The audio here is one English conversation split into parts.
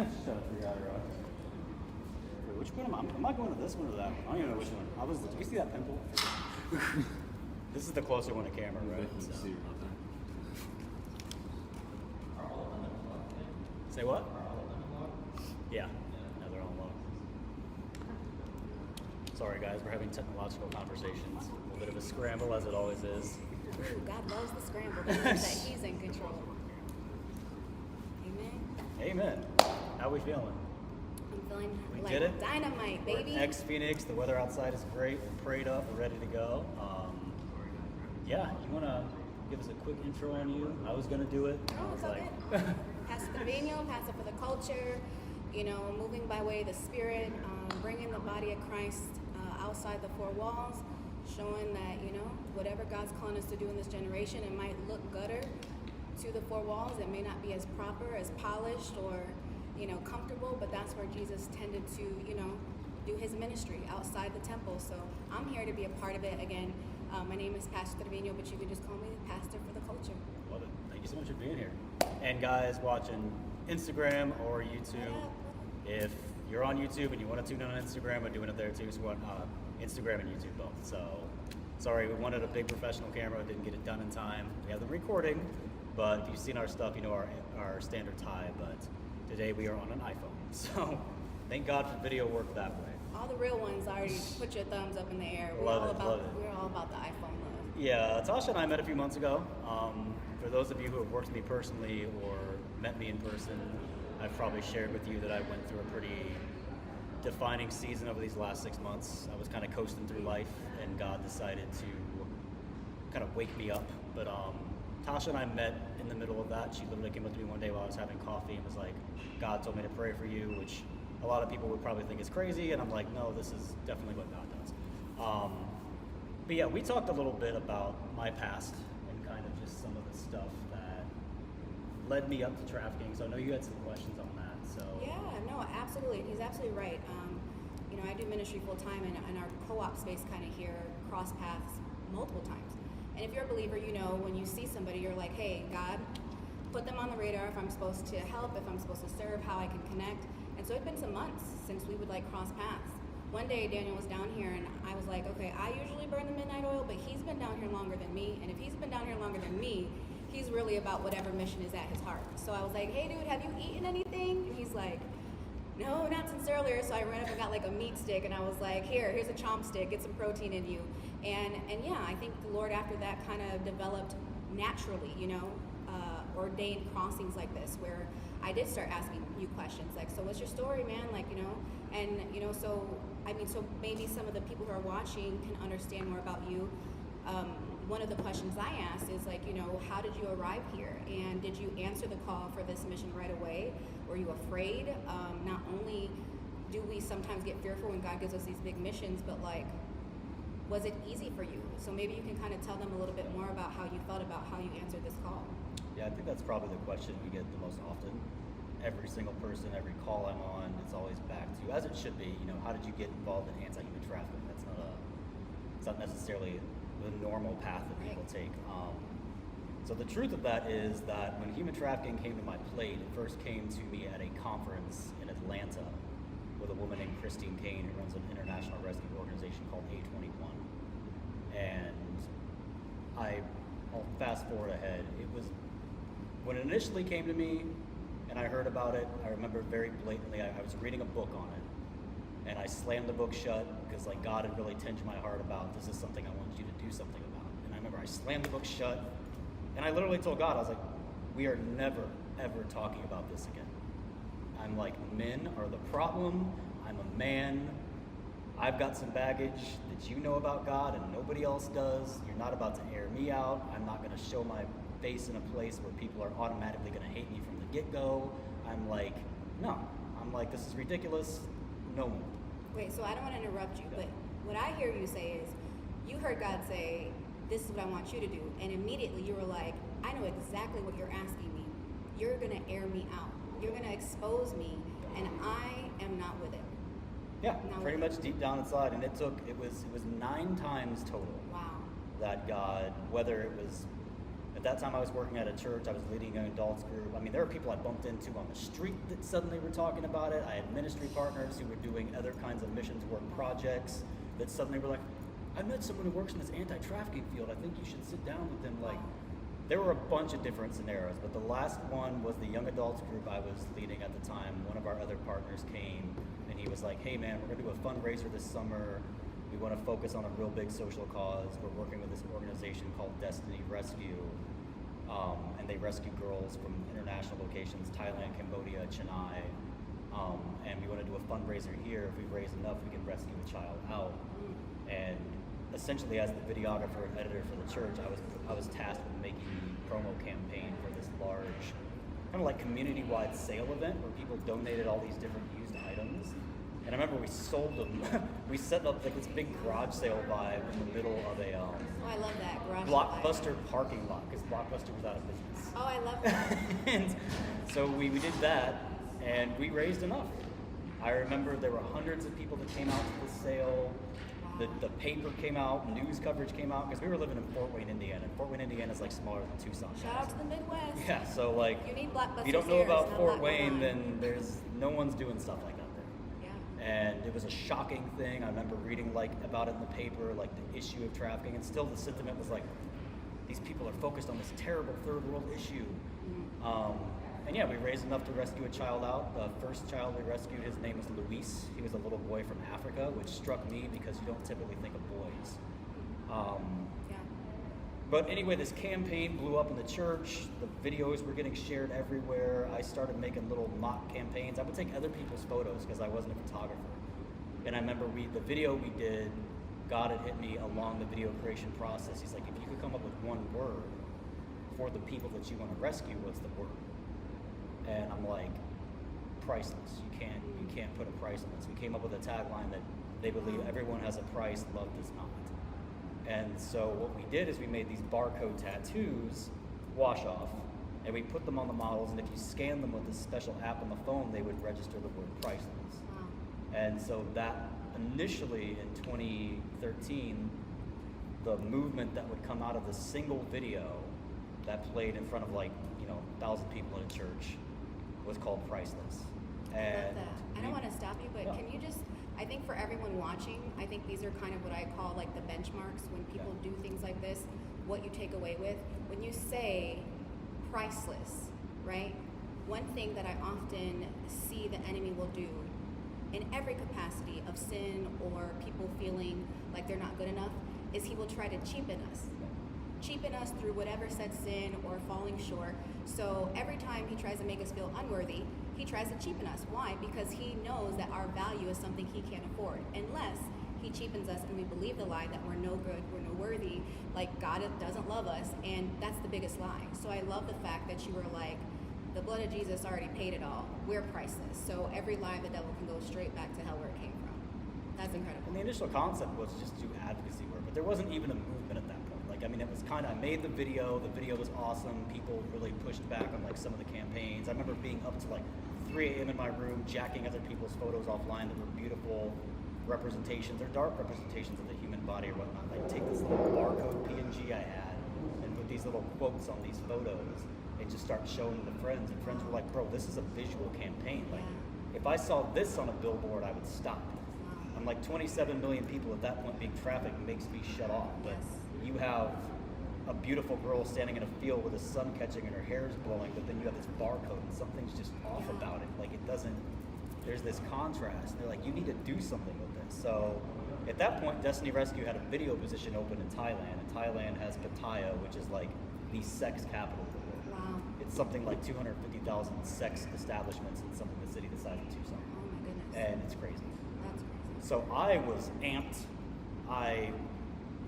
Shut up, you got it right. Wait, which one am I going to this one or that one? I don't even know which one. Did you see that pimple? This is the closer one to camera, right? So. Say what? Yeah. No, they're all low. Sorry, guys, we're having technological conversations. A little bit of a scramble, as it always is. Ooh, God loves the scramble. That means that He's in control. Amen. Amen. How are we feeling? I'm feeling We like did it. dynamite, baby. We're ex-Phoenix. The weather outside is great. We're prayed up. We're ready to go. Yeah, you want to give us a quick intro on you? I was going to do it. No, it's all good. Pastor Trafficking, pastor for the culture, moving by way of the Spirit, bringing the body of Christ outside the four walls, showing that, whatever God's calling us to do in this generation, it might look gutter to the four walls. It may not be as proper, as polished, or, comfortable, but that's where Jesus tended to, do his ministry outside the temple. So I'm here to be a part of it. Again, my name is Pastor Trafficking, but you can just call me Pastor for the culture. Love it. Thank you so much for being here. And guys watching Instagram or YouTube, if you're on YouTube and you want to tune in on Instagram, we're doing it there too. So we're on Instagram and YouTube both. So sorry, we wanted a big professional camera, didn't get it done in time. We have the recording, but if you've seen our stuff, you know our standard tie. But today we are on an iPhone. So thank God for video work that way. All the real ones already put your thumbs up in the air. We're Love all it. about the iPhone love. Yeah, Tasha and I met a few months ago. For those of you who have worked with me personally or met me in person, I've probably shared with you that I went through a pretty defining season over these last 6 months. I was kind of coasting through life, and God decided to kind of wake me up. But Tasha and I met in the middle of that. She literally came up to me one day while I was having coffee and was like, God told me to pray for you, which a lot of people would probably think is crazy, and I'm like, no, this is definitely what God does. But yeah, we talked a little bit about my past and kind of just some of the stuff that led me up to trafficking. So I know you had some questions on that. So Yeah, no, absolutely. He's absolutely right. I do ministry full time, and our co-op space kind of here cross paths multiple times. And if you're a believer, when you see somebody, you're like, hey, God, put them on the radar if I'm supposed to help, if I'm supposed to serve, how I can connect. And so it's been some months since we would cross paths. One day Daniel was down here and I was like, okay, I usually burn the midnight oil, but he's been down here longer than me. And if he's been down here longer than me, he's really about whatever mission is at his heart. So I was like, hey dude, have you eaten anything? And he's like, no, not since earlier. So I ran up and got a meat stick, and I was like, here's a chomp stick, get some protein in you. And yeah, I think the Lord after that kind of developed naturally, ordained crossings like this, where I did start asking you questions like, so what's your story, man? So maybe some of the people who are watching can understand more about you. One of the questions I asked is how did you arrive here? And did you answer the call for this mission right away? Were you afraid? Not only do we sometimes get fearful when God gives us these big missions, but was it easy for you? So maybe you can kind of tell them a little bit more about how you felt about how you answered this call. yeah, I think that's probably the question we get the most often. Every single person, every call I'm on, it's always back to, as it should be, how did you get involved in anti-human trafficking? It's not necessarily the normal path that people take. So the truth of that is that when human trafficking came to my plate, it first came to me at a conference in Atlanta with a woman named Christine Kane, who runs an international rescue organization called A21. And I'll fast forward ahead. It was when it initially came to me and I heard about it, I remember very blatantly, I was reading a book on it, and I slammed the book shut because God had really tinged my heart about, this is something I want you to do something about. And I remember I slammed the book shut, and I literally told God, I was like, we are never, ever talking about this again. I'm like, men are the problem. I'm a man. I've got some baggage that you know about God and nobody else does. You're not about to air me out. I'm not going to show my face in a place where people are automatically going to hate me from the get-go. I'm like, no. I'm like, this is ridiculous. No more. Wait, so I don't want to interrupt you, but what I hear you say is, you heard God say, this is what I want you to do. And immediately you were like, I know exactly what you're asking me. You're going to air me out. You're going to expose me, and I am not with it. Yeah, pretty much deep down inside. And it was 9 times total. Wow. That God, whether it was At that time, I was working at a church. I was leading an adults group. I mean, there were people I bumped into on the street that suddenly were talking about it. I had ministry partners who were doing other kinds of missions work projects that suddenly were like, I met someone who works in this anti-trafficking field. I think you should sit down with them. Like, there were a bunch of different scenarios, but the last one was the young adults group I was leading at the time. One of our other partners came, and he was like, hey man, we're gonna do a fundraiser this summer. We want to focus on a real big social cause. We're working with this organization called Destiny Rescue, and they rescue girls from international locations, Thailand, Cambodia, Chennai, and we want to do a fundraiser here. If we raise enough, we can rescue a child out. And essentially, as the videographer and editor for the church, I was tasked with making the promo campaign for this large, kind of like community-wide sale event where people donated all these different used items. And I remember we sold them. We set up like this big garage sale vibe in the middle of a Oh, I love that. Garage Blockbuster parking lot, because Blockbuster was out of business. Oh, I love that. And so we did that, and we raised enough. I remember there were hundreds of people that came out to the sale. The paper came out, news coverage came out, because we were living in Fort Wayne, Indiana. And Fort Wayne, Indiana is like smaller than Tucson. Shout out to the Midwest. Yeah, so like, You need Blockbusters if you don't know here, about there's not a Fort lot going Wayne, on. then there's no one's doing stuff like that there. Yeah. And it was a shocking thing. I remember reading like about it in the paper, like the issue of trafficking, and still the sentiment was like, these people are focused on this terrible third world issue. And yeah, we raised enough to rescue a child out. The first child we rescued, his name was Luis. He was a little boy from Africa, which struck me because you don't typically think of boys. Yeah. But anyway, this campaign blew up in the church. The videos were getting shared everywhere. I started making little mock campaigns. I would take other people's photos because I wasn't a photographer. And I remember the video we did, God had hit me along the video creation process. He's like, if you could come up with one word for the people that you want to rescue, what's the word? And I'm like, priceless. You can't put a price on this. We came up with a tagline that they believe everyone has a price, love does not. And so what we did is we made these barcode tattoos, wash off, and we put them on the models, and if you scan them with this special app on the phone, they would register the word priceless. Wow. And so that initially in 2013, the movement that would come out of the single video that played in front of 1,000 people in a church was called Priceless. I love that. I don't want to stop you, but Yeah. can you just, I think for everyone watching, I think these are kind of what I call like the benchmarks when people do things like this, what you take away with. When you say priceless, right? One thing that I often see the enemy will do in every capacity of sin or people feeling like they're not good enough is he will try to cheapen us. Cheapen us through whatever sets in or falling short. So every time he tries to make us feel unworthy, he tries to cheapen us. Why? Because he knows that our value is something he can't afford. Unless he cheapens us and we believe the lie that we're no good, we're no worthy, like God doesn't love us, and that's the biggest lie. So I love the fact that you were like, the blood of Jesus already paid it all. We're priceless. So every lie of the devil can go straight back to hell where it came from. That's incredible. And the initial concept was just do advocacy work, but there wasn't even a movement at that point. It was kind of, I made the video was awesome. People really pushed back on some of the campaigns. I remember being up to 3 a.m. in my room, jacking other people's photos offline that were beautiful representations or dark representations of the human body or whatnot. Take this little barcode PNG I had and put these little quotes on these photos and just start showing them to friends. And friends were like, bro, this is a visual campaign. If I saw this on a billboard, I would stop. I'm 27 million people at that point being trafficked makes me shut off. But you have a beautiful girl standing in a field with the sun catching and her hair is blowing, but then you have this barcode and something's just off about it. It doesn't, there's this contrast. They're like, you need to do something with this. So at that point, Destiny Rescue had a video position open in Thailand, and Thailand has Pattaya, which is the sex capital of the world. Wow. It's something like 250,000 sex establishments in something the city the size of Tucson. Oh my goodness. And it's crazy. That's crazy. So I was amped. I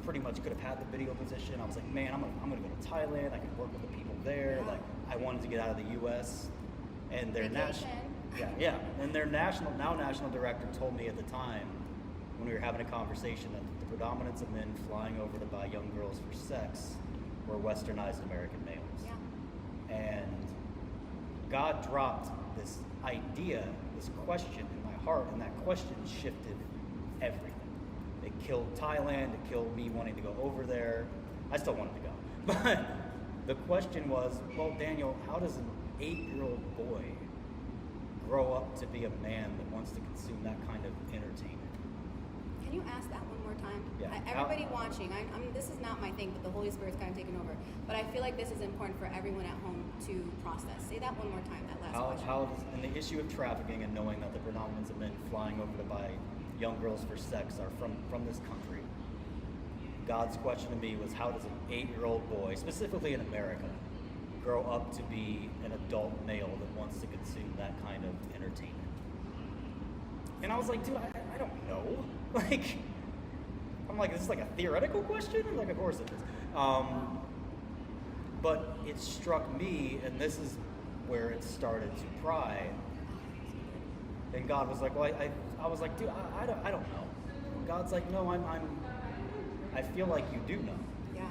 pretty much could have had the video position. I was like, man, I'm gonna go to Thailand. I could work with the people there. Yeah. I wanted to get out of the U.S. And their Vacation. And their national director told me at the time when we were having a conversation that the predominance of men flying over to buy young girls for sex were westernized American males. Yeah. And God dropped this idea, this question in my heart, and that question shifted everything. It killed Thailand, it killed me wanting to go over there. I still wanted to go. the question was, well, Daniel, how does an 8-year-old boy grow up to be a man that wants to consume that kind of entertainment? Can you ask that one more time? Yeah. Everybody watching, this is not my thing, but the Holy Spirit's kind of taken over. But I feel like this is important for everyone at home to process. Say that one more time, that last question. How does, and the issue of trafficking and knowing that the predominance of men flying over to buy young girls for sex are from this country. God's question to me was, how does an 8-year-old boy, specifically in America, grow up to be an adult male that wants to consume that kind of entertainment? And I was like, dude, I don't know. Like, I'm like, is this like a theoretical question? Like, of course it is. But it struck me, and this is where it started to pry. And God was like, well, I was like, dude, I don't know. God's like, no, I feel like you do know. Yeah.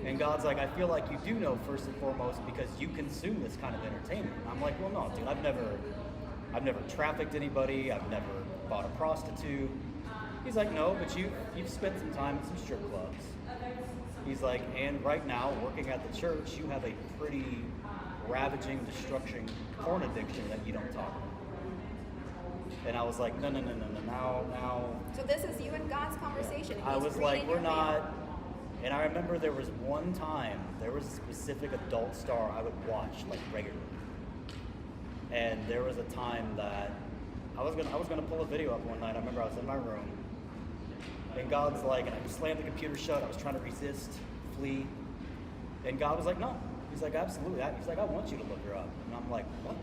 And God's like, I feel like you do know first and foremost because you consume this kind of entertainment. And I'm like, well, no, dude, I've never trafficked anybody. I've never bought a prostitute. He's like, no, but you've spent some time in some strip clubs. He's like, and right now, working at the church, you have a pretty ravaging, destruction porn addiction that you don't talk about. And I was like, no, now. So this is you and God's conversation. I was like, we're not. And I remember there was one time, there was a specific adult star I would watch like regularly. And there was a time that I was gonna pull a video up one night. I remember I was in my room, and God's like, and I slammed the computer shut. I was trying to resist, flee, and God was like, no. He's like, absolutely. He's like, I want you to look her up. And I'm like, what?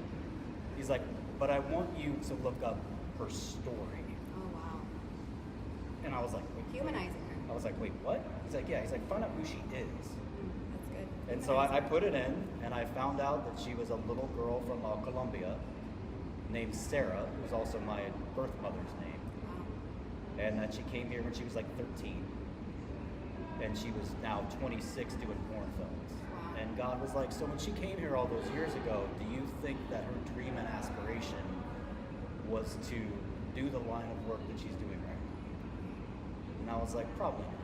He's like, but I want you to look up her story. Oh, wow. And I was like, wait, Humanizing her. I was like, wait, what? He's like, yeah. He's like, find out who she is. That's good. And so I put it in, and I found out that she was a little girl from Colombia named Sarah, who was also my birth mother's name. Wow. And that she came here when she was like 13. And she was now 26 doing porn films. Wow. And God was like, so when she came here all those years ago, do you think that her dream and aspiration was to do the line of work that she's doing right now? And I was like, probably not.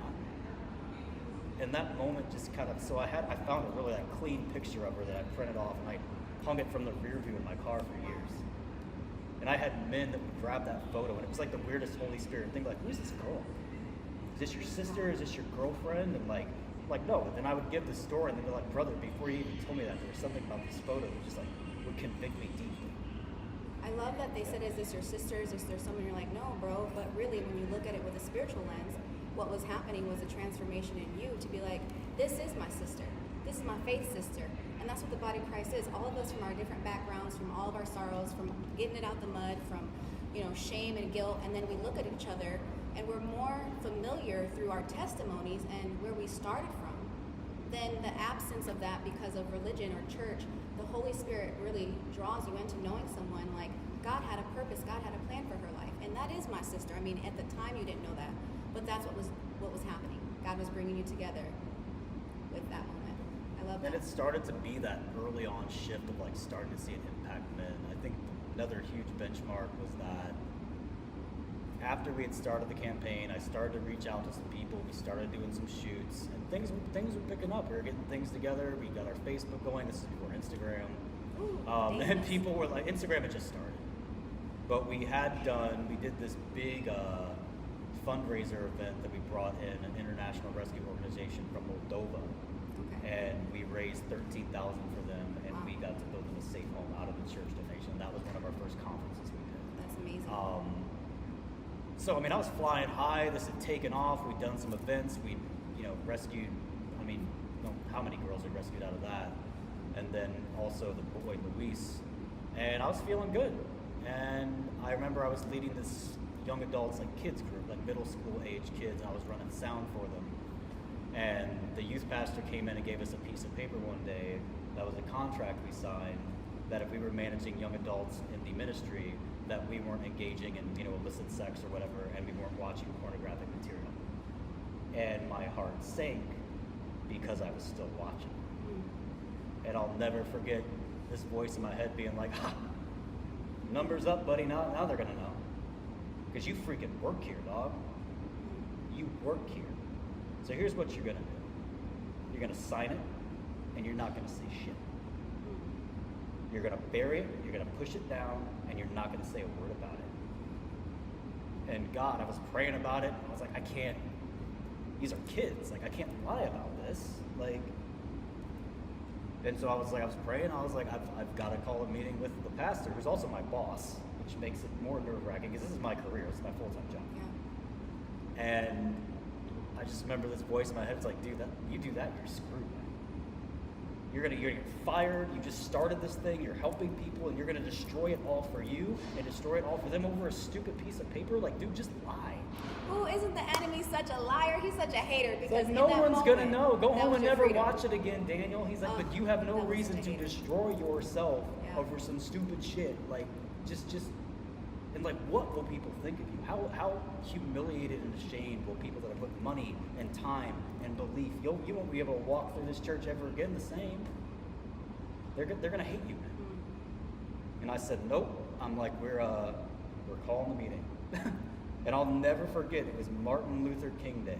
And that moment just kind of, so I found a really like clean picture of her that I printed off, and I hung it from the rear view in my car for years. And I had men that would grab that photo, and it was like the weirdest Holy Spirit thing, like, who's this girl? Is this your sister? Is this your girlfriend? And like no. And then I would give the story, and they'd be like, brother, before you even told me that, there was something about this photo that just like would convict me deeply. I love that they said, is this your sister? Is there someone? You're like, no, bro. But really, when you look at it with a spiritual lens, what was happening was a transformation in you to be like, this is my sister. This is my faith sister. And that's what the body of Christ is. All of us from our different backgrounds, from all of our sorrows, from getting it out the mud, from shame and guilt, and then we look at each other and we're more familiar through our testimonies and where we started from than the absence of that because of religion or church. The Holy Spirit really draws you into knowing someone like God had a purpose, God had a plan for her life. And that is my sister. I mean, at the time you didn't know that, but that's what was happening. God was bringing you together with that moment. I love that. And it started to be that early on shift of like starting to see it impact men. I think another huge benchmark was that after we had started the campaign, I started to reach out to some people. We started doing some shoots, and things were picking up. We were getting things together. We got our Facebook going. This is before Instagram. Ooh, and people were like, Instagram had just started. But we did this big fundraiser event that we brought in an international rescue organization from Moldova. Okay. And we raised $13,000 for them, and we got to build them a safe home out of the church donation. That was one of our first conferences we did. That's amazing. So, I mean, I was flying high. This had taken off. We'd done some events. We, rescued, how many girls we rescued out of that. And then also the boy, Luis. And I was feeling good. And I remember I was leading this young adults, like kids group, like middle school age kids, and I was running sound for them. And the youth pastor came in and gave us a piece of paper one day that was a contract we signed that if we were managing young adults in the ministry, that we weren't engaging in, illicit sex or whatever, and we weren't watching pornographic material. And my heart sank because I was still watching. And I'll never forget this voice in my head being like, ha, numbers up, buddy, now they're gonna know. Because you freaking work here, dog. You work here. So here's what you're gonna do. You're gonna sign it, and you're not going to say shit. You're going to bury it, you're going to push it down, and you're not going to say a word about it. And God, I was praying about it. I was like, I can't. These are kids. Like, I can't lie about this. Like, and so I was praying. I was like, I've got to call a meeting with the pastor, who's also my boss, which makes it more nerve-wracking because this is my career. It's my full-time job. Yeah. And I just remember this voice in my head. It's like, dude, you do that, you're screwed. You're gonna get fired. You just started this thing. You're helping people, and you're gonna destroy it all for you and destroy it all for them over a stupid piece of paper. Like, dude, just lie. Oh, isn't the enemy such a liar? He's such a hater because Like, no one's gonna know. Go home and never freedom. watch it again, Daniel. He's like, but you have no reason to destroy yourself over some stupid shit. Like, just, and like, what will people think of you? How humiliated and ashamed will people that have put money and time and belief? You won't be able to walk through this church ever again the same. They're gonna hate you. And I said, nope. I'm like, we're calling the meeting. And I'll never forget, it was Martin Luther King Day,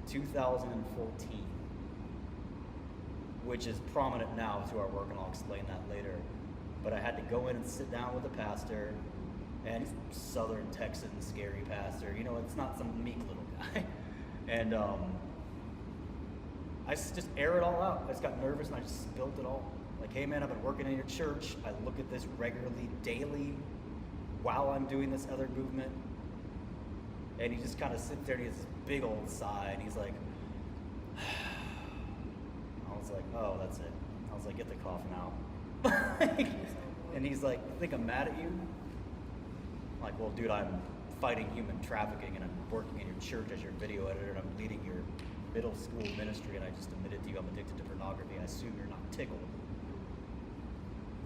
2014, which is prominent now to our work, and I'll explain that later. But I had to go in and sit down with the pastor, and he's a Southern Texan, scary pastor. You know, it's not some meek little guy. And I just air it all out. I just got nervous, and I just spilled it all. Like, hey man, I've been working in your church. I look at this regularly, daily, while I'm doing this other movement. And he just kind of sits there and he has this big old sigh, and he's like, I was like, oh, that's it. I was like, get the coffin out. And he's like, you think I'm mad at you? I'm like, well, dude, I'm fighting human trafficking, and I'm working in your church as your video editor, and I'm leading your middle school ministry, and I just admitted to you I'm addicted to pornography. I assume you're not tickled.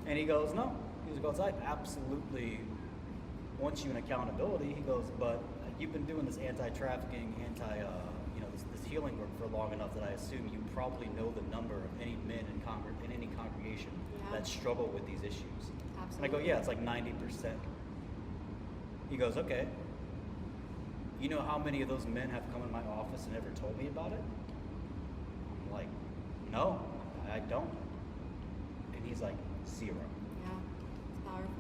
And he goes, no. He goes, I absolutely want you in accountability. He goes, but you've been doing this anti-trafficking, this healing work for long enough that I assume you probably know the number of any men in any congregation that struggle with these issues. Absolutely. And I go, yeah, it's like 90%. He goes, okay. You know how many of those men have come in my office and never told me about it? I'm like, no, I don't. And he's like, 0. Yeah, it's powerful.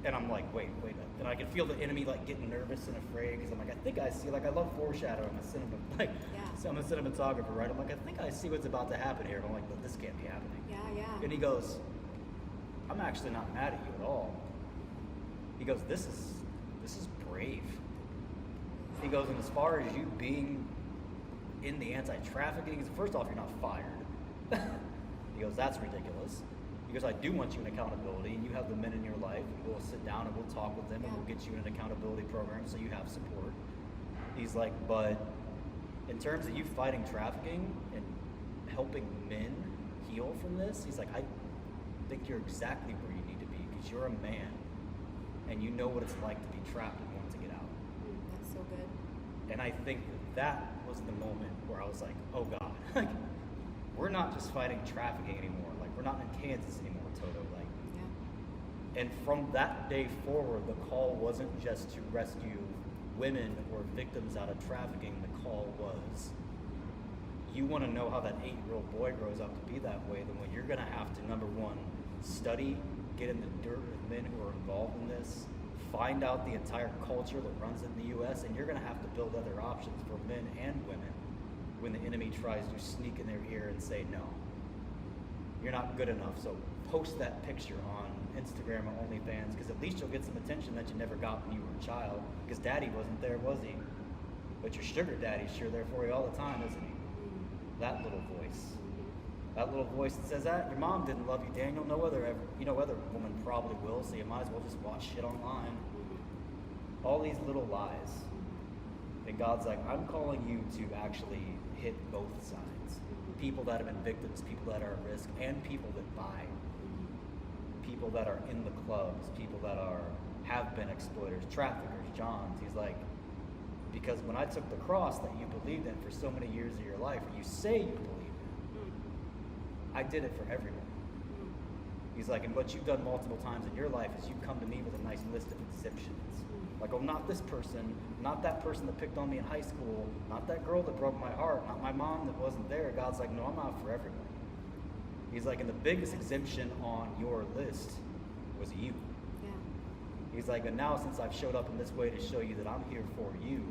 And I'm like, wait. And I can feel the enemy like getting nervous and afraid, because I'm like, I think I see, like, I love foreshadowing. So I'm a cinematographer, right? I'm like, I think I see what's about to happen here. But I'm like, but this can't be happening. Yeah. And he goes, I'm actually not mad at you at all. He goes, this is brave. He goes, and as far as you being in the anti-trafficking, first off, you're not fired. He goes, that's ridiculous. He goes, I do want you in accountability, and you have the men in your life, and we'll sit down and we'll talk with them, and we'll get you in an accountability program so you have support. He's like, but in terms of you fighting trafficking and helping men heal from this, he's like, I think you're exactly where you need to be, because you're a man, and you know what it's like to be trapped and want to get out. That's so good. And I think that was the moment where I was like, oh God, like, we're not just fighting trafficking anymore. Like, we're not in Kansas anymore, Toto. Like, and from that day forward, the call wasn't just to rescue women or victims out of trafficking. The call was, you want to know how that 8-year-old boy grows up to be that way, then what you're going to have to, number one, study, get in the dirt with men who are involved in this, find out the entire culture that runs in the U.S., and you're going to have to build other options for men and women when the enemy tries to sneak in their ear and say, no, you're not good enough. So post that picture on Instagram or OnlyFans, because at least you'll get some attention that you never got when you were a child, because daddy wasn't there, was he? But your sugar daddy's sure there for you all the time, isn't he? That little voice. That little voice that says that your mom didn't love you, Daniel. No other woman probably will, so you might as well just watch shit online. All these little lies. And God's like, I'm calling you to actually hit both sides. People that have been victims, people that are at risk, and people that buy. People that are in the clubs, people that have been exploiters, traffickers, Johns. He's like, because when I took the cross that you believed in for so many years of your life, or you say you believe in, I did it for everyone. He's like, and what you've done multiple times in your life is you come to me with a nice list of exemptions. Like, oh, not this person, not that person that picked on me in high school, not that girl that broke my heart, not my mom that wasn't there. God's like, no, I'm out for everyone. He's like, and the biggest exemption on your list was you. Yeah. He's like, and now since I've showed up in this way to show you that I'm here for you,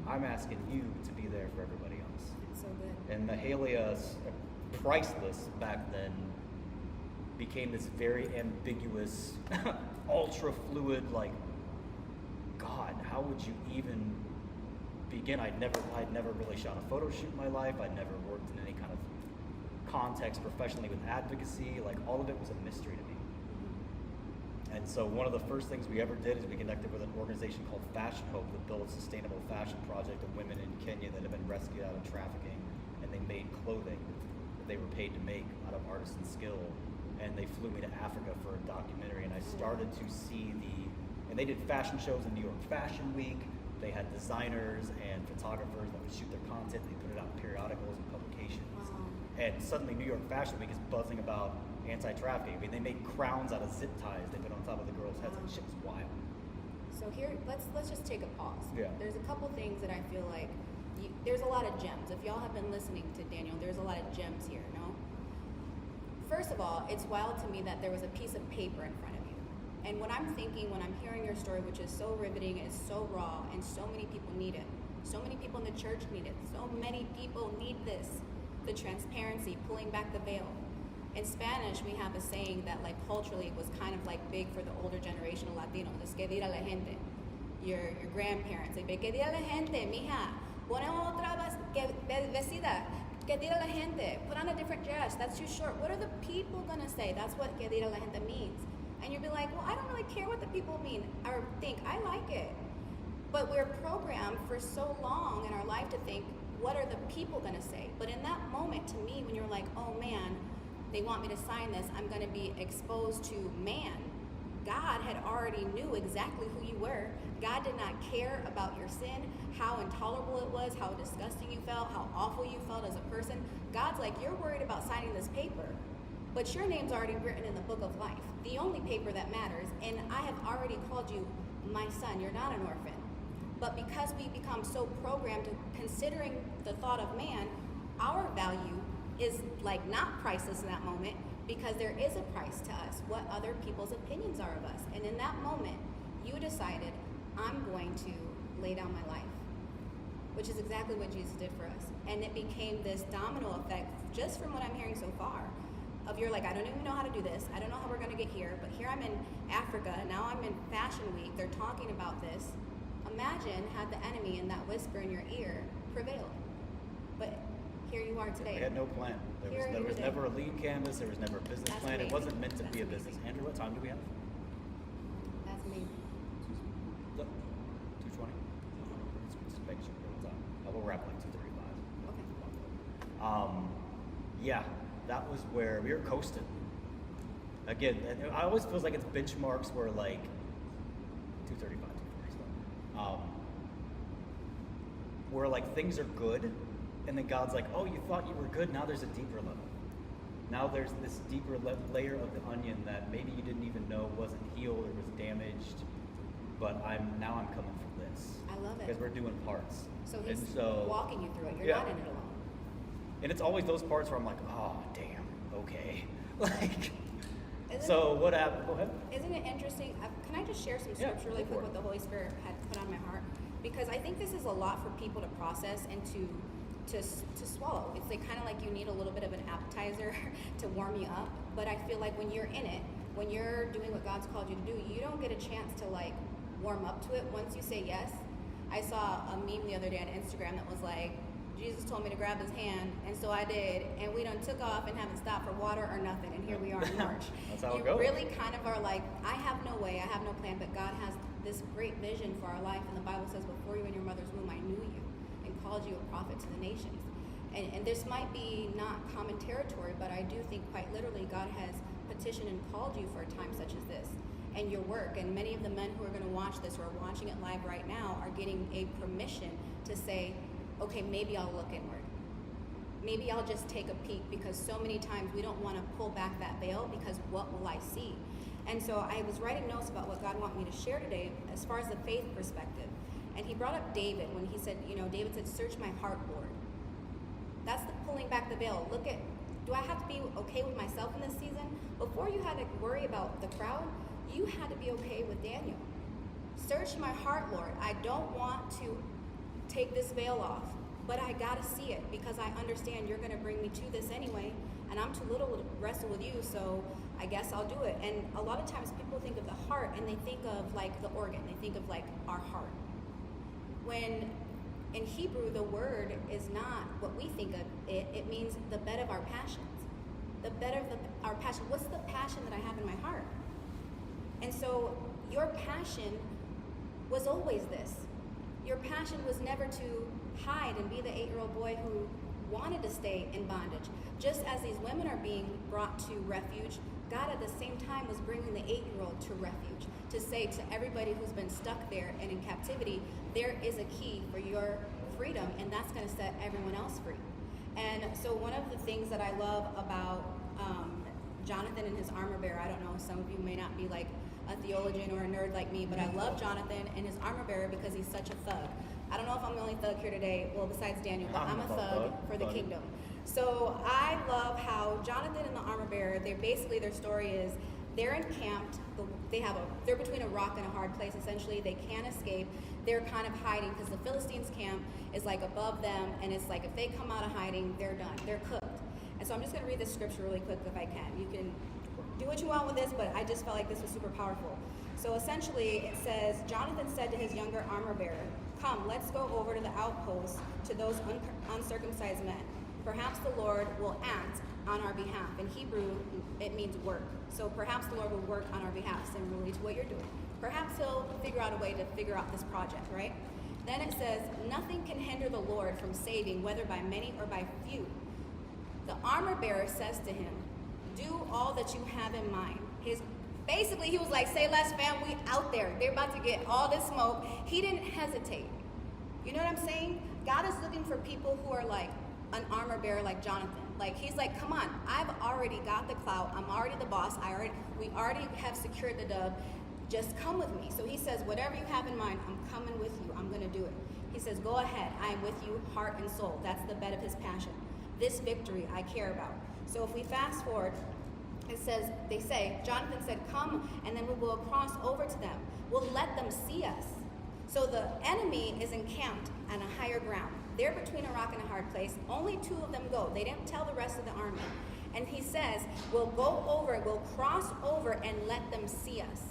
I'm asking you to be there for everybody else. It's so good. And Mahalia, priceless back then, became this very ambiguous, ultra fluid, like, God, how would you even begin? I'd never really shot a photo shoot in my life. I'd never worked in any kind of context professionally with advocacy. Like, all of it was a mystery to me. And so one of the first things we ever did is we connected with an organization called Fashion Hope that built a sustainable fashion project of women in Kenya that had been rescued out of trafficking, and they made clothing that they were paid to make out of artisan skill. And they flew me to Africa for a documentary, and I started to see and they did fashion shows in New York Fashion Week. They had designers and photographers that would shoot their content. They put it out in periodicals and publications. Wow. And suddenly New York Fashion Week is buzzing about anti-trafficking. I mean, they made crowns out of zip ties they put on top of the girls' heads. Like, shit was wild. So here, let's just take a pause. Yeah. There's a couple things that I feel like there's a lot of gems. If y'all have been listening to Daniel, there's a lot of gems here. No. First of all, it's wild to me that there was a piece of paper in front of you. And what I'm thinking when I'm hearing your story, which is so riveting, is so raw, and so many people need it. So many people in the church need it. So many people need this. The transparency, pulling back the veil. In Spanish, we have a saying that, like, culturally was kind of like big for the older generation of Latinos. Es que dir a la gente. Your grandparents. Like, que dir a la gente, mija. Ponemos otra vestida. Que dir a la gente. Put on a different dress. That's too short. What are the people going to say? That's what que dir a la gente means. And you'll be like, well, I don't really care what the people mean or think. I like it. But we're programmed for so long in our life to think, what are the people going to say? But in that moment, to me, when you're like, oh man, they want me to sign this, I'm going to be exposed to man. God had already knew exactly who you were. God did not care about your sin, how intolerable it was, how disgusting you felt, how awful you felt as a person. God's like, you're worried about signing this paper, but your name's already written in the book of life, the only paper that matters, and I have already called you my son. You're not an orphan. But because we become so programmed to considering the thought of man, our value is like not priceless in that moment, because there is a price to us, what other people's opinions are of us. And in that moment, you decided, I'm going to lay down my life, which is exactly what Jesus did for us. And it became this domino effect, just from what I'm hearing so far, of you're like, I don't even know how to do this. I don't know how we're going to get here, but here I'm in Africa, now I'm in Fashion Week, they're talking about this. Imagine had the enemy and that whisper in your ear prevailed. But here you are today. We had no plan. There was never a lead canvas. There was never a business That's plan. amazing. It wasn't meant to be a That's business. amazing. Andrew, what time do we have? That's amazing. 2:20? Just making sure we're on time. We'll wrap like 2:35. Okay. Yeah, that was where we were coasting. Again, it always feels like it's benchmarks where like 2:35, 2:40. Where like things are good, and then God's like, oh, you thought you were good, now there's a deeper level. Now there's this deeper layer of the onion that maybe you didn't even know wasn't healed or was damaged, but I'm coming from this. I love it. Because we're doing parts. So he's so, walking you through it. You're yeah. not in it alone. And it's always those parts where I'm like, oh, damn, okay. Like, Isn't so what happened? Go ahead. Isn't it interesting? Can I just share some Yeah, scripture really go for quick, it. what the Holy Spirit had put on my heart? Because I think this is a lot for people to process and to swallow. It's like kind of like you need a little bit of an appetizer to warm you up. But I feel like when you're in it, when you're doing what God's called you to do, you don't get a chance to like warm up to it once you say yes. I saw a meme the other day on Instagram that was like, Jesus told me to grab his hand, and so I did, and we done took off and haven't stopped for water or nothing, and here we are in March. That's how you it goes. really kind of are like, I have no way, I have no plan, but God has this great vision for our life, and the Bible says, before you in your mother's womb, I knew you and called you a prophet to the nations. And this might be not common territory, but I do think quite literally God has petitioned and called you for a time such as this, and your work. And many of the men who are going to watch this or are watching it live right now are getting a permission to say, okay, maybe I'll look inward. Maybe I'll just take a peek, because so many times we don't want to pull back that veil because what will I see? And so I was writing notes about what God wanted me to share today as far as the faith perspective. And he brought up David when he said, David said, search my heart, Lord. That's the pulling back the veil. Look at Do I have to be okay with myself in this season? Before you had to worry about the crowd, you had to be okay with Daniel. Search my heart, Lord. I don't want to take this veil off, but I gotta see it because I understand you're gonna bring me to this anyway, and I'm too little to wrestle with you, so I guess I'll do it. And a lot of times people think of the heart and they think of like the organ, they think of like our heart. When in Hebrew, the word is not what we think of it. It means the bed of our passions. The bed of our passion. What's the passion that I have in my heart? And so your passion was always this. Your passion was never to hide and be the 8-year-old boy who wanted to stay in bondage. Just as these women are being brought to refuge, God at the same time was bringing the 8-year-old to refuge, to say to everybody who's been stuck there and in captivity, there is a key for your freedom, and that's going to set everyone else free. And so one of the things that I love about Jonathan and his armor bearer, I don't know, some of you may not be like a theologian or a nerd like me, but I love Jonathan and his armor bearer because he's such a thug. I don't know if I'm the only thug here today, well, besides Daniel, but I'm a thug for the kingdom. So I love how Jonathan and the armor bearer, their story is they're encamped, they're between a rock and a hard place essentially. They can't escape. They're kind of hiding because the Philistines' camp is like above them, and it's like if they come out of hiding, they're done. They're cooked. And so I'm just going to read this scripture really quick if I can. You can do what you want with this, but I just felt like this was super powerful. So essentially it says, Jonathan said to his younger armor bearer, "Come, let's go over to the outposts to those uncircumcised men. Perhaps the Lord will act on our behalf." In Hebrew, it means work. So perhaps the Lord will work on our behalf, similarly to what you're doing. Perhaps he'll figure out a way to figure out this project, right? Then it says, "Nothing can hinder the Lord from saving, whether by many or by few." The armor bearer says to him, "Do all that you have in mind." Basically, he was like, "Say less, fam, we out there. They're about to get all this smoke." He didn't hesitate. You know what I'm saying? God is looking for people who are like an armor bearer like Jonathan. Like, he's like, come on, I've already got the clout. I'm already the boss. We already have secured the dub. Just come with me. So he says, whatever you have in mind, I'm coming with you. I'm going to do it. He says, go ahead. I am with you, heart and soul. That's the bed of his passion. This victory I care about. So if we fast forward, it says, they say, Jonathan said, "Come, and then we will cross over to them. We'll let them see us." So the enemy is encamped on a higher ground. They're between a rock and a hard place. Only 2 of them go. They didn't tell the rest of the army. And he says, we'll go over, we'll cross over and let them see us.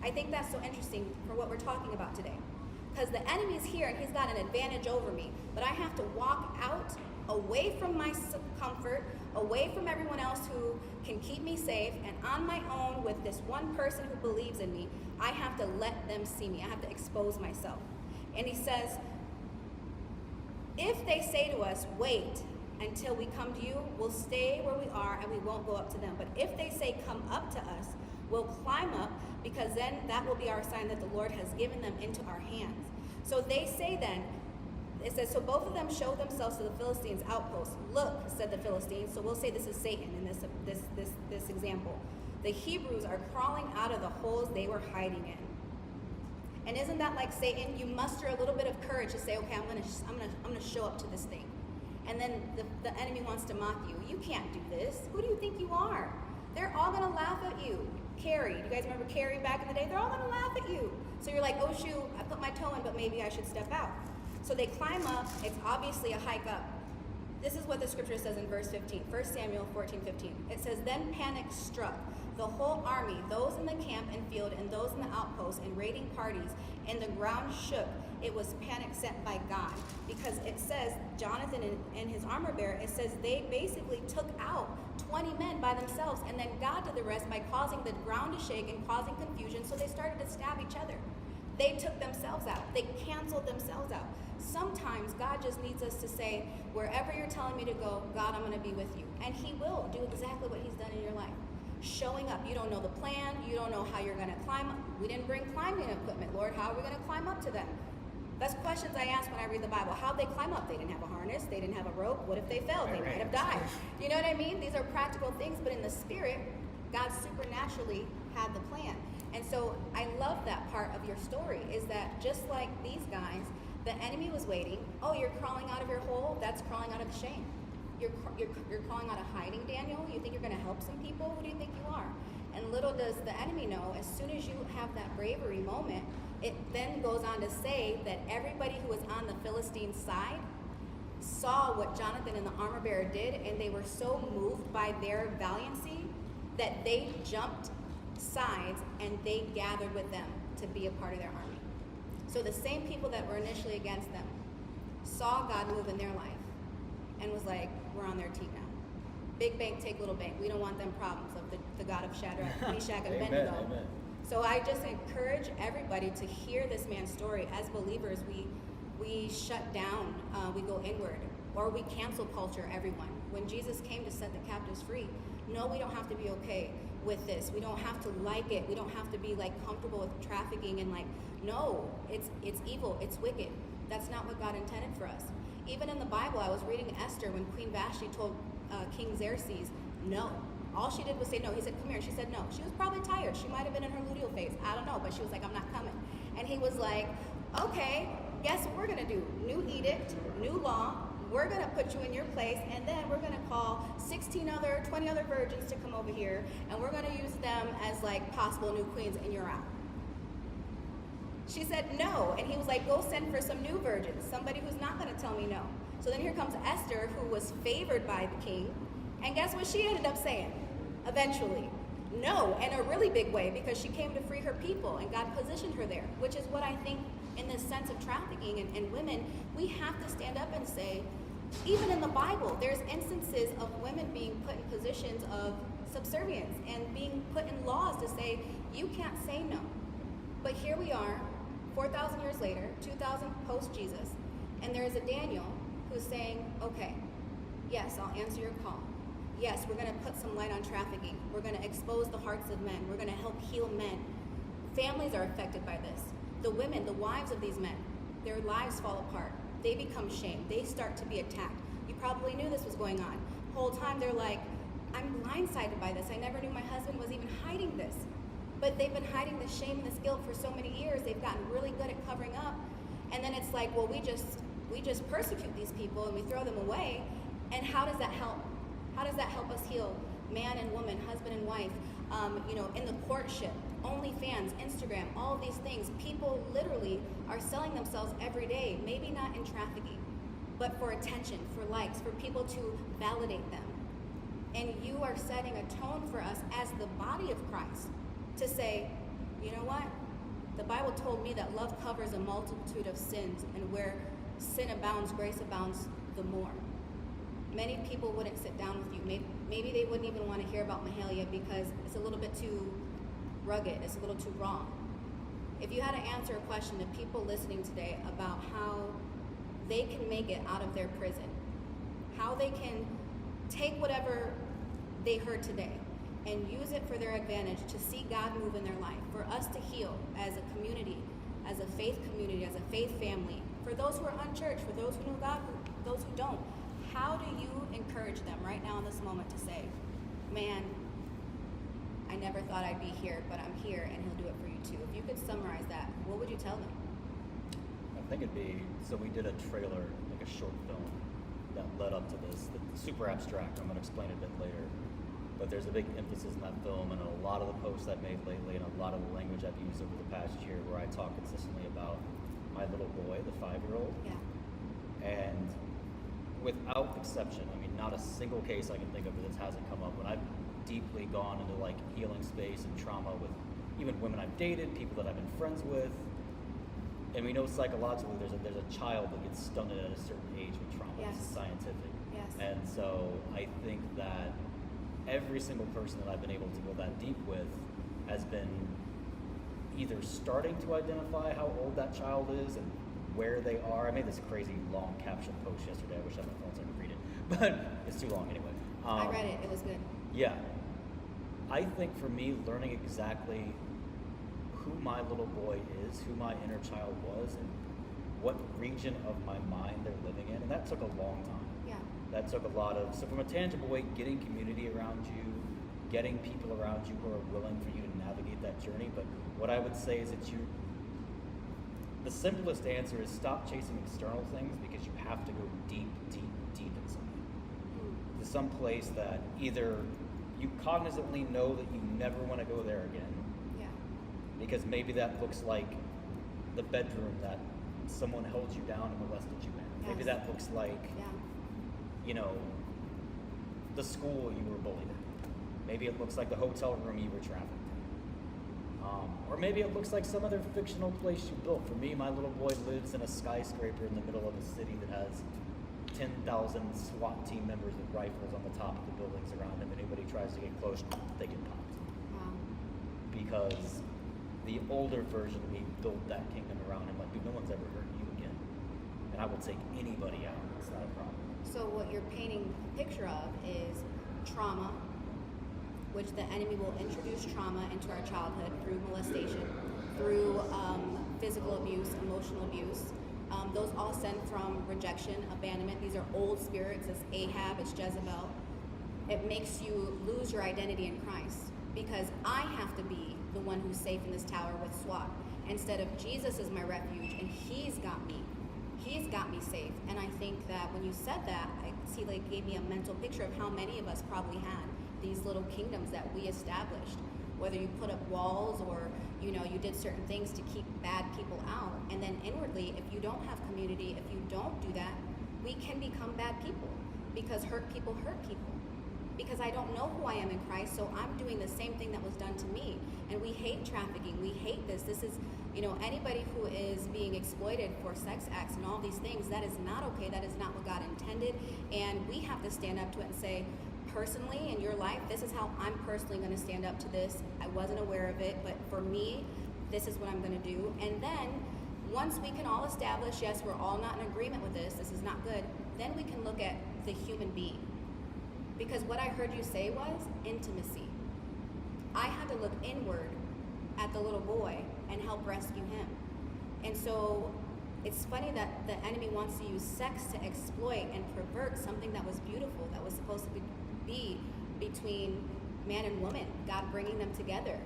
I think that's so interesting for what we're talking about today. Because the enemy's here and he's got an advantage over me. But I have to walk out away from my comfort, away from everyone else who can keep me safe, and on my own with this one person who believes in me, I have to let them see me. I have to expose myself. And he says, if they say to us, "Wait until we come to you," we'll stay where we are and we won't go up to them. But if they say, "Come up to us," we'll climb up, because then that will be our sign that the Lord has given them into our hands. So they say then, it says, so both of them show themselves to the Philistines' outpost. "Look," said the Philistines. So we'll say this is Satan in this example. "The Hebrews are crawling out of the holes they were hiding in." And isn't that like Satan? You muster a little bit of courage to say, okay, I'm gonna show up to this thing. And then the enemy wants to mock you. You can't do this. Who do you think you are? They're all gonna laugh at you. Carrie, do you guys remember Carrie back in the day? They're all gonna laugh at you. So you're like, oh shoot, I put my toe in, but maybe I should step out. So they climb up. It's obviously a hike up. This is what the scripture says in verse 15, 1 Samuel 14:15. It says, "Then panic struck the whole army, those in the camp and field, and those in the outposts and raiding parties, and the ground shook." It was panic sent by God, because it says, Jonathan and his armor bearer, it says they basically took out 20 men by themselves, and then God did the rest by causing the ground to shake and causing confusion, so they started to stab each other. They took themselves out. They canceled themselves out. Sometimes God just needs us to say, wherever you're telling me to go, God, I'm going to be with you. And he will do exactly what he's done in your life. Showing up. You don't know the plan. You don't know how you're going to climb up. We didn't bring climbing equipment, Lord. How are we going to climb up to them? That's questions I ask when I read the Bible. How'd they climb up? They didn't have a harness. They didn't have a rope. What if they fell? They might have died. You know what I mean? These are practical things, but in the spirit, God supernaturally had the plan. And so I love that part of your story, is that just like these guys, the enemy was waiting. Oh, you're crawling out of your hole? That's crawling out of shame. You're calling out a hiding, Daniel? You think you're going to help some people? Who do you think you are? And little does the enemy know, as soon as you have that bravery moment, it then goes on to say that everybody who was on the Philistine side saw what Jonathan and the armor bearer did, and they were so moved by their valiancy that they jumped sides and they gathered with them to be a part of their army. So the same people that were initially against them saw God move in their life and was like, we're on their team now. Big bank, take little bank. We don't want them problems of the God of Shadrach, Meshach, and Abednego. Amen. So I just encourage everybody to hear this man's story. As believers, we shut down, we go inward, or we cancel culture, everyone. When Jesus came to set the captives free, no, we don't have to be okay with this. We don't have to like it. We don't have to be like comfortable with trafficking and like, no, it's evil, it's wicked. That's not what God intended for us. Even in the Bible, I was reading Esther when Queen Vashti told King Xerxes no. All she did was say no. He said, come here. And she said no. She was probably tired. She might have been in her luteal phase. I don't know. But she was like, I'm not coming. And he was like, okay, guess what we're going to do? New edict, new law. We're going to put you in your place. And then we're going to call 20 other virgins to come over here. And we're going to use them as like possible new queens. And you're out. She said no. And he was like, go send for some new virgins. Somebody who's not going to tell me no. So then here comes Esther, who was favored by the king. And guess what she ended up saying? Eventually, no, in a really big way, because she came to free her people and God positioned her there, which is what I think in this sense of trafficking and women, we have to stand up and say, even in the Bible, there's instances of women being put in positions of subservience and being put in laws to say, you can't say no. But here we are, 4,000 years later, 2,000 post-Jesus, and there is a Daniel who's saying, okay, yes, I'll answer your call. Yes, we're going to put some light on trafficking. We're going to expose the hearts of men. We're going to help heal men. Families are affected by this. The women, the wives of these men, their lives fall apart. They become shamed. They start to be attacked. You probably knew this was going on. The whole time they're like, I'm blindsided by this. I never knew my husband was even hiding this. But they've been hiding the shame and this guilt for so many years. They've gotten really good at covering up. And then it's like, well, we just persecute these people and we throw them away. And how does that help? How does that help us heal man and woman, husband and wife, in the courtship, OnlyFans, Instagram, all of these things? People literally are selling themselves every day, maybe not in trafficking, but for attention, for likes, for people to validate them. And you are setting a tone for us as the body of Christ to say, you know what? The Bible told me that love covers a multitude of sins, and where sin abounds, grace abounds the more. Many people wouldn't sit down with you. Maybe they wouldn't even want to hear about Mahalia because it's a little bit too rugged. It's a little too raw. If you had to answer a question to people listening today about how they can make it out of their prison, how they can take whatever they heard today and use it for their advantage to see God move in their life, for us to heal as a community, as a faith community, as a faith family, for those who are unchurched, for those who know God, for those who don't. How do you encourage them right now in this moment to say, man, I never thought I'd be here, but I'm here and he'll do it for you too? If you could summarize that, what would you tell them? I think it'd be, so we did a trailer, like a short film that led up to this. It's super abstract. I'm going to explain it a bit later. But there's a big emphasis in that film and a lot of the posts I've made lately and a lot of the language I've used over the past year where I talk consistently about my little boy, the 5-year-old. Yeah. And without exception, I mean, not a single case I can think of that this hasn't come up. When I've deeply gone into like healing space and trauma with even women I've dated, people that I've been friends with, and we know psychologically there's a child that gets stunted at a certain age with trauma. Yes. It's scientific. Yes. And so I think that every single person that I've been able to go that deep with has been either starting to identify how old that child is and where they are. I made this crazy long caption post yesterday. I wish I had my phone so I could read it, but it's too long anyway. I read it. It was good. Yeah. I think for me, learning exactly who my little boy is, who my inner child was, and what region of my mind they're living in, and that took a long time. Yeah. That took a lot of, so from a tangible way, getting community around you, getting people around you who are willing for you to navigate that journey. But what I would say is that the simplest answer is stop chasing external things because you have to go deep, deep, deep inside. some place that either you cognizantly know that you never want to go there again, Yeah. because maybe that looks like the bedroom that someone held you down and molested you in. Maybe Yes. that looks like, Yeah. you know, the school you were bullied in. Maybe it looks like the hotel room you were trafficked in. Or maybe it looks like some other fictional place you built. For me, my little boy lives in a skyscraper in the middle of a city that has 10,000 SWAT team members with rifles on the top of the buildings around him. And anybody tries to get close, they get popped. Wow. Because the older version of me built that kingdom around him. Like, dude, no one's ever hurt you again. And I will take anybody out. It's not a problem. So what you're painting a picture of is trauma, which the enemy will introduce trauma into our childhood through molestation, through physical abuse, emotional abuse. Those all stem from rejection, abandonment. These are old spirits. It's Ahab, it's Jezebel. It makes you lose your identity in Christ, because I have to be the one who's safe in this tower with SWAT, instead of Jesus is my refuge and he's got me. He's got me safe. And I think that when you said that, like gave me a mental picture of how many of us probably had these little kingdoms that we established. Whether you put up walls or, you know, you did certain things to keep bad people out. And then inwardly, if you don't have community, if you don't do that, we can become bad people, because hurt people hurt people. Because I don't know who I am in Christ, so I'm doing the same thing that was done to me. And we hate trafficking. We hate this. This is, you know, anybody who is being exploited for sex acts and all these things, that is not okay. That is not what God intended. And we have to stand up to it and say, personally, in your life, this is how I'm personally going to stand up to this. I wasn't aware of it, but for me, this is what I'm going to do. And then once we can all establish, yes, we're all not in agreement with this, this is not good, then we can look at the human being. Because what I heard you say was intimacy. I had to look inward at the little boy and help rescue him. And so it's funny that the enemy wants to use sex to exploit and pervert something that was beautiful, that was supposed to be between man and woman, God bringing them together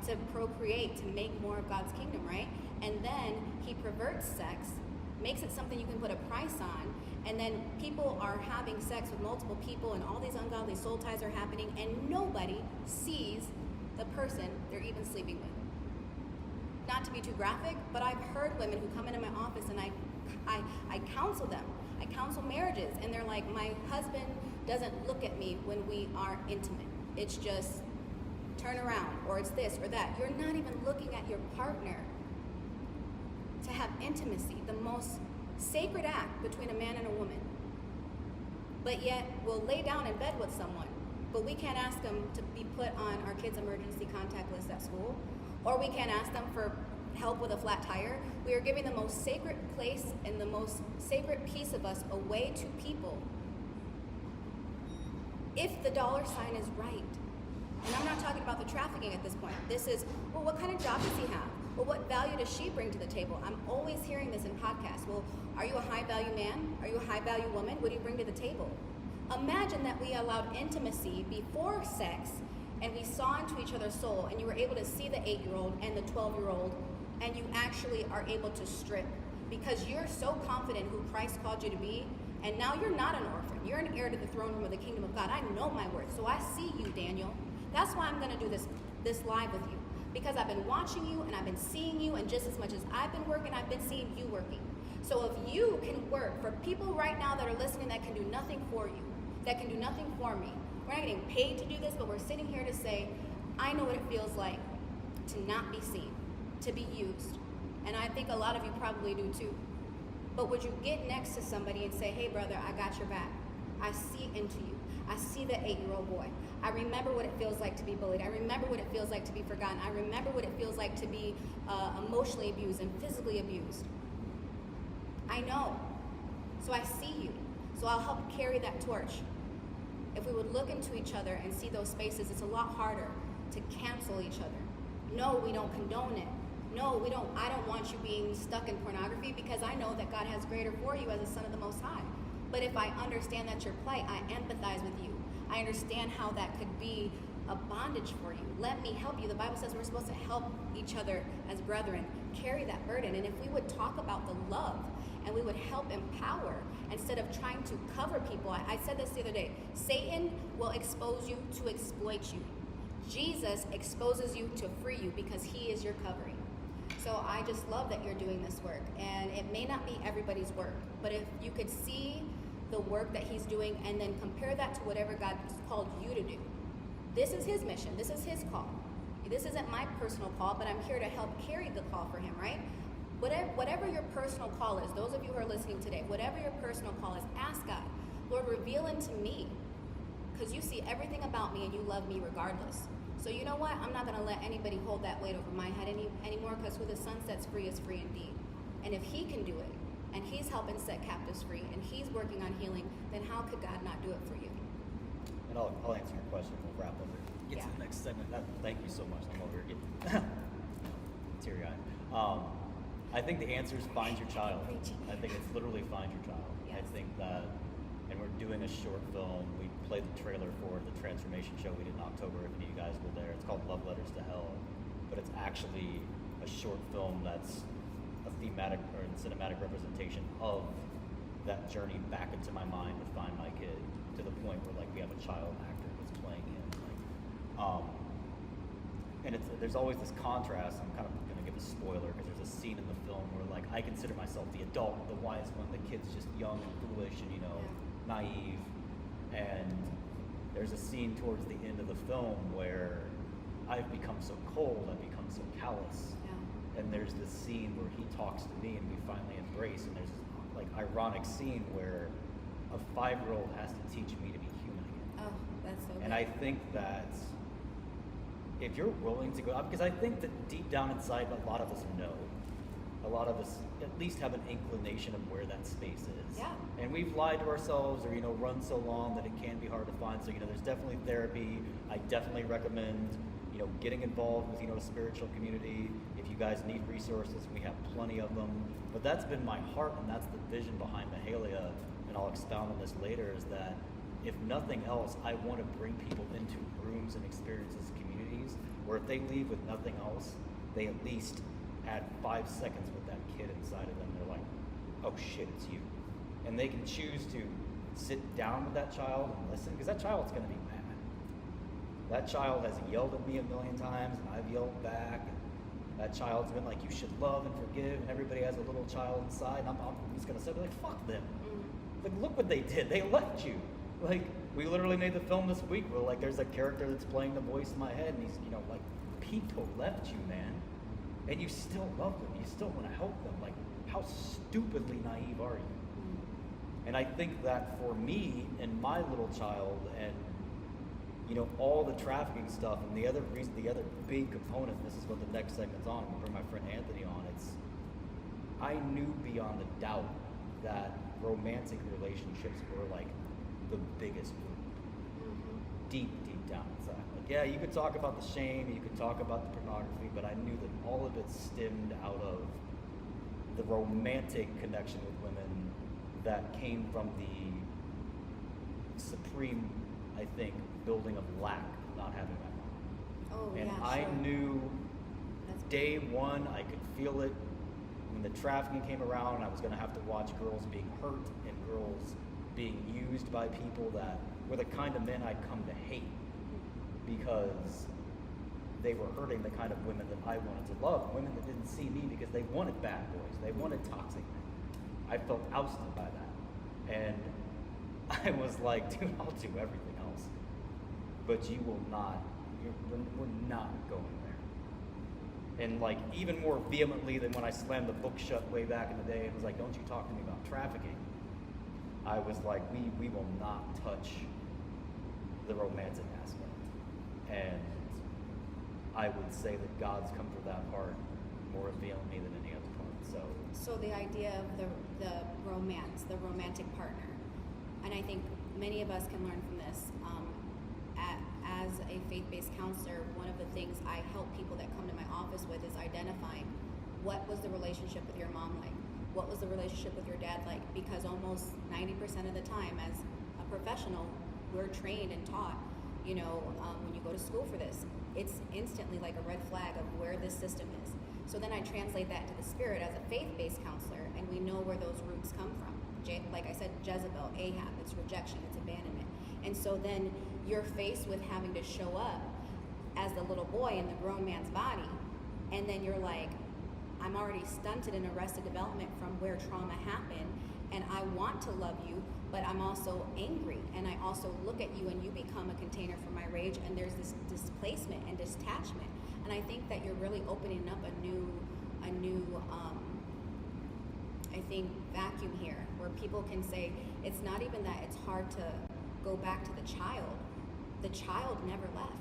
to procreate, to make more of God's kingdom, right? And then he perverts sex, makes it something you can put a price on, and then people are having sex with multiple people and all these ungodly soul ties are happening, and nobody sees the person they're even sleeping with. Not to be too graphic, but I've heard women who come into my office and I counsel them. I counsel marriages, and they're like, my husband doesn't look at me when we are intimate. It's just turn around, or it's this or that. You're not even looking at your partner to have intimacy, the most sacred act between a man and a woman. But yet we'll lay down in bed with someone, but we can't ask them to be put on our kids' emergency contact list at school, or we can't ask them for help with a flat tire. We are giving the most sacred place and the most sacred piece of us away to people if the dollar sign is right. And I'm not talking about the trafficking at this point. This is, well, what kind of job does he have? Well, what value does she bring to the table? I'm always hearing this in podcasts. Well, are you a high value man? Are you a high value woman? What do you bring to the table? Imagine that we allowed intimacy before sex, and we saw into each other's soul, and you were able to see the 8-year-old and the 12-year-old, and you actually are able to strip because you're so confident who Christ called you to be, and now you're not an orphan. You're an heir to the throne room of the kingdom of God. I know my worth, so I see you, Daniel. That's why I'm going to do this live with you, because I've been watching you and I've been seeing you, and just as much as I've been working, I've been seeing you working. So if you can work for people right now that are listening that can do nothing for you, that can do nothing for me, we're not getting paid to do this, but we're sitting here to say, I know what it feels like to not be seen, to be used. And I think a lot of you probably do too. But would you get next to somebody and say, hey brother, I got your back. I see into you. I see the 8-year-old boy. I remember what it feels like to be bullied. I remember what it feels like to be forgotten. I remember what it feels like to be emotionally abused and physically abused. I know. So I see you. So I'll help carry that torch. If we would look into each other and see those spaces, it's a lot harder to cancel each other. No, we don't condone it. No, we don't. I don't want you being stuck in pornography, because I know that God has greater for you as a son of the Most High. But if I understand that's your plight, I empathize with you. I understand how that could be a bondage for you. Let me help you. The Bible says we're supposed to help each other as brethren. carry that burden. And if we would talk about the love and we would help empower instead of trying to cover people. I said this the other day. Satan will expose you to exploit you. Jesus exposes you to free you because he is your covering. So I just love that you're doing this work. And it may not be everybody's work, but if you could see the work that he's doing and then compare that to whatever God has called you to do. This is his mission. This is his call. This isn't my personal call, but I'm here to help carry the call for him, right? Whatever your personal call is, those of you who are listening today, whatever your personal call is, ask God, Lord, reveal unto me, because you see everything about me and you love me regardless. So you know what? I'm not going to let anybody hold that weight over my head anymore, because who the Son sets free is free indeed. And if he can do it, and he's helping set captives free, and he's working on healing, then how could God not do it for you? And I'll answer your question. We'll wrap up and get to the next segment. Thank you so much. I'm over here getting teary-eyed. I think the answer is find your child. I think it's literally find your child. Yes. I think that, and we're doing a short film. We played the trailer for the transformation show we did in October. If any of you guys were there, it's called Love Letters to Hell. But it's actually a short film that's a thematic or cinematic representation of that journey back into my mind to find my kid, to the point where like we have a child actor that's playing him. And there's always this contrast. I'm kind of going to give a spoiler because there's a scene in the film where like I consider myself the adult, the wise one. The kid's just young and foolish and naive. And there's a scene towards the end of the film where I've become so cold, I've become so callous. Yeah. And there's this scene where he talks to me and we finally embrace. And there's this like ironic scene where a 5-year-old has to teach me to be human again. Oh, that's so good. And I think that if you're willing to go, because I think that deep down inside, a lot of us know. A lot of us at least have an inclination of where that space is. Yeah. And we've lied to ourselves or, run so long that it can be hard to find. So, there's definitely therapy. I definitely recommend, getting involved with, a spiritual community. If you guys need resources, we have plenty of them. But that's been my heart, and that's the vision behind Mahalia, and I'll expound on this later, is that if nothing else, I want to bring people into rooms and experiences, communities, where if they leave with nothing else, they at least had 5 seconds with that kid inside of them. They're like, oh shit, it's you. And they can choose to sit down with that child and listen, because that child's going to be mad. That child has yelled at me 1,000,000 times, and I've yelled back. And that child's been like, you should love and forgive, and everybody has a little child inside. And I'm just going to say, like, fuck them. Like, look what they did. They left you. Like, we literally made the film this week where, like, there's a character that's playing the voice in my head, and he's, like, people left you, man. And you still love them. You still want to help them. Like, how stupidly naive are you? And I think that for me and my little child and, all the trafficking stuff and the other big component, this is what the next segment's on, we'll bring my friend Anthony on, I knew beyond a doubt that romantic relationships were like the biggest wound. Deep down inside. Like, yeah, you could talk about the shame, you could talk about the pornography, but I knew that all of it stemmed out of the romantic connection with women that came from the supreme, I think, building of lack, not having my mom. Oh, and yeah, I sure. knew day one, I could feel it. When the trafficking came around, I was going to have to watch girls being hurt and girls being used by people that were the kind of men I'd come to hate because they were hurting the kind of women that I wanted to love, women that didn't see me because they wanted bad boys, they wanted toxic men. I felt ousted by that. And I was like, dude, I'll do everything else, but you will not, we're not going there. And like even more vehemently than when I slammed the book shut way back in the day and was like, don't you talk to me about trafficking. I was like, we will not touch the romantic aspect. And I would say that God's come for that part more vehemently than any other part. So the idea of the romance, the romantic partner, and I think many of us can learn from this. As a faith-based counselor, one of the things I help people that come to my office with is identifying what was the relationship with your mom like? What was the relationship with your dad like? Because almost 90% of the time as a professional, we're trained and taught, when you go to school for this, it's instantly like a red flag of where this system is. So then I translate that to the spirit as a faith-based counselor, and we know where those roots come from. Like I said, Jezebel, Ahab, it's rejection, it's abandonment. And so then you're faced with having to show up as the little boy in the grown man's body, and then you're like, I'm already stunted in arrested development from where trauma happened, and I want to love you, but I'm also angry, and I also look at you and you become a container for my rage, and there's this displacement and detachment. And I think that you're really opening up a new I think vacuum here, where people can say, it's not even that it's hard to go back to the child. The child never left.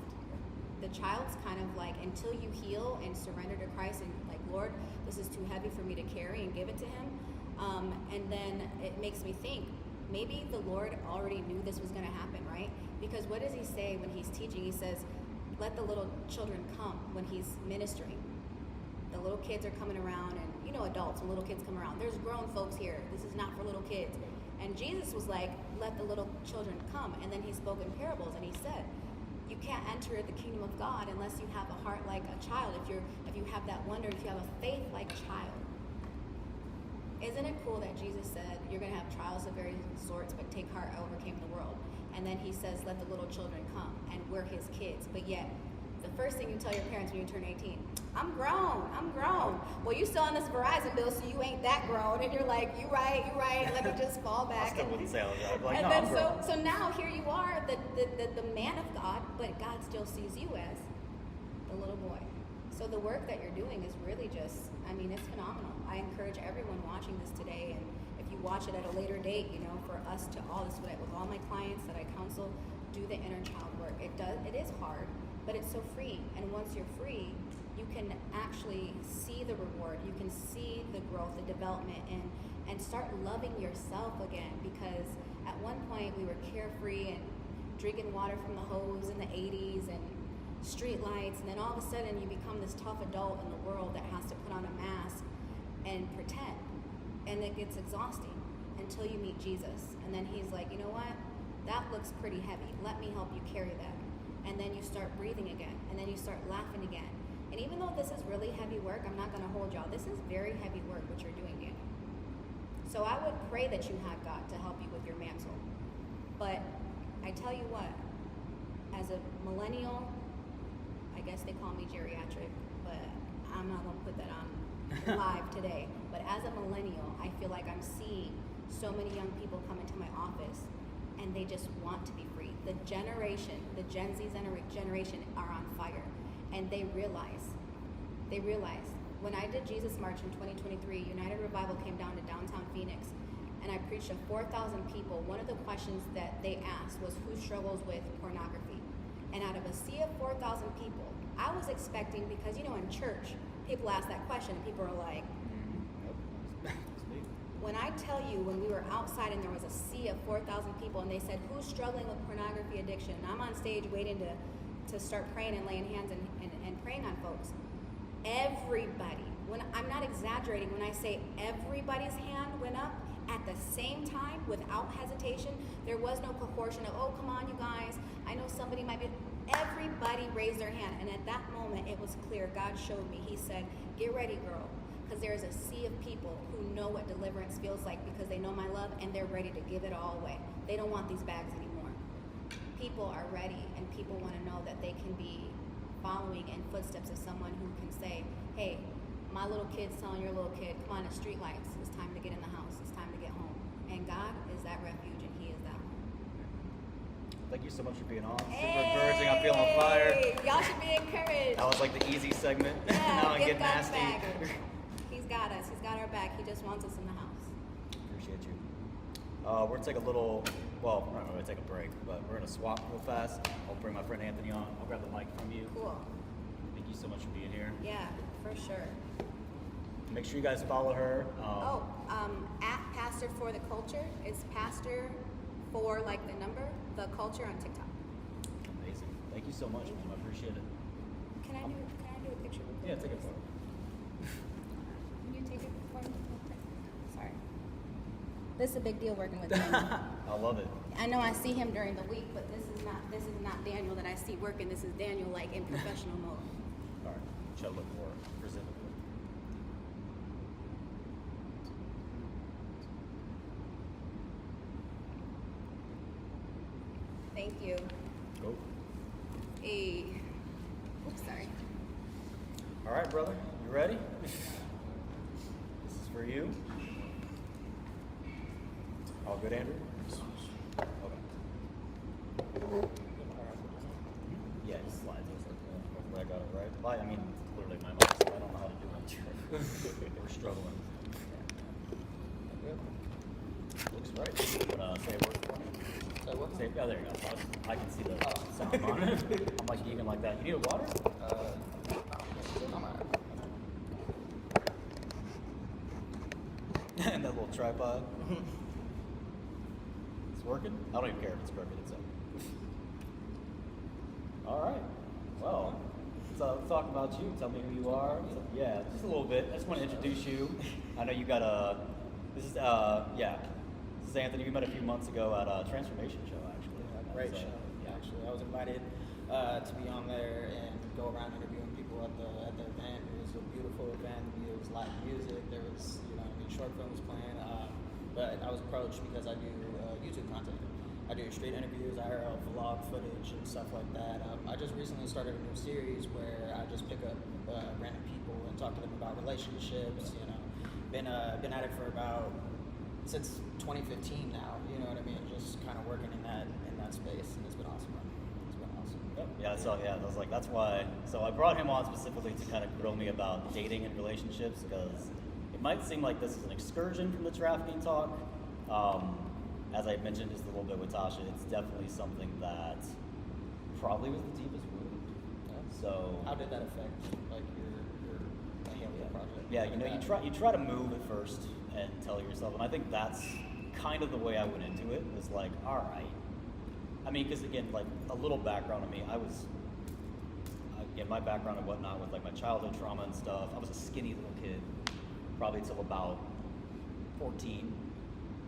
The child's kind of like, until you heal and surrender to Christ and like, Lord, this is too heavy for me to carry, and give it to him. And then it makes me think, maybe the Lord already knew this was going to happen, right? Because what does he say when he's teaching? He says, let the little children come when he's ministering. The little kids are coming around, and you know, adults and little kids come around. There's grown folks here. This is not for little kids. And Jesus was like, let the little children come. And then he spoke in parables, and he said, you can't enter the kingdom of God unless you have a heart like a child. If you have that wonder, if you have a faith like a child. Isn't it cool that Jesus said, you're going to have trials of various sorts, but take heart, I overcame the world. And then he says, let the little children come, and we're his kids. But yet, the first thing you tell your parents when you turn 18, I'm grown. Well, you still on this Verizon bill, so you ain't that grown. And you're like, you right, let me just fall back. I still wouldn't say all that. I'd be like, and no, then I'm grown. so now here you are, the man of God, but God still sees you as the little boy. So the work that you're doing is really just, I mean, it's phenomenal. I encourage everyone watching this today, and if you watch it at a later date, you know, for us to all this, with all my clients that I counsel, do the inner child work. It is hard, but it's so free. And once you're free, you can actually see the reward. You can see the growth, the development, and start loving yourself again. Because at one point we were carefree and drinking water from the hose in the 80s and street lights, and then all of a sudden you become this tough adult in the world that has to put on a mask and pretend. And it gets exhausting until you meet Jesus. And then he's like, you know what? That looks pretty heavy. Let me help you carry that. And then you start breathing again. And then you start laughing again. And even though this is really heavy work, I'm not going to hold y'all. This is very heavy work, what you're doing, Daniel. So I would pray that you have God to help you with your mantle. But I tell you what, as a millennial, I guess they call me geriatric, but I'm not going to put that on live today. But as a millennial, I feel like I'm seeing so many young people come into my office, and they just want to be free. The generation, the Gen Z generation are on fire, and they realize. When I did Jesus March in 2023, United Revival came down to downtown Phoenix, and I preached to 4,000 people. One of the questions that they asked was, who struggles with pornography? And out of a sea of 4,000 people, I was expecting, because you know in church, people ask that question, and people are like, when I tell you, when we were outside and there was a sea of 4,000 people, and they said, who's struggling with pornography addiction? And I'm on stage waiting to start praying and laying hands and praying on folks. Everybody, when I'm not exaggerating, when I say everybody's hand went up at the same time without hesitation, there was no coercion of, oh, come on, you guys, I know somebody might be. Everybody raised their hand, and at that moment, it was clear. God showed me. He said, get ready, girl, because there is a sea of people who know what deliverance feels like because they know my love, and they're ready to give it all away. They don't want these bags anymore. People are ready, and people want to know that they can be following in footsteps of someone who can say, hey, my little kid's telling your little kid, come on, the street lights. It's time to get in the house. It's time to get home. And God is that refuge, and he is that home. Thank you so much for being on. Super encouraging. I feel on fire. Y'all should be encouraged. That was like the easy segment. Yeah, now I'm give getting God nasty. baggage. He's got us. He's got our back. He just wants us in the house. Appreciate you. We're going to take a little, well, we're not going to take a break, but we're going to swap real fast. I'll bring my friend Anthony on. I'll grab the mic from you. Cool. Thank you so much for being here. Yeah, for sure. Make sure you guys follow her. At Pastor for the Culture. It's Pastor for like the number, the culture on TikTok. Amazing. Thank you so much, man. I appreciate it. Can I do a picture? Yeah, take it for Can you take it for me? Sorry. This is a big deal working with him. I love it. I know I see him during the week, but this is not Daniel that I see working. This is Daniel like in professional mode. All right. Try to look more presentable. Thank you. Go. Hey. Oops, sorry. All right, brother. You ready? This is for you. All good, Andrew? Okay. Yeah, just slides. Hopefully I got it right. Well, I mean, it's literally my mic, so I don't know how to do it. We're struggling. Looks right. Say a word for me. Say what? Say, oh, there you go. I can see the sound on it. I'm like eating like that. You need a water? I'm alright. And that little tripod. It's working? I don't even care if it's crooked. It's up. All right. Well, let's talk about you. Tell me who you are. Yeah, just a little bit. I just want to introduce you. I know you got this is Anthony. We met a few months ago at a transformation show, actually. Great So, show. yeah. Actually, I was invited to be on there and go around interviewing people at the event. It was a beautiful event. It was live music. There was, short films playing. But I was approached because I do YouTube content. I do street interviews, IRL vlog footage, and stuff like that. I just recently started a new series where I just pick up random people and talk to them about relationships. Been at it for since 2015 now. You know what I mean? Just kind of working in that space, and it's been awesome. It's been awesome. Yep. Yeah, so I was like, that's why. So I brought him on specifically to kind of grill me about dating and relationships, because it might seem like this is an excursion from the trafficking talk. As I mentioned just a little bit with Tasha, it's definitely something that probably was the deepest wound. Yeah. So How did that affect like your Mahalia project? Yeah, you try to move at first and tell yourself, and I think that's kind of the way I went into it. Was like, all right. I mean, because again, like a little background on me, my background and whatnot with like my childhood trauma and stuff. I was a skinny little kid, probably till about 14.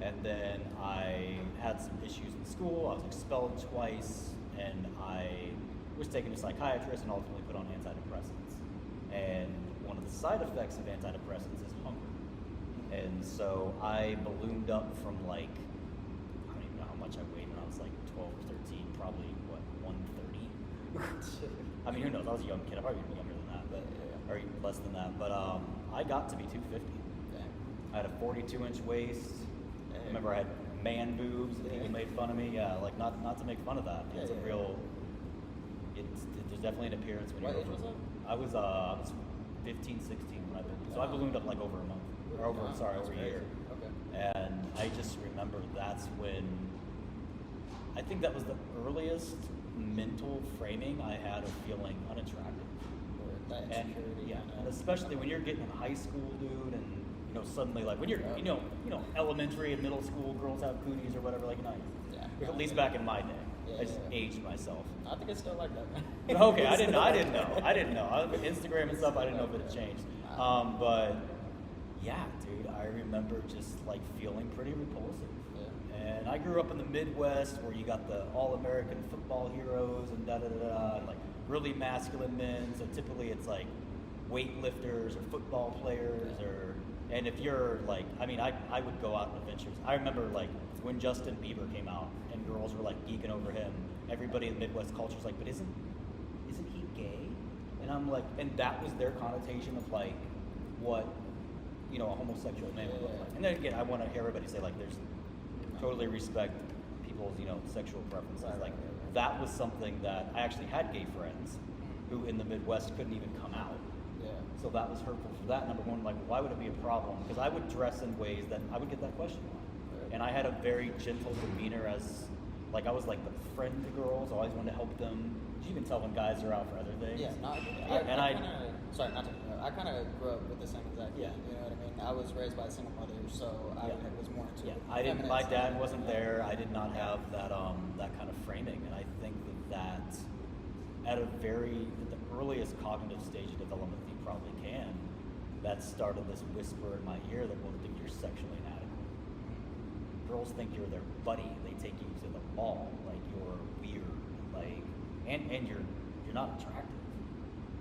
And then I had some issues in school. I was expelled twice, and I was taken to a psychiatrist and ultimately put on antidepressants. And one of the side effects of antidepressants is hunger. And so I ballooned up from like, I don't even know how much I weighed when I was like 12 or 13, probably 130. I mean, who knows? I was a young kid. I probably even younger than that, or even less than that. But I got to be 250. I had a 42-inch waist. I remember I had man boobs, and people made fun of me. Yeah, like not to make fun of that. It's a real. There's definitely an appearance when What you're. age was that? I was 15, 16 when I ballooned. So I ballooned up like over a month, or over a year. Okay. And I just remember that's when. I think that was the earliest mental framing I had of feeling unattractive. Or that And insecurity. yeah, and especially when you're getting in high school, dude, and suddenly like when you're elementary and middle school, girls have cooties or whatever, like Yeah. at least back in my day. Yeah, I just aged myself. I think it's still like that. Okay, I didn't know. Instagram and stuff, I didn't know if it had changed. But yeah, dude, I remember just like feeling pretty repulsive. Yeah. And I grew up in the Midwest where you got the all-American football heroes and and like really masculine men. So typically it's like weightlifters or football players and if you're like, I mean, I would go out on adventures. I remember like when Justin Bieber came out and girls were like geeking over him. Everybody in the Midwest culture was like, but isn't he gay? And I'm like, and that was their connotation of like what a homosexual man would look like. And then again, I want to hear everybody say like, there's totally respect people's sexual preferences. Like that was something that I actually had gay friends who in the Midwest couldn't even come out. Yeah. So that was hurtful for that. Number one, like, why would it be a problem? Because I would dress in ways that I would get that question on. And I had a very gentle demeanor as, like, I was like the friend to girls. I always wanted to help them. You can tell when guys are out for other things. Yeah, no, I kind of grew up with the same exact thing. You know what I mean? I was raised by a single mother, so I was more into it. My dad wasn't there. I did not have that that kind of framing, and I think that at the earliest cognitive stage of development that you probably can, that started this whisper in my ear that will think you're sexually inadequate. Girls think you're their buddy. They take you to the mall like you're weird, like, and you're not attractive.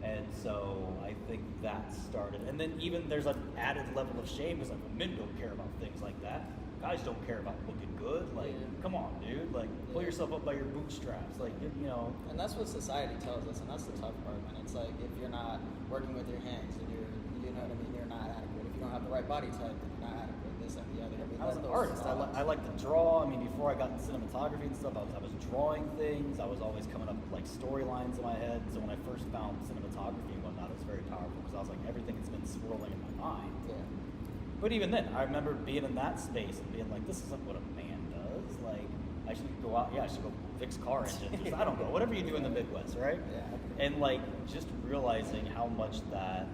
And so I think that started, and then even there's an added level of shame because like men don't care about things like that. guys don't care about looking good. Like, come on, dude. Like, pull yourself up by your bootstraps. Like, you know. And that's what society tells us, and that's the tough part, man. It's like if you're not working with your hands, and you know what I mean, you're not adequate. If you don't have the right body type, then you're not adequate. This and the other. I mean, I was an artist. I like to draw. I mean, before I got into cinematography and stuff, I was drawing things. I was always coming up with like storylines in my head. So when I first found cinematography and whatnot, it was very powerful because I was like, everything has been swirling in my mind. Yeah. But even then, I remember being in that space and being like, this isn't what a man does. Like, I should go out, I should go fix car engines. Just, I don't know, whatever you do in the Midwest, right? Yeah. And like, just realizing how much that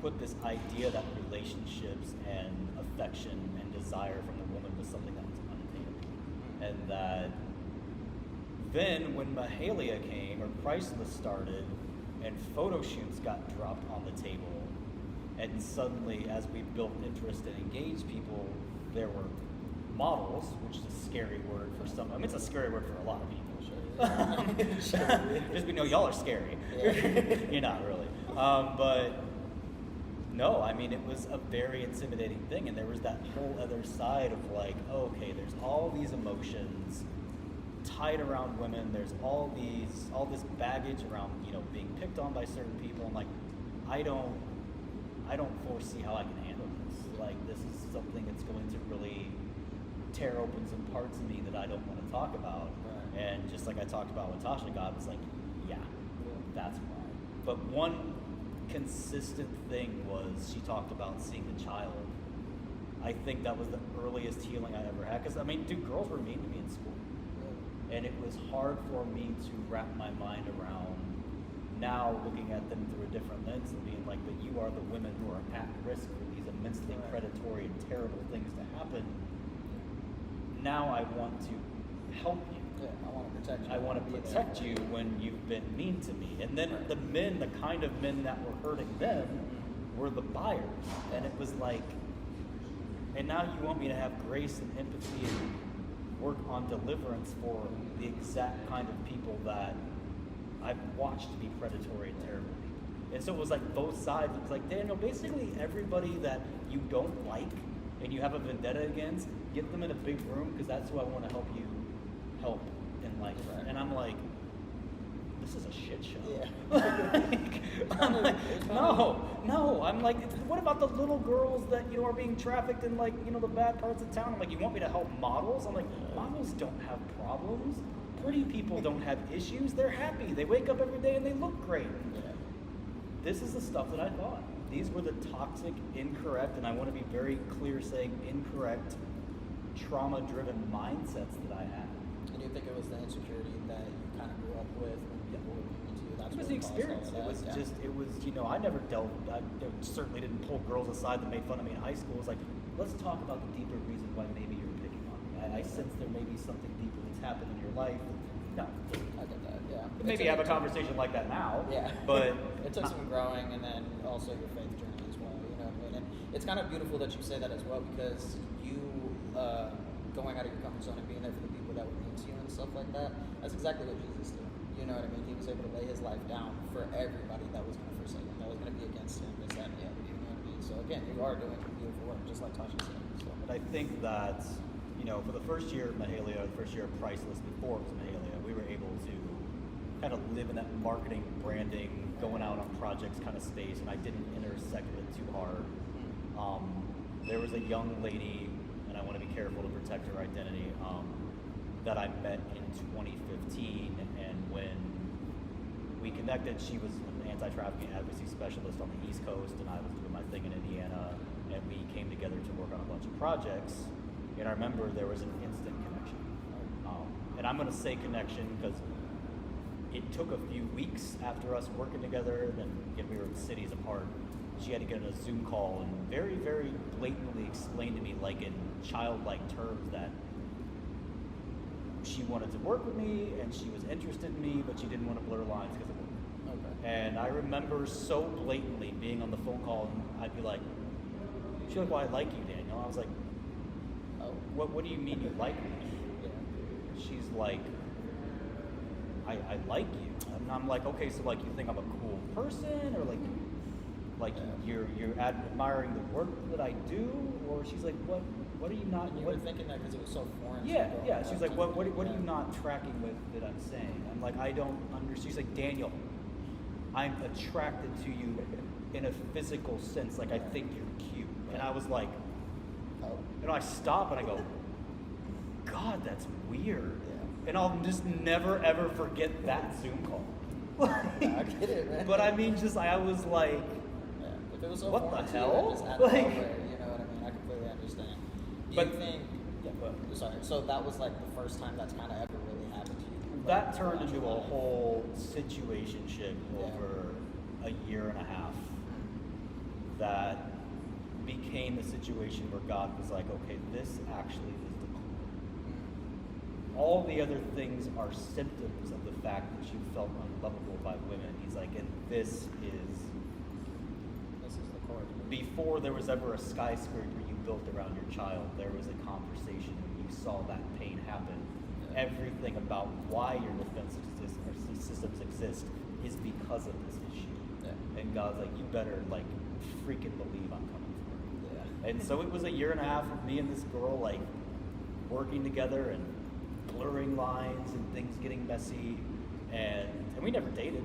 put this idea that relationships and affection and desire from a woman was something that was unattainable. And that then when Mahalia came, or Priceless started, and photo shoots got dropped on the table, and suddenly, as we built interest and engaged people, there were models, which is a scary word for some. I mean, it's a scary word for a lot of people. Sure. Just we know y'all are scary. Yeah. You're not really. But no, I mean, it was a very intimidating thing, and there was that whole other side of like, okay, there's all these emotions tied around women. There's all this baggage around, you know, being picked on by certain people. And like, I don't foresee how I can handle this. Like, this is something that's going to really tear open some parts of me that I don't want to talk about. Right. And just like I talked about with Tasha, God was like, yeah, that's why. But one consistent thing was she talked about seeing the child. I think that was the earliest healing I ever had. Because, I mean, dude, girls were mean to me in school. And it was hard for me to wrap my mind around now looking at them through a different lens and being like, but you are the women who are at risk for these immensely predatory and terrible things to happen. Now I want to help you. Yeah, I want to protect you. I want to protect you when you've been mean to me. And then the men, the kind of men that were hurting them, were the buyers. And it was like, and now you want me to have grace and empathy and work on deliverance for the exact kind of people that I've watched be predatory and terrible people. And so it was like both sides. It was like, Daniel, basically everybody that you don't like and you have a vendetta against, get them in a big room because that's who I want to help you help in life. Right. And I'm like, this is a shit show. Yeah. I'm like, no. I'm like, what about the little girls that, you know, are being trafficked in, like, you know, the bad parts of town? I'm like, you want me to help models? I'm like, models don't have problems. Pretty people don't have issues. They're happy. They wake up every day and they look great. Yeah. This is the stuff that I thought. These were the toxic, incorrect, and I want to be very clear saying incorrect, trauma-driven mindsets that I had. And you think it was the insecurity that you kind of grew up with when people were mean to you? That's it was the experience. It was, you know, I never I certainly didn't pull girls aside that made fun of me in high school. It was like, let's talk about the deeper reason why maybe you're picking on me. I sense there may be something deeper that's happened in your life. No. I get that, yeah. Maybe have a conversation like that now. Yeah. But it took some growing, and then also your faith journey as well, you know what I mean? And it's kind of beautiful that you say that as well, because you going out of your comfort zone and being there for the people that were mean to you and stuff like that, that's exactly what Jesus did. You know what I mean? He was able to lay his life down for everybody that was going to forsake him, that was going to be against him, this, that, and the other. You know what I mean? So again, you are doing beautiful work, just like Tasha said. So. But I think that, you know, for the first year of Mahalia, the first year of Priceless, before it was Mahalia, we were able to kind of live in that marketing, branding, going out on projects kind of space, and I didn't intersect it too hard. There was a young lady, and I want to be careful to protect her identity, that I met in 2015, and when we connected, she was an anti-trafficking advocacy specialist on the East Coast, and I was doing my thing in Indiana, and we came together to work on a bunch of projects, and I remember there was an instant connection. And I'm going to say connection because it took a few weeks after us working together, and again, we were cities apart. She had to get on a Zoom call and very, very blatantly explain to me, like in childlike terms, that she wanted to work with me and she was interested in me, but she didn't want to blur lines because of work. Okay. And I remember so blatantly being on the phone call, and I'd be like, she's like, well, I like you, Daniel. I was like, oh, what do you mean you like me? She's like, I like you. And I'm like, okay, so like you think I'm a cool person, or like you're admiring the work that I do? Or she's like, what what are you not? And you what, were thinking that because it was so foreign. to yeah, you yeah. growing She's up, like, what are yeah. you not tracking with that I'm saying? I'm like, I don't understand. She's like, Daniel, I'm attracted to you in a physical sense. Like, I think you're cute. And I was like, Oh. I stop and I go, God, that's weird. Yeah. And I'll just never ever forget that Zoom call. I get it, man. But I mean, I was like, Yeah. If it was so what foreign the to you, hell? and just out of Like- nowhere, you know what I mean? I completely understand. Do But- you think? yeah, but Sorry. So that was like the first time that's kind of ever really happened to you. that like, turned throughout into your a life? whole situationship Yeah. over a year and a half that became a situation where God was like, okay, this actually is the core. All the other things are symptoms of the fact that you felt unlovable by women. He's like, and this is the core. before there was ever a skyscraper you built around your child, there was a conversation when you saw that pain happen. Yeah. Everything about why your defense systems exist is because of this issue. Yeah. And God's like, you better like freaking believe I'm coming for you. Yeah. And so it was a year and a half of me and this girl like working together and blurring lines and things getting messy, and we never dated.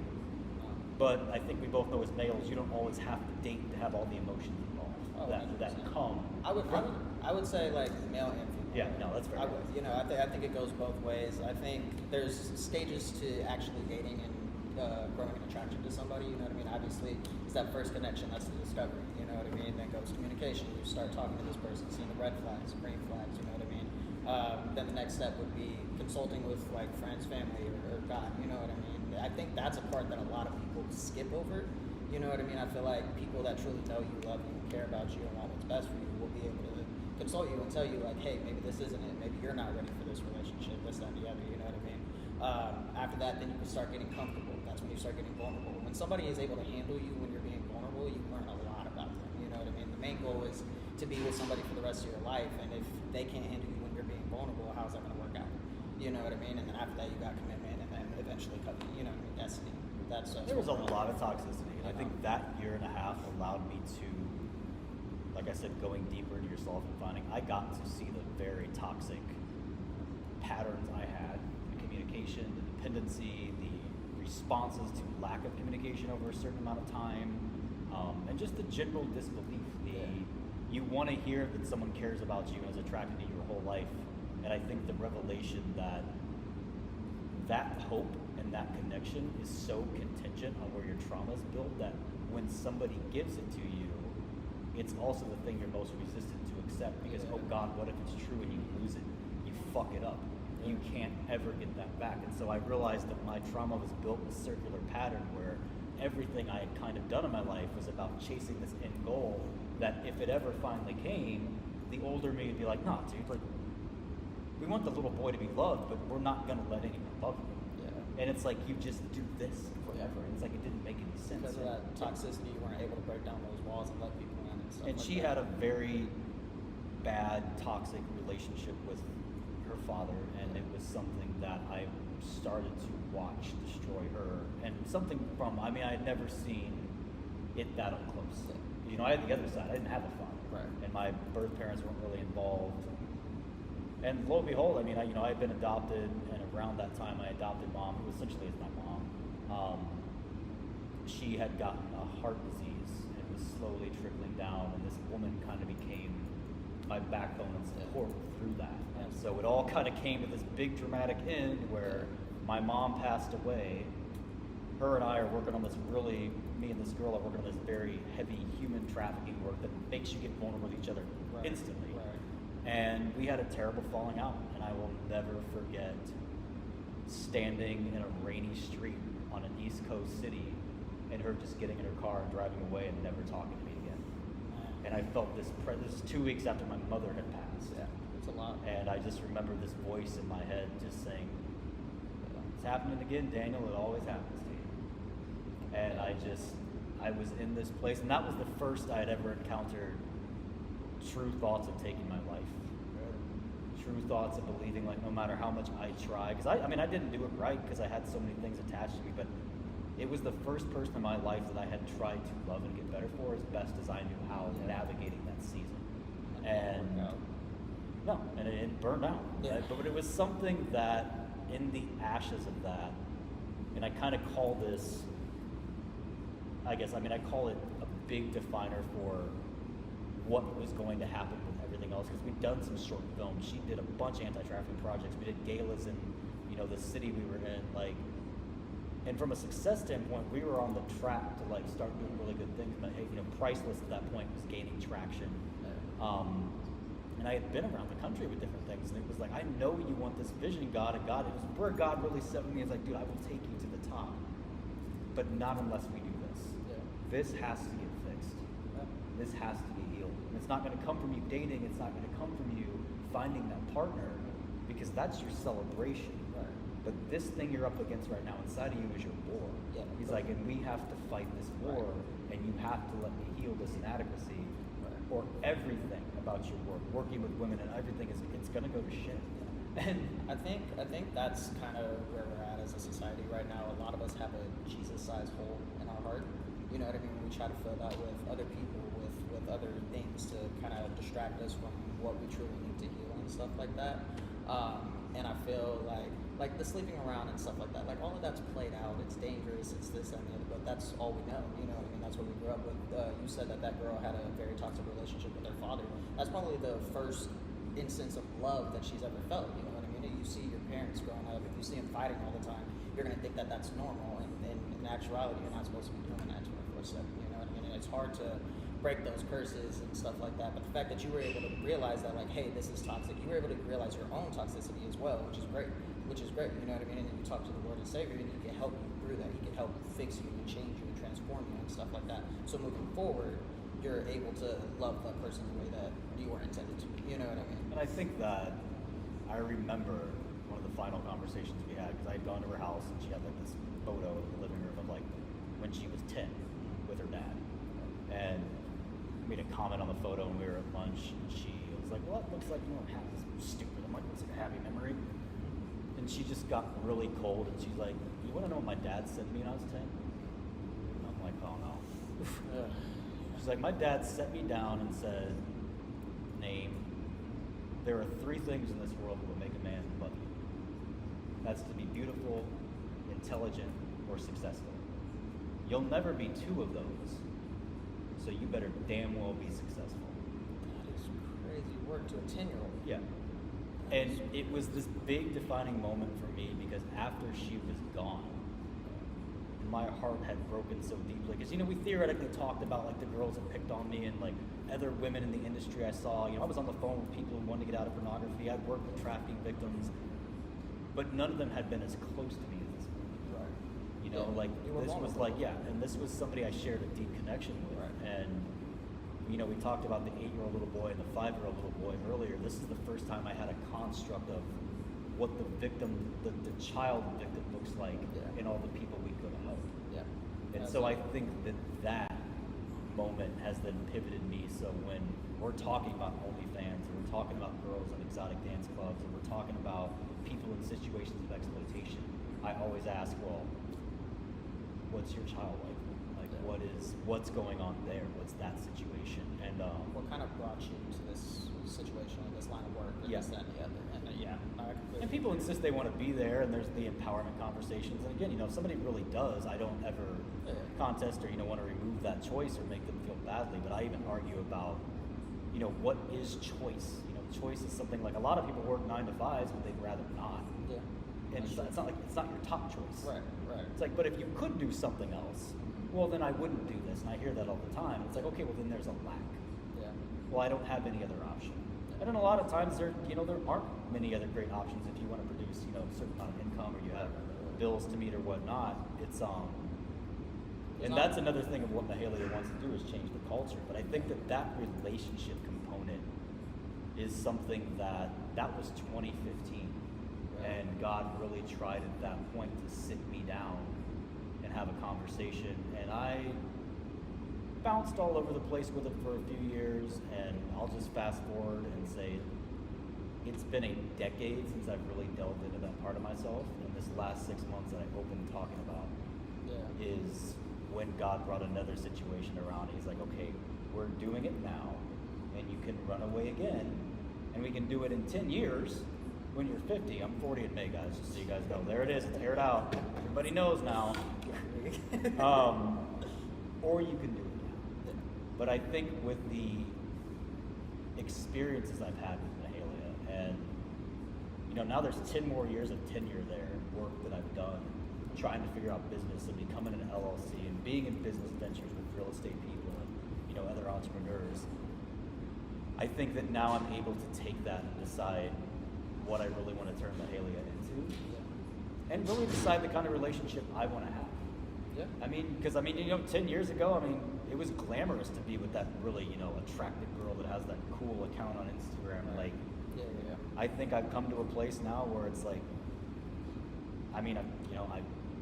But I think we both know as males, you don't always have to date to have all the emotions involved Oh, that 100%. come. I would say like male and female. Yeah, no, that's fair. I would, I think it goes both ways. I think there's stages to actually dating and growing an attraction to somebody. You know what I mean? Obviously, it's that first connection. That's the discovery. You know what I mean? Then goes communication. You start talking to this person, seeing the red flags, green flags. You know what I mean? Then the next step would be consulting with like friends, family, or God. You know what I mean? I think that's a part that a lot of people skip over. You know what I mean? I feel like people that truly tell you love you and care about you and want what's best for you will be able to consult you and tell you like, hey, maybe this isn't it. Maybe you're not ready for this relationship, this, that, and the other. You know what I mean? After that, then you can start getting comfortable. That's when you start getting vulnerable. When somebody is able to handle you when you're being vulnerable, you learn a lot about them. You know what I mean? The main goal is to be with somebody for the rest of your life, and if they can't handle you when you're being vulnerable, how's that going to work out? You know what I mean? And then after that, you got commitment, and then eventually, you know, destiny. That's There was a lot of toxicity, and I think that year and a half allowed me to, like I said, going deeper into yourself and finding. I got to see the very toxic patterns I had: the communication, the dependency, the responses to lack of communication over a certain amount of time, and just the general disbelief. You want to hear that someone cares about you and is attracted to you your whole life, and I think the revelation that hope and that connection is so contingent on where your trauma is built that when somebody gives it to you, it's also the thing you're most resistant to accept because, oh God, what if it's true and you lose it? You fuck it up. You can't ever get that back. And so I realized that my trauma was built in a circular pattern where everything I had kind of done in my life was about chasing this end goal that if it ever finally came, the older me would be like, nah, dude, like, we want the little boy to be loved, but we're not going to let anyone love you. Yeah. And it's like, you just do this forever. And it's like, it didn't make any sense. Because of that toxicity, you weren't able to break down those walls and let people in and stuff. And like she that. had a very bad, toxic relationship with her father, and it was something that I started to watch destroy her. And something from, I mean, I had never seen it that up close. You know, I had the other side. I didn't have a father. Right. And my birth parents weren't really involved. And lo and behold, I mean, I had been adopted, and around that time, my adopted mom, who essentially is my mom, she had gotten a heart disease and was slowly trickling down, and this woman kind of became my backbone and support through that. And so it all kind of came to this big dramatic end where my mom passed away. Her and I are working on this me and this girl are working on this very heavy human trafficking work that makes you get vulnerable with each other instantly. Right. And we had a terrible falling out, and I will never forget standing in a rainy street on an East Coast city and her just getting in her car and driving away and never talking to me again. And I felt this is 2 weeks after my mother had passed. Yeah, it's a lot. And I just remember this voice in my head just saying, it's happening again, Daniel, it always happens to you. And I was in this place, and that was the first I had ever encountered true thoughts of taking my life. True thoughts of believing, like, no matter how much I try, because I mean, I didn't do it right because I had so many things attached to me, but it was the first person in my life that I had tried to love and get better for as best as I knew how, navigating that season. And No, and it burned out. Yeah. Right? But it was something that, in the ashes of that, and I kind of call this, I call it a big definer for what was going to happen with everything else, because we'd done some short films. She did a bunch of anti-trafficking projects. We did galas in, the city we were in, and from a success standpoint, we were on the track to start doing really good things. But hey, Priceless at that point was gaining traction. And I had been around the country with different things, and it was I know you want this vision, God, and God, it was where God really said to me, is dude, I will take you to the top, but not unless we do this. Yeah. This has to get fixed. Yeah. This has to be healed. And it's not going to come from you dating. It's not going to come from you finding that partner, because that's your celebration. Right. But this thing you're up against right now inside of you is your war. Yeah. He's and we have to fight this war, and you have to let me heal this inadequacy, or everything about your work, working with women and everything it's gonna go to shit. And I think that's kind of where we're at as a society right now. A lot of us have a Jesus-sized hole in our heart. You know what I mean? We try to fill that with other people, with other things to kind of distract us from what we truly need to heal and stuff like that. And I feel like the sleeping around and stuff like that, all of that's played out. It's dangerous. It's this and the other, but that's all we know. You know what I mean? That's what we grew up with. You said that girl had a very toxic relationship with her father. That's probably the first instance of love that she's ever felt. You know what I mean? You see your parents growing up. If you see them fighting all the time, you're gonna think that that's normal. And in actuality, you're not supposed to be doing that 24/7. You know what I mean? And it's hard to break those curses and stuff like that. But the fact that you were able to realize that, hey, this is toxic, you were able to realize your own toxicity as well, which is great. You know what I mean? And then you talk to the Lord and Savior, and He can help you through that. He can help fix you and change you and transform you and stuff like that. So moving forward, you're able to love that person the way that you were intended to. You know what I mean? And I think that I remember one of the final conversations we had, because I had gone to her house and she had this photo in the living room of when she was 10 with her dad. And made a comment on the photo when we were at lunch, and she was like, well, it looks like stupid. I'm like, looks like a happy memory. And she just got really cold, and she's like, you want to know what my dad said to me when I was 10? And I'm like, oh no. She's like, my dad set me down and said, name, there are 3 things in this world that will make a man love you. That's to be beautiful, intelligent, or successful. You'll never be 2 of those, so you better damn well be successful. That is crazy work to a 10-year-old. Yeah. And it was this big defining moment for me, because after she was gone, my heart had broken so deeply. Because, we theoretically talked about the girls that picked on me and other women in the industry I saw. I was on the phone with people who wanted to get out of pornography. I'd worked with trafficking victims, but none of them had been as close to me as this woman. Right. This was and this was somebody I shared a deep connection with. Right. And we talked about the 8-year-old little boy and the 5-year-old little boy earlier. This is the first time I had a construct of what the victim, the child victim looks like, in all the people we could have helped. Yeah. And so I think that moment has then pivoted me. So when we're talking about OnlyFans, or we're talking about girls in exotic dance clubs, or we're talking about people in situations of exploitation, I always ask, well, what's your child like? What's going on there? What's that situation? And what kind of brought you to this situation, or this line of work, or this, that, and the other? And and people insist they want to be there, and there's the empowerment conversations. And again, if somebody really does, I don't ever contest or want to remove that choice or make them feel badly. But I even argue about, what is choice? Choice is something a lot of people work 9 to 5s, but they'd rather not. Yeah. And it's not it's not your top choice. Right. It's but if you could do something else, well, then I wouldn't do this. And I hear that all the time. It's okay, well, then there's a lack. Yeah. Well, I don't have any other option. And then a lot of times there aren't many other great options if you want to produce, a certain amount of income, or you have bills to meet or whatnot. It's and that's another thing of what Mahalia wants to do, is change the culture. But I think that relationship component is something that was 2015. And God really tried at that point to sit me down and have a conversation. And I bounced all over the place with it for a few years, and I'll just fast forward and say it's been a decade since I've really delved into that part of myself. And this last 6 months that I opened talking about is when God brought another situation around. He's like, okay, we're doing it now, and you can run away again, and we can do it in 10 years when you're 50. I'm 40 in May, guys, just so you guys know. There it is, it's aired out. Everybody knows now. Or you can do it now. But I think with the experiences I've had with Mahalia, and now there's 10 more years of tenure there, work that I've done, trying to figure out business and becoming an LLC and being in business ventures with real estate people and other entrepreneurs. I think that now I'm able to take that and decide what I really want to turn Mahalia into, and really decide the kind of relationship I want to have. Yeah. I mean, because 10 years ago, it was glamorous to be with that really, attractive girl that has that cool account on Instagram. Right. Like, Yeah. I think I've come to a place now where it's like, I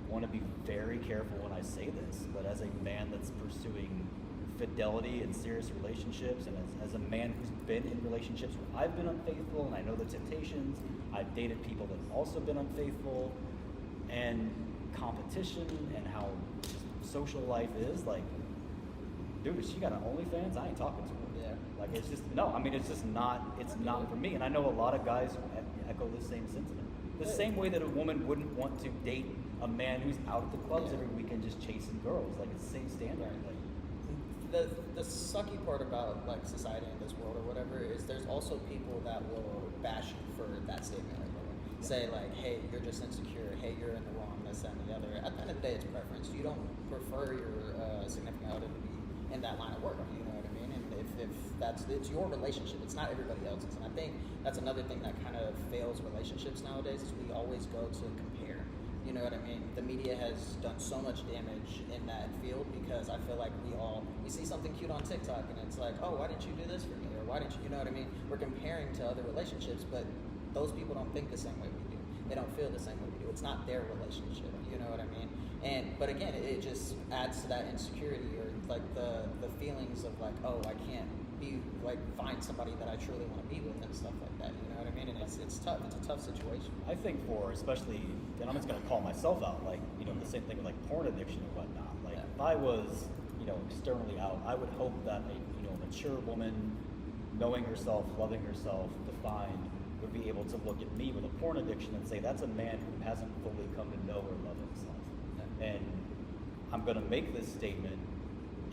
want to be very careful when I say this, but as a man that's pursuing fidelity and serious relationships, and as a man who's been in relationships where I've been unfaithful and I know the temptations, I've dated people that have also been unfaithful, and competition and how social life is, like, dude, if she got an OnlyFans, I ain't talking to her. Yeah. Like, it's just, no, it's just not, it's not for me. And I know a lot of guys who echo the same sentiment. The same way that a woman wouldn't want to date a man who's out at the clubs every weekend just chasing girls. Like, it's the same standard. Like, the sucky part about like society in this world or whatever is there's also people that will bash you for that statement. Like, say like, hey, you're just insecure. Hey, you're in the wrong. This and the other. At the end of the day, it's preference. You don't prefer your significant other to be in that line of work. You know what I mean? And if it's your relationship, it's not everybody else's. And I think that's another thing that kind of fails relationships nowadays is we always go to compare. You know what I mean? The media has done so much damage in that field because I feel like we see something cute on TikTok and it's like, oh, why didn't you do this for me? Or why didn't you know what I mean? We're comparing to other relationships, but those people don't think the same way we do. They don't feel the same way we do. It's not their relationship. You know what I mean? But again, it just adds to that insecurity or like the feelings of like, oh, I can't find somebody that I truly want to be with and stuff like that. You know what I mean? And it's tough. It's a tough situation. I think especially, and I'm just going to call myself out, like, the same thing with like porn addiction and whatnot. Like, if I was, externally out, I would hope that a mature woman, knowing herself, loving herself, defined, would be able to look at me with a porn addiction and say, that's a man who hasn't fully come to know or love himself. Yeah. And I'm going to make this statement,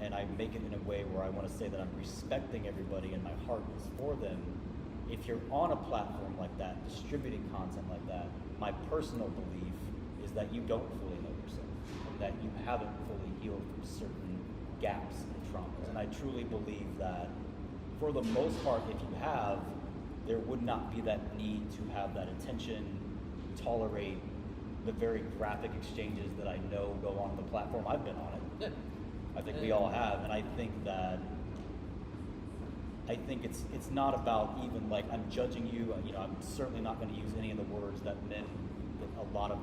and I make it in a way where I want to say that I'm respecting everybody and my heart is for them. If you're on a platform like that, distributing content like that, my personal belief is that you don't fully know yourself, that you haven't fully healed from certain gaps and traumas. And I truly believe that for the most part, if you have, there would not be that need to have that attention, tolerate the very graphic exchanges that I know go on the platform. I've been on it. Yeah. I think we all have, and I think it's not about even like I'm judging you. I'm certainly not going to use any of the words that a lot of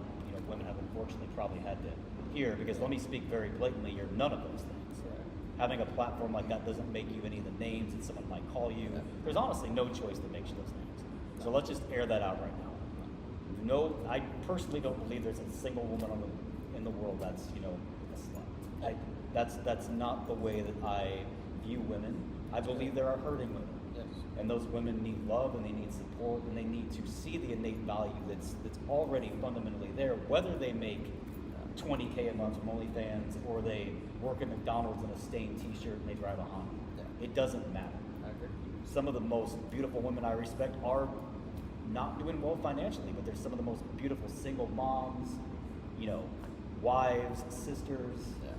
women have unfortunately probably had to hear, because let me speak very blatantly, you're none of those things. Right. Having a platform like that doesn't make you any of the names that someone might call you. Yeah. There's honestly no choice that makes you those names. So let's just air that out right now. No, I personally don't believe there's a single woman in the world that's a slut. That's not the way that I view women. I believe there are hurting women. Yes. And those women need love, and they need support, and they need to see the innate value that's already fundamentally there, whether they make $20K a month from OnlyFans or they work at McDonald's in a stained t-shirt and they drive a Honda. Yeah. It doesn't matter. I agree. Some of the most beautiful women I respect are not doing well financially, but they're some of the most beautiful single moms, wives, sisters. Yeah.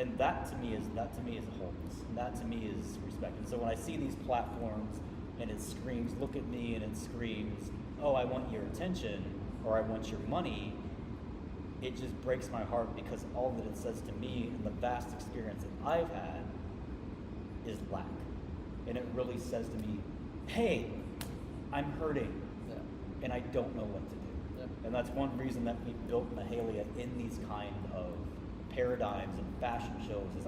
And that to me is wholeness. And that to me is respect. And so when I see these platforms and it screams, look at me, and it screams, oh, I want your attention or I want your money, it just breaks my heart, because all that it says to me and the vast experience that I've had is lack. And it really says to me, hey, I'm hurting, and I don't know what to do. Yeah. And that's one reason that we built Mahalia in these kind of paradigms and fashion shows, is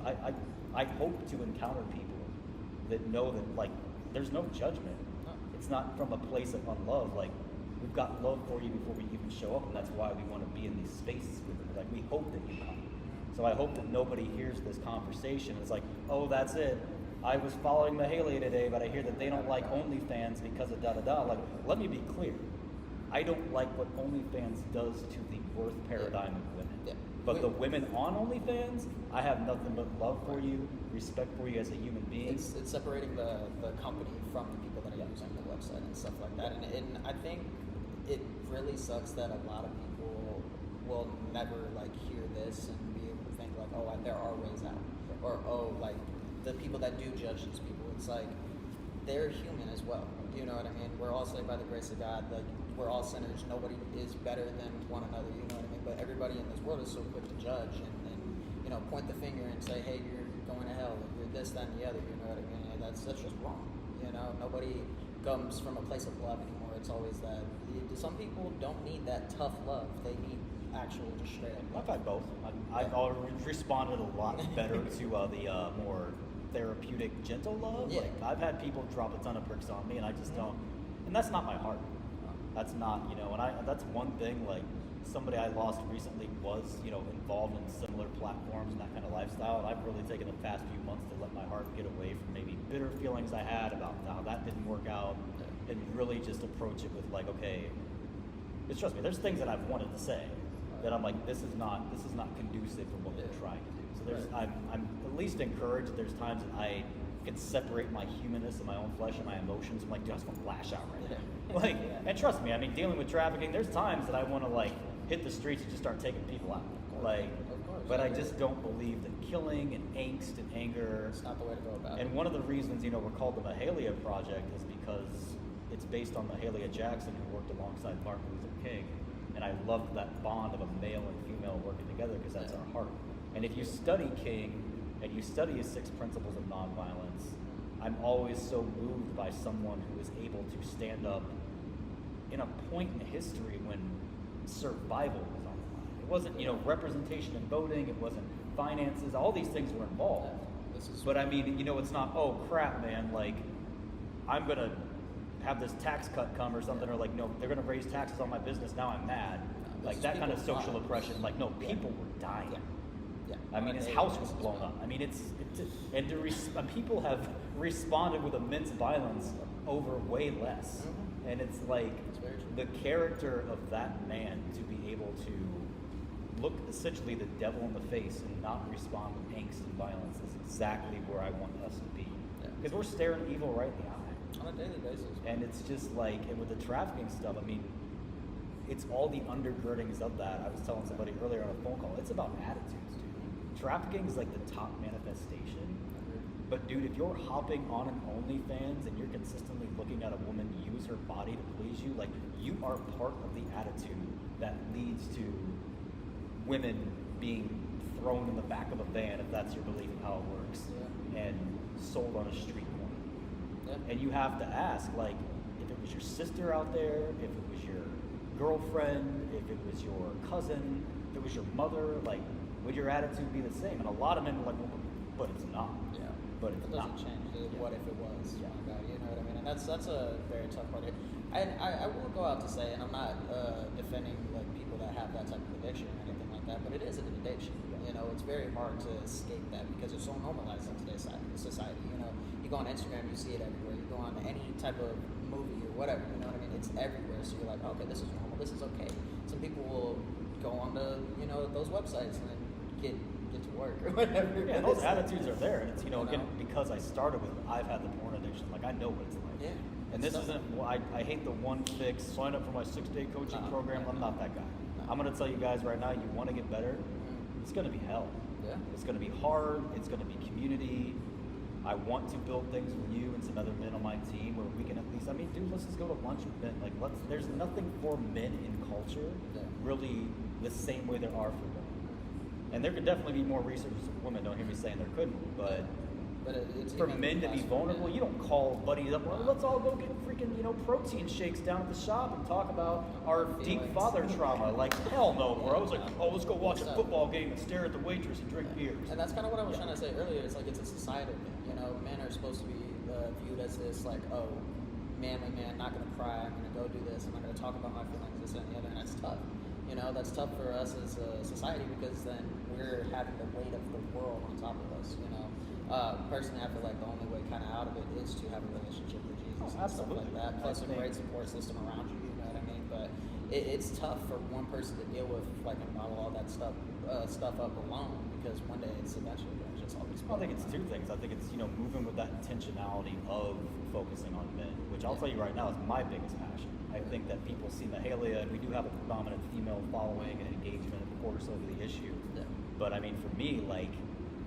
I hope to encounter people that know that, like, there's no judgment. No. It's not from a place of unlove. Like, we've got love for you before we even show up, and that's why we want to be in these spaces with you. Like, we hope that you come. So I hope that nobody hears this conversation. It's like, oh, that's it. I was following Mahalia today, but I hear that they don't like OnlyFans because of da-da-da. Like, let me be clear. I don't like what OnlyFans does to the worth paradigm of women. Yeah. But the women on OnlyFans, I have nothing but love for you, respect for you as a human being. It's separating the company from the people that are using the website and stuff like that. And I think it really sucks that a lot of people will never like hear this and be able to think like, oh, there are ways out, or oh, like the people that do judge these people. It's like they're human as well. You know what I mean? We're all saved by the grace of God. Like we're all sinners. Nobody is better than one another. You know what I mean? But everybody in this world is so quick to judge and you know, point the finger and say, hey, you're going to hell. You're this, that, and the other. You know what I mean? And that's just wrong. You know, nobody comes from a place of love anymore. It's always that. Some people don't need that tough love. They need actual just straight up love. I've had both. I've already responded a lot better to the more therapeutic, gentle love. Yeah. Like I've had people drop a ton of bricks on me, and I just don't. And that's not my heart. That's not, you know. And that's one thing. Like somebody I lost recently was, you know, involved in similar platforms and that kind of lifestyle. And I've really taken the past few months to let my heart get away from maybe bitter feelings I had about how that didn't work out, and really just approach it with like, okay. Because trust me, there's things that I've wanted to say that I'm like, this is not conducive for what we're trying to do. So I'm at least encouraged. There's times that I can separate my humanness and my own flesh and my emotions. I'm like, dude, I just want to lash out right now. Like, and trust me, I mean, dealing with trafficking, there's times that I want to like hit the streets and just start taking people out. Like, but I just don't believe that killing and angst and anger. It's not the way to go about it. And one of the reasons, you know, we're called the Mahalia Project is because it's based on Mahalia Jackson, who worked alongside Martin Luther King. And I love that bond of a male and female working together because that's our heart. And if you study King and you study his 6 principles of nonviolence, I'm always so moved by someone who is able to stand up in a point in history when survival was on the line. It wasn't, you know, representation in voting, it wasn't finances, all these things were involved. But I mean, you know, it's not, oh crap, man, like, I'm gonna have this tax cut come or something, or like, no, they're gonna raise taxes on my business, now I'm mad. Like that kind of social oppression, like, no, people were dying. I mean, his house was blown up. I mean, and people have responded with immense violence over way less. And it's like the character of that man to be able to look essentially the devil in the face and not respond with angst and violence is exactly where I want us to be. Because we're staring evil right in the eye. On a daily basis. And it's just like, and with the trafficking stuff, I mean, it's all the undergirdings of that. I was telling somebody earlier on a phone call, it's about attitudes, dude. Trafficking is like the top manifestation. But dude, if you're hopping on an OnlyFans and you're consistently looking at a woman use her body to please you, like you are part of the attitude that leads to women being thrown in the back of a van, if that's your belief of how it works, and sold on a street corner. And you have to ask, like, if it was your sister out there, if it was your girlfriend, if it was your cousin, if it was your mother, like, would your attitude be the same? And a lot of men are like, well, but it's not. But it's it doesn't not. change. What if it was? You know what I mean? And that's a very tough part. And I will go out to say, and I'm not defending like people that have that type of addiction or anything like that, but it is an addiction. You know, it's very hard to escape that because it's so normalized in today's society. You know, you go on Instagram, you see it everywhere. You go on any type of movie or whatever. You know what I mean? It's everywhere. So you're like, okay, this is normal. This is okay. Some people will go on to those websites and then get to work or whatever. Yeah, those attitudes are there, and it's again because I started with I've had the porn addiction, like I know what it's like. Yeah. And this isn't. I hate the one fix. Sign up for my 6-day coaching program. I'm not that guy. I'm gonna tell you guys right now. You want to get better? It's gonna be hell. Yeah. It's gonna be hard. It's gonna be community. I want to build things with you and some other men on my team where we can at least. I mean, dude, let's just go to lunch with men. Like, there's nothing for men in culture really the same way there are for women. And there could definitely be more researchers of women. Don't hear me saying there couldn't, but it's for men to be vulnerable, you don't call buddies up. Well, let's all go get freaking protein shakes down at the shop and talk about our deep father trauma. Like hell no, bro. It's like, oh, let's go watch a football game and stare at the waitress and drink beers. And that's kind of what I was trying to say earlier. It's like it's a societal thing. Men are supposed to be viewed as this like, oh, manly man, not gonna cry. I'm gonna go do this. I'm not gonna talk about my feelings, this and the other. And that's tough. know, that's tough for us as a society because then we're having the weight of the world on top of us, you know. Personally, I feel like the only way kind of out of it is to have a relationship with Jesus and stuff like that. Plus a great support system around you, you know what I mean? But it's tough for one person to deal with, like, and bottle all that stuff up alone because one day it's eventually going to just always be. I think it's two things. I think it's, you know, moving with that intentionality of focusing on men, which I'll tell you right now is my biggest passion. I think that people see Mahalia, and we do have a predominant female following and engagement, of course, over the issue. Yeah. But I mean, for me, like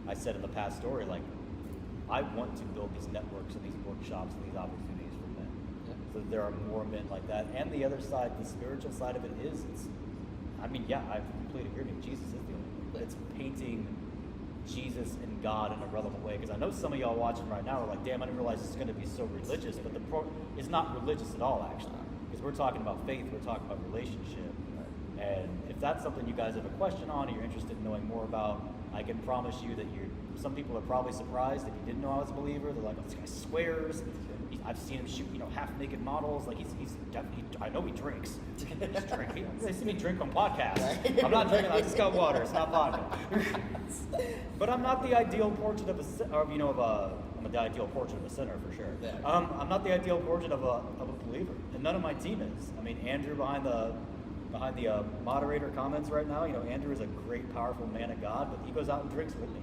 I said in the past story, like I want to build these networks and these workshops and these opportunities for men. Yeah. So that there are more men like that. And the other side, the spiritual side of it is, I completely agree with you. Jesus is the only way. But it's painting Jesus and God in a relevant way. Because I know some of y'all watching right now are like, damn, I didn't realize it's going to be so religious. But it's not religious at all, actually. Because we're talking about faith, we're talking about relationship. And if that's something you guys have a question on or you're interested in knowing more about, I can promise you that some people are probably surprised if you didn't know I was a believer. They're like, oh, this guy swears. I've seen him shoot, half-naked models. Like he's definitely. I know he drinks. He's drinking. They see me drink on podcasts. I'm not drinking. I just got water. It's not vodka. But I'm not the ideal portrait of I'm the ideal portrait of a sinner for sure. Yeah. I'm not the ideal portrait of a believer, and none of my team is. I mean, Andrew behind the moderator comments right now. Andrew is a great, powerful man of God, but he goes out and drinks with me.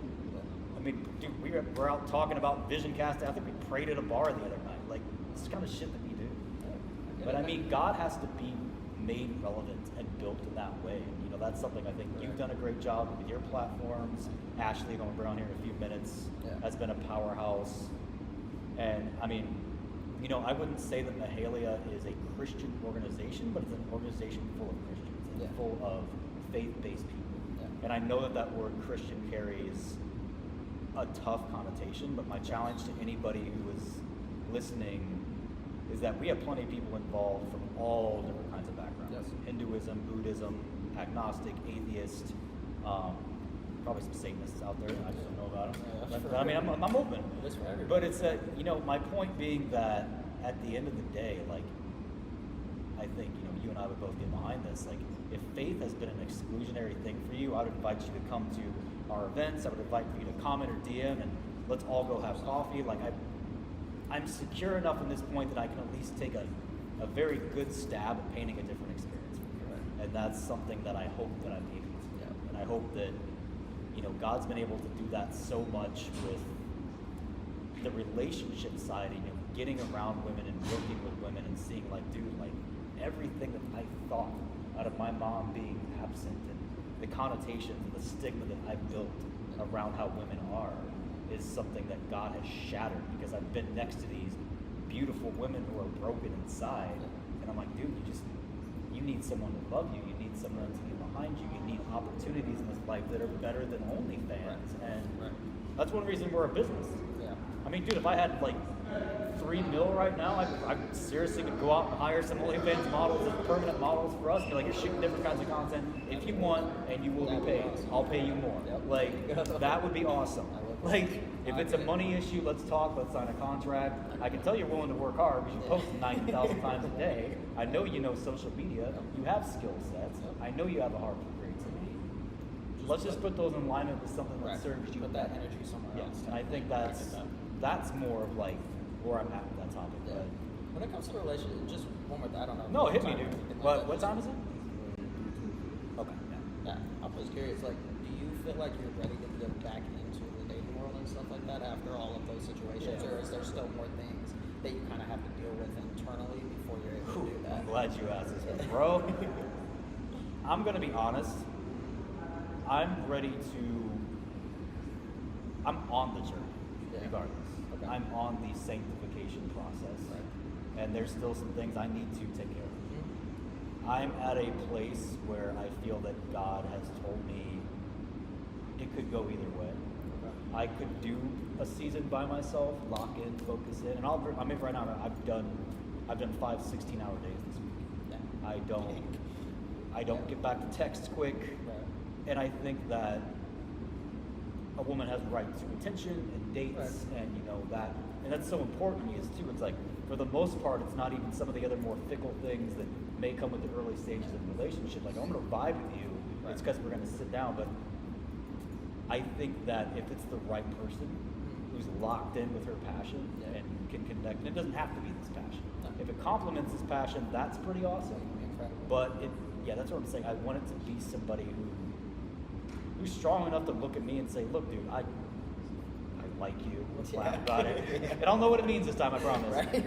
I mean, dude, we're out talking about Vision Cast. I think we prayed at a bar the other night. Like, this is kind of shit that we do. But I mean, God has to be made relevant and built in that way. And, that's something I think you've done a great job with your platforms. Ashley, going to bring on here in a few minutes, has been a powerhouse. And I mean, I wouldn't say that Mahalia is a Christian organization, but it's an organization full of Christians and full of faith-based people. Yeah. And I know that word Christian carries a tough connotation, but my challenge to anybody who is listening is that we have plenty of people involved from all different kinds of backgrounds. Yes. Hinduism, Buddhism, agnostic, atheist, probably some Satanists out there. I just don't know about them. Yeah, but I mean, I'm open. It is for everybody. But it's my point being that at the end of the day, like, I think, you and I would both get behind this. Like, if faith has been an exclusionary thing for you, I would invite you to come to our events. I would invite you to comment or DM, and let's all go have coffee. Like, I'm secure enough in this point that I can at least take a very good stab at painting a different experience for you. Right. And that's something that I hope that I'm able to do. Yeah. And I hope that, God's been able to do that so much with the relationship side, getting around women and working with women and seeing, like, dude, like, everything that I thought out of my mom being absent and the connotations and the stigma that I built around how women are is something that God has shattered, because I've been next to these beautiful women who are broken inside, and I'm like, dude, you need someone to love you. You need someone to be behind you. You need opportunities in this life that are better than OnlyFans, and that's one reason we're a business. Yeah. I mean, dude, if I had like $3 million right now, I seriously could go out and hire some OnlyFans models as permanent models for us. Be like, you're shooting different kinds of content. If you want, and you will be paid, I'll pay you more. Yep. Like, that would be awesome. Like, if it's a money issue, let's talk, let's sign a contract. I can tell you're willing to work hard because you post 90,000 times a day. I know you know social media. You have skill sets. I know you have a heart for creativity. Let's just put those in alignment with something that serves you. Put that energy somewhere else. And I think that's more of like where I'm at with that topic. Yeah. But when it comes to relationship, just one more thing, I don't know. no, hit me, dude. What time is it? Okay. Yeah. I was curious, like, do you feel like you're ready to get back into the dating world and stuff like that after all of those situations, or is there still more things that you kind of have to deal with internally before you're able to do that? I'm glad you asked this one, bro. I'm gonna be honest. I'm on the journey, regardless. Okay. I'm on the sanctification process, and there's still some things I need to take care of. Mm-hmm. I'm at a place where I feel that God has told me it could go either way. Okay. I could do a season by myself, lock in, focus in, and right now I've done 5 16-hour days this week. Yeah. I don't get back to texts quick, and I think that a woman has a right to attention and dates, and that, and that's so important to me is too. It's like, for the most part, it's not even some of the other more fickle things that may come with the early stages of a relationship. Like, I'm going to vibe with you, it's because we're going to sit down. But I think that if it's the right person who's locked in with her passion and can connect, and it doesn't have to be this passion. If it complements this passion, that's pretty awesome. Incredible. But that's what I'm saying. I want it to be somebody who's strong enough to look at me and say, look, dude, I like you. Let's laugh about it. And I'll know what it means this time, I promise. Right?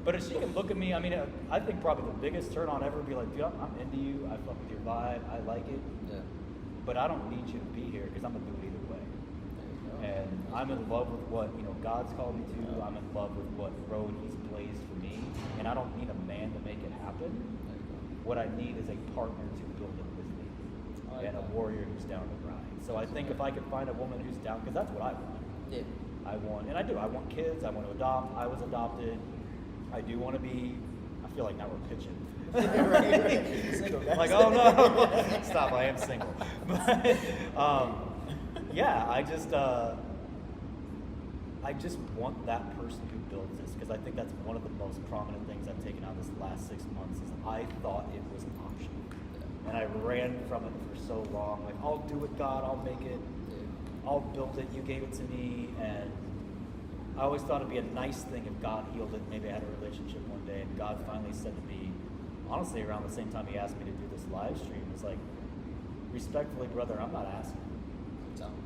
But if she can look at me, I mean, I think probably the biggest turn on ever would be like, dude, I'm into you. I fuck with your vibe. I like it. Yeah. But I don't need you to be here because I'm going to do it either way. And I'm in love with what, God's called me to. I'm in love with what road he's blazed for me. And I don't need a man to make it happen. What I need is a partner to build it with me. And a warrior who's down to grind. So I think if I could find a woman who's down, because that's what I want. Yeah. I want kids. I want to adopt. I was adopted. I do want to be, I feel like now we're pitching. Right. Single, like, oh no. Stop, I am single. But, I just want that person who builds this, because I think that's one of the most prominent things I've taken out this last 6 months is I thought it was an option. And I ran from it for so long. Like, I'll do it, God, I'll make it. I'll build it, you gave it to me. And I always thought it'd be a nice thing if God healed it. Maybe I had a relationship one day, and God finally said to me, honestly, around the same time he asked me to do this live stream, it's like, respectfully, brother, I'm not asking.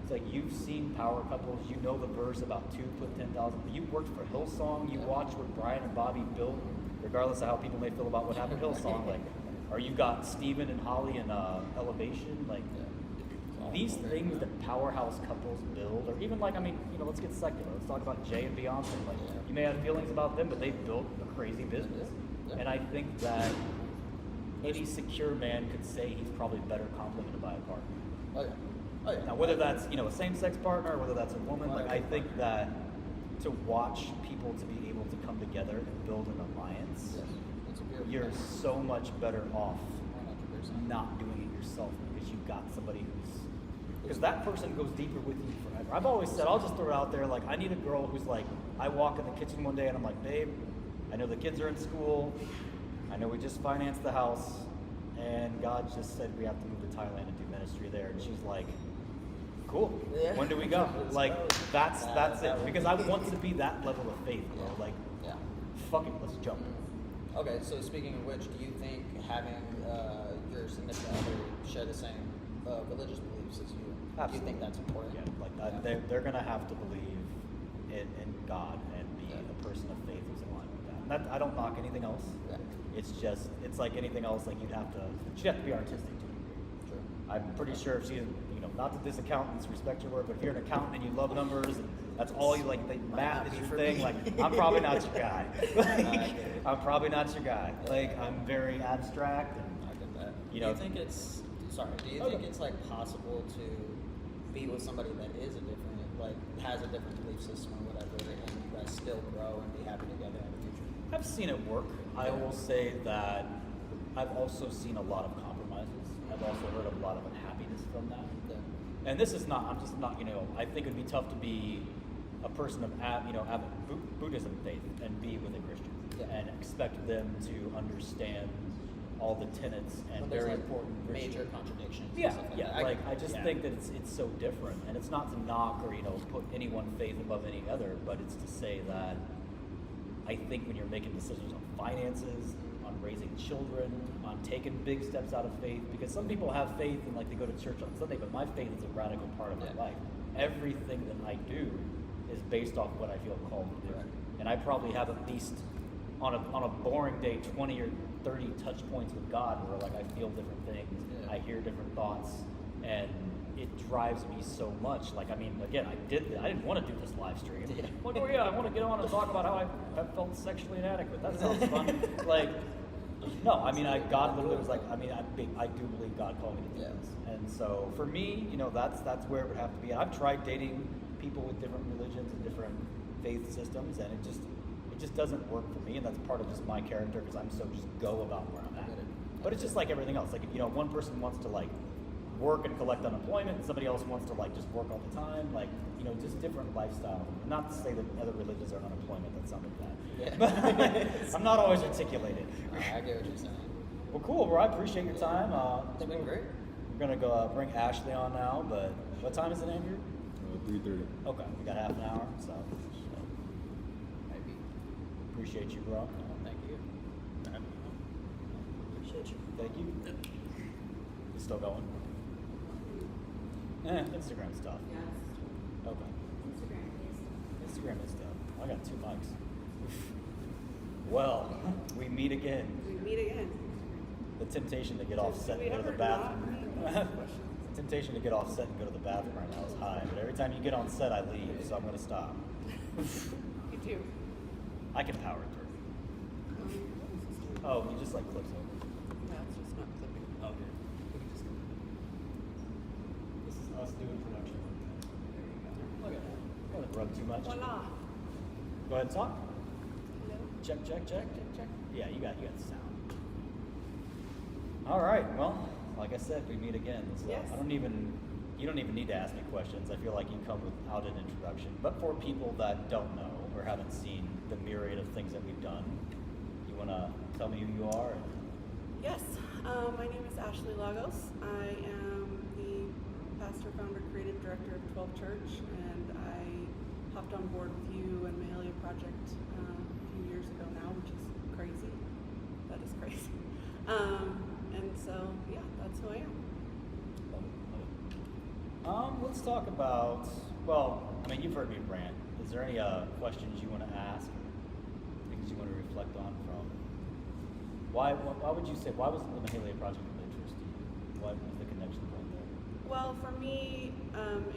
It's like, you've seen power couples, you know the verse about 2 put 10,000. You worked for Hillsong, you watched what Brian and Bobby built, regardless of how people may feel about what happened to Hillsong. Like, or you got Stephen and Holly in Elevation. Like, these things that powerhouse couples build, or even like, let's get secular. Let's talk about Jay and Beyonce. Like, you may have feelings about them, but they built a crazy business. And I think that any secure man could say he's probably better complemented by a partner. Now, whether that's a same-sex partner, or whether that's a woman, like, I think that to watch people to be able to come together and build an alliance, you're so much better off 100%. Not doing it yourself, because you've got somebody because that person goes deeper with you forever. I've always said, I'll just throw it out there, like, I need a girl who's like, I walk in the kitchen one day and I'm like, babe, I know the kids are in school, I know we just financed the house, and God just said we have to move to Thailand and do ministry there. And she's like, cool. Yeah. When do we go? Like, that's it. Because I want to be that level of faith, bro. Like, fuck it, let's jump. Okay, so speaking of which, do you think having your significant other share the same religious beliefs as you, absolutely. Do you think that's important? Yeah, like they're going to have to believe in God and be a person of faith who's aligned with that. I don't knock anything else. Yeah. It's like anything else. Like, she'd have to be artistic too. Sure. I'm pretty sure if she's, not that this accountants respect your work, but if you're an accountant and you love numbers and that's all you like, math is your thing. Like, I'm probably not your guy. Like, I'm probably not your guy. Like, I'm very abstract. And, I get that. Do you think it's like possible to be with somebody that is a different, like, has a different belief system or whatever, and you guys still grow and be happy together in the future? I've seen it work. I will say that I've also seen a lot of compromises. I've also heard a lot of unhappiness from that. And this is not, I'm just not, I think it would be tough to be a person of, Buddhism faith and be with a Christian and expect them to understand all the tenets and very important major contradictions. I just think that it's so different, and it's not to knock or put any one faith above any other, but it's to say that I think when you're making decisions on finances, on raising children, on taking big steps out of faith, because some people have faith and like they go to church on Sunday, but my faith is a radical part of my life. Everything that I do is based off what I feel called to do. And I probably have at least on a boring day 20 or 30 touch points with God where like I feel different things, I hear different thoughts, and it drives me so much. Like, again, I didn't want to do this live stream. Like, I want to get on and talk about how I felt sexually inadequate. That sounds fun. Like, no, God literally was like, I do believe God called me to do this. And so for me, that's where it would have to be. And I've tried dating people with different religions and different faith systems, and it just doesn't work for me. And that's part of just my character, because I'm so just go about where I'm at. But it's just like everything else. Like, if one person wants to like work and collect unemployment, and somebody else wants to like just work all the time, like, you know, just different lifestyles. Not to say that other religions are unemployment, that sounded bad. Yeah. I'm not always articulated. I get what you're saying. Well, cool, bro. I appreciate your time. It's been great. We're gonna go bring Ashley on now, but what time is it, Andrew? 3:30. Okay, we got half an hour, so Maybe. appreciate you, bro. Thank you. Appreciate you. Thank you. You still going? Instagram stuff. Yes. Okay. Instagram, please. Instagram is stuff. I got 2 mics. Well, we meet again. We meet again. The temptation to get offset we and go to the ever bathroom. not meet? The temptation to get offset and go to the bathroom right now is high, but every time you get on set, I leave, so I'm gonna stop. You too. I can power through. Oh, you just like clips over. That's just not clipping. Okay. This is us doing production. There you go. Look at that. I didn't rub too much. Voila. Go ahead and talk. Hello? Check, check, check, check, check. Yeah, you got the sound. All right. Well, like I said, we meet again. So Yes. you don't even need to ask me questions. I feel like you come without an introduction. But for people that don't know or haven't seen the myriad of things that we've done, you want to tell me who you are? Yes, my name is Ashley Lagos. I am the pastor, founder, creative director of 12 Church, and I hopped on board with you and Mahalia Project a few years ago now, which is crazy. That is crazy. And so, yeah, that's who I am. Let's talk about, well, I mean, you've heard me rant. Is there any questions you want to ask, or things you want to reflect on from? Why would you say, why was the Mahalia Project of interest to you? What was the connection point there? Well, for me,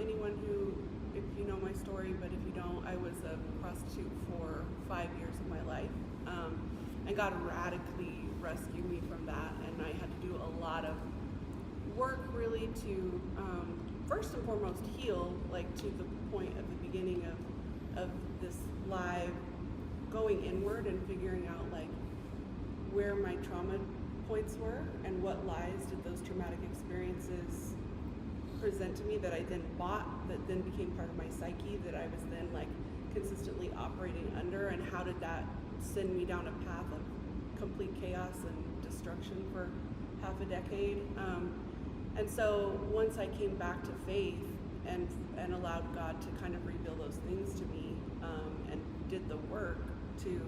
anyone who, if you know my story, but if you don't, I was a prostitute for 5 years of my life. And God radically rescued me from that, and I had to do a lot of work really to, first and foremost, heal, like to the point at the beginning of this live going inward and figuring out like where my trauma points were and what lies did those traumatic experiences present to me that I then bought, that then became part of my psyche, that I was then like consistently operating under, and how did that send me down a path of complete chaos and destruction for half a decade. And so once I came back to faith and allowed God to kind of reveal those things to me, and did the work to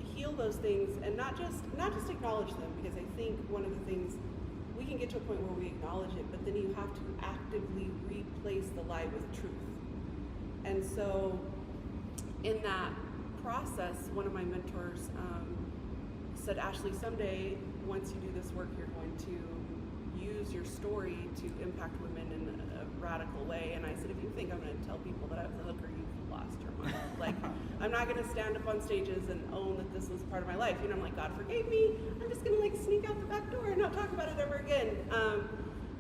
heal those things, and not just acknowledge them, because I think one of the things, we can get to a point where we acknowledge it, but then you have to actively replace the lie with truth. And so in that process, one of my mentors said, Ashley, someday, once you do this work, you're going to use your story to impact women in a radical way. And I said, if you think I'm going to tell people that I was a hooker, you've lost your mind. Like, I'm not going to stand up on stages and own that this was part of my life. You know, I'm like, God forgave me. I'm just going to like sneak out the back door and not talk about it ever again.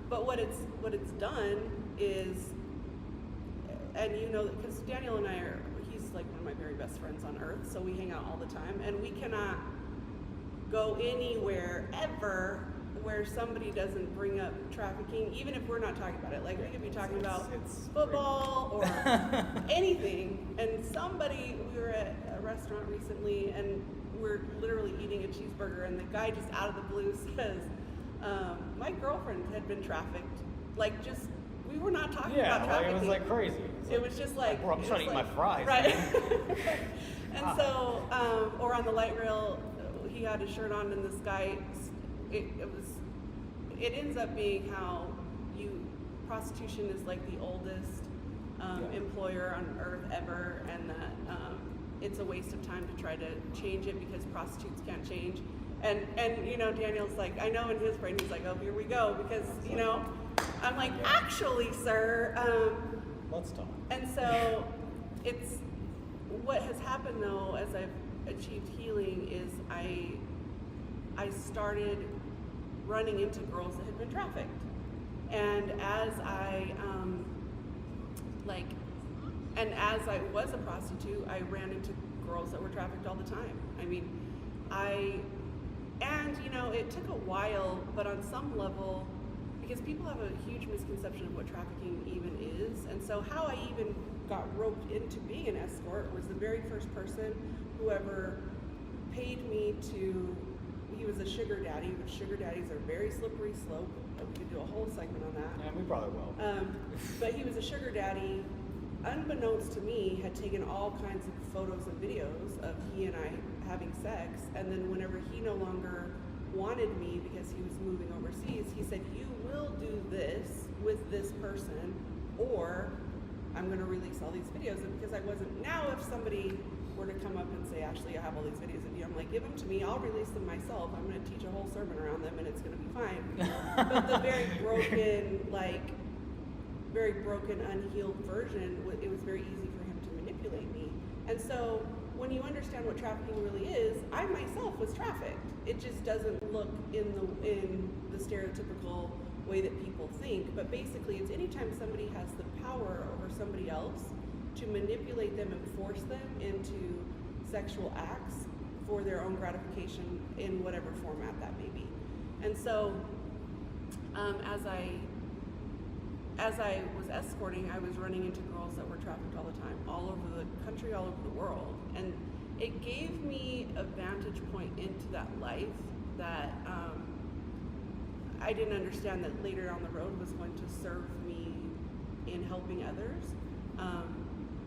But what it's done is, and you know, because Daniel and I he's like one of my very best friends on earth, so we hang out all the time, and we cannot go anywhere ever where somebody doesn't bring up trafficking, even if we're not talking about it. Like, we could be talking about football or anything, and we were at a restaurant recently, and we're literally eating a cheeseburger, and the guy just out of the blue says, my girlfriend had been trafficked. Like, just, we were not talking about trafficking. Yeah, it was like crazy. It was just like, bro, I'm trying to eat my fries. Right. And so, or on the light rail, he had his shirt on, and this guy, it ends up being how prostitution is like the oldest employer on earth ever, and that it's a waste of time to try to change it because prostitutes can't change. And you know, Daniel's like, I know in his brain he's like, oh, here we go, because you know, I'm like, actually, sir. Let's talk. And so it's, what has happened though, as I've achieved healing, is I started running into girls that had been trafficked. And as I as I was a prostitute, I ran into girls that were trafficked all the time. I mean, and you know, it took a while, but on some level, because people have a huge misconception of what trafficking even is. And so how I even got roped into being an escort was the very first person who ever paid me to, he was a sugar daddy, which sugar daddies are a very slippery slope. We could do a whole segment on that. Yeah, we probably will. But he was a sugar daddy, unbeknownst to me, had taken all kinds of photos and videos of he and I having sex, and then whenever he no longer wanted me because he was moving overseas, he said, you will do this with this person, or I'm going to release all these videos. And because I wasn't, now if somebody were to come up and say, Ashley, I have all these videos of you, I'm like, give them to me, I'll release them myself, I'm going to teach a whole sermon around them and it's going to be fine. But the very broken, unhealed version, it was very easy for him to manipulate me. And so when you understand what trafficking really is, I myself was trafficked. It just doesn't look in the stereotypical way that people think, but basically it's anytime somebody has the power over somebody else to manipulate them and force them into sexual acts for their own gratification in whatever format that may be. And so as I was escorting, I was running into girls that were trafficked all the time, all over the country, all over the world. And it gave me a vantage point into that life that I didn't understand that later down the road was going to serve me in helping others.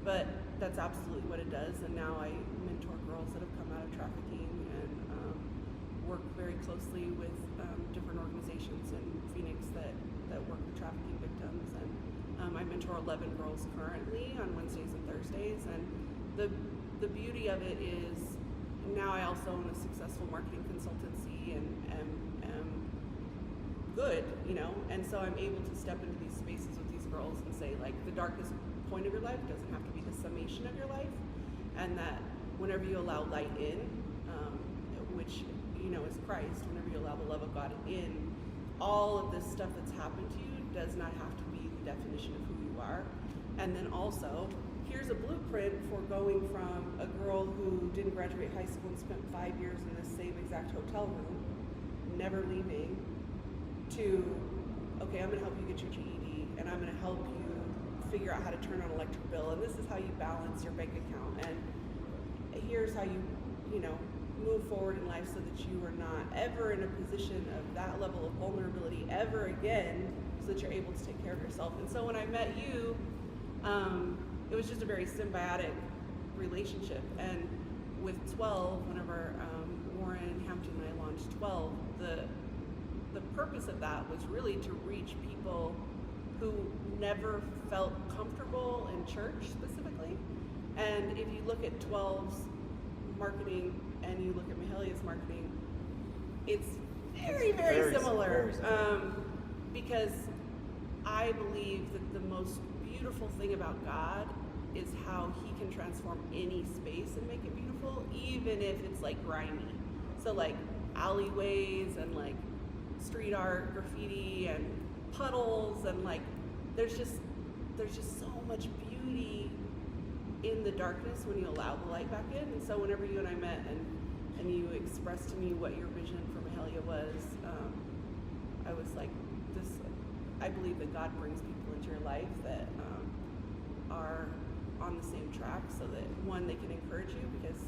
But that's absolutely what it does. And now I mentor girls that have come out of trafficking and work very closely with different organizations in Phoenix that work with trafficking victims. And I mentor 11 girls currently on Wednesdays and Thursdays. And the beauty of it is now I also own a successful marketing consultancy and am good, and so I'm able to step into these spaces with these girls and say, like, the darkest point of your life doesn't have to be the summation of your life, and that whenever you allow light in, which is Christ, whenever you allow the love of God in, all of this stuff that's happened to you does not have to be the definition of who you are. And then also, here's a blueprint for going from a girl who didn't graduate high school and spent 5 years in this same exact hotel room, never leaving, to, okay, I'm gonna help you get your GED, and I'm gonna help you figure out how to turn on an electric bill, and this is how you balance your bank account, and here's how you move forward in life so that you are not ever in a position of that level of vulnerability ever again, so that you're able to take care of yourself. And so when I met you, it was just a very symbiotic relationship. And with 12, whenever Warren Hampton and I launched 12, the purpose of that was really to reach people who never felt comfortable in church specifically. And if you look at 12's marketing and you look at Mahalia's marketing, it's very similar. Because I believe that the most beautiful thing about God is how he can transform any space and make it beautiful, even if it's like grimy. So like alleyways and like street art, graffiti and puddles, and like there's just so much beauty in the darkness when you allow the light back in. And so whenever you and I met and you expressed to me what your vision for Mahalia was, I was like, I believe that God brings people into your life that are on the same track, so that one, they can encourage you, because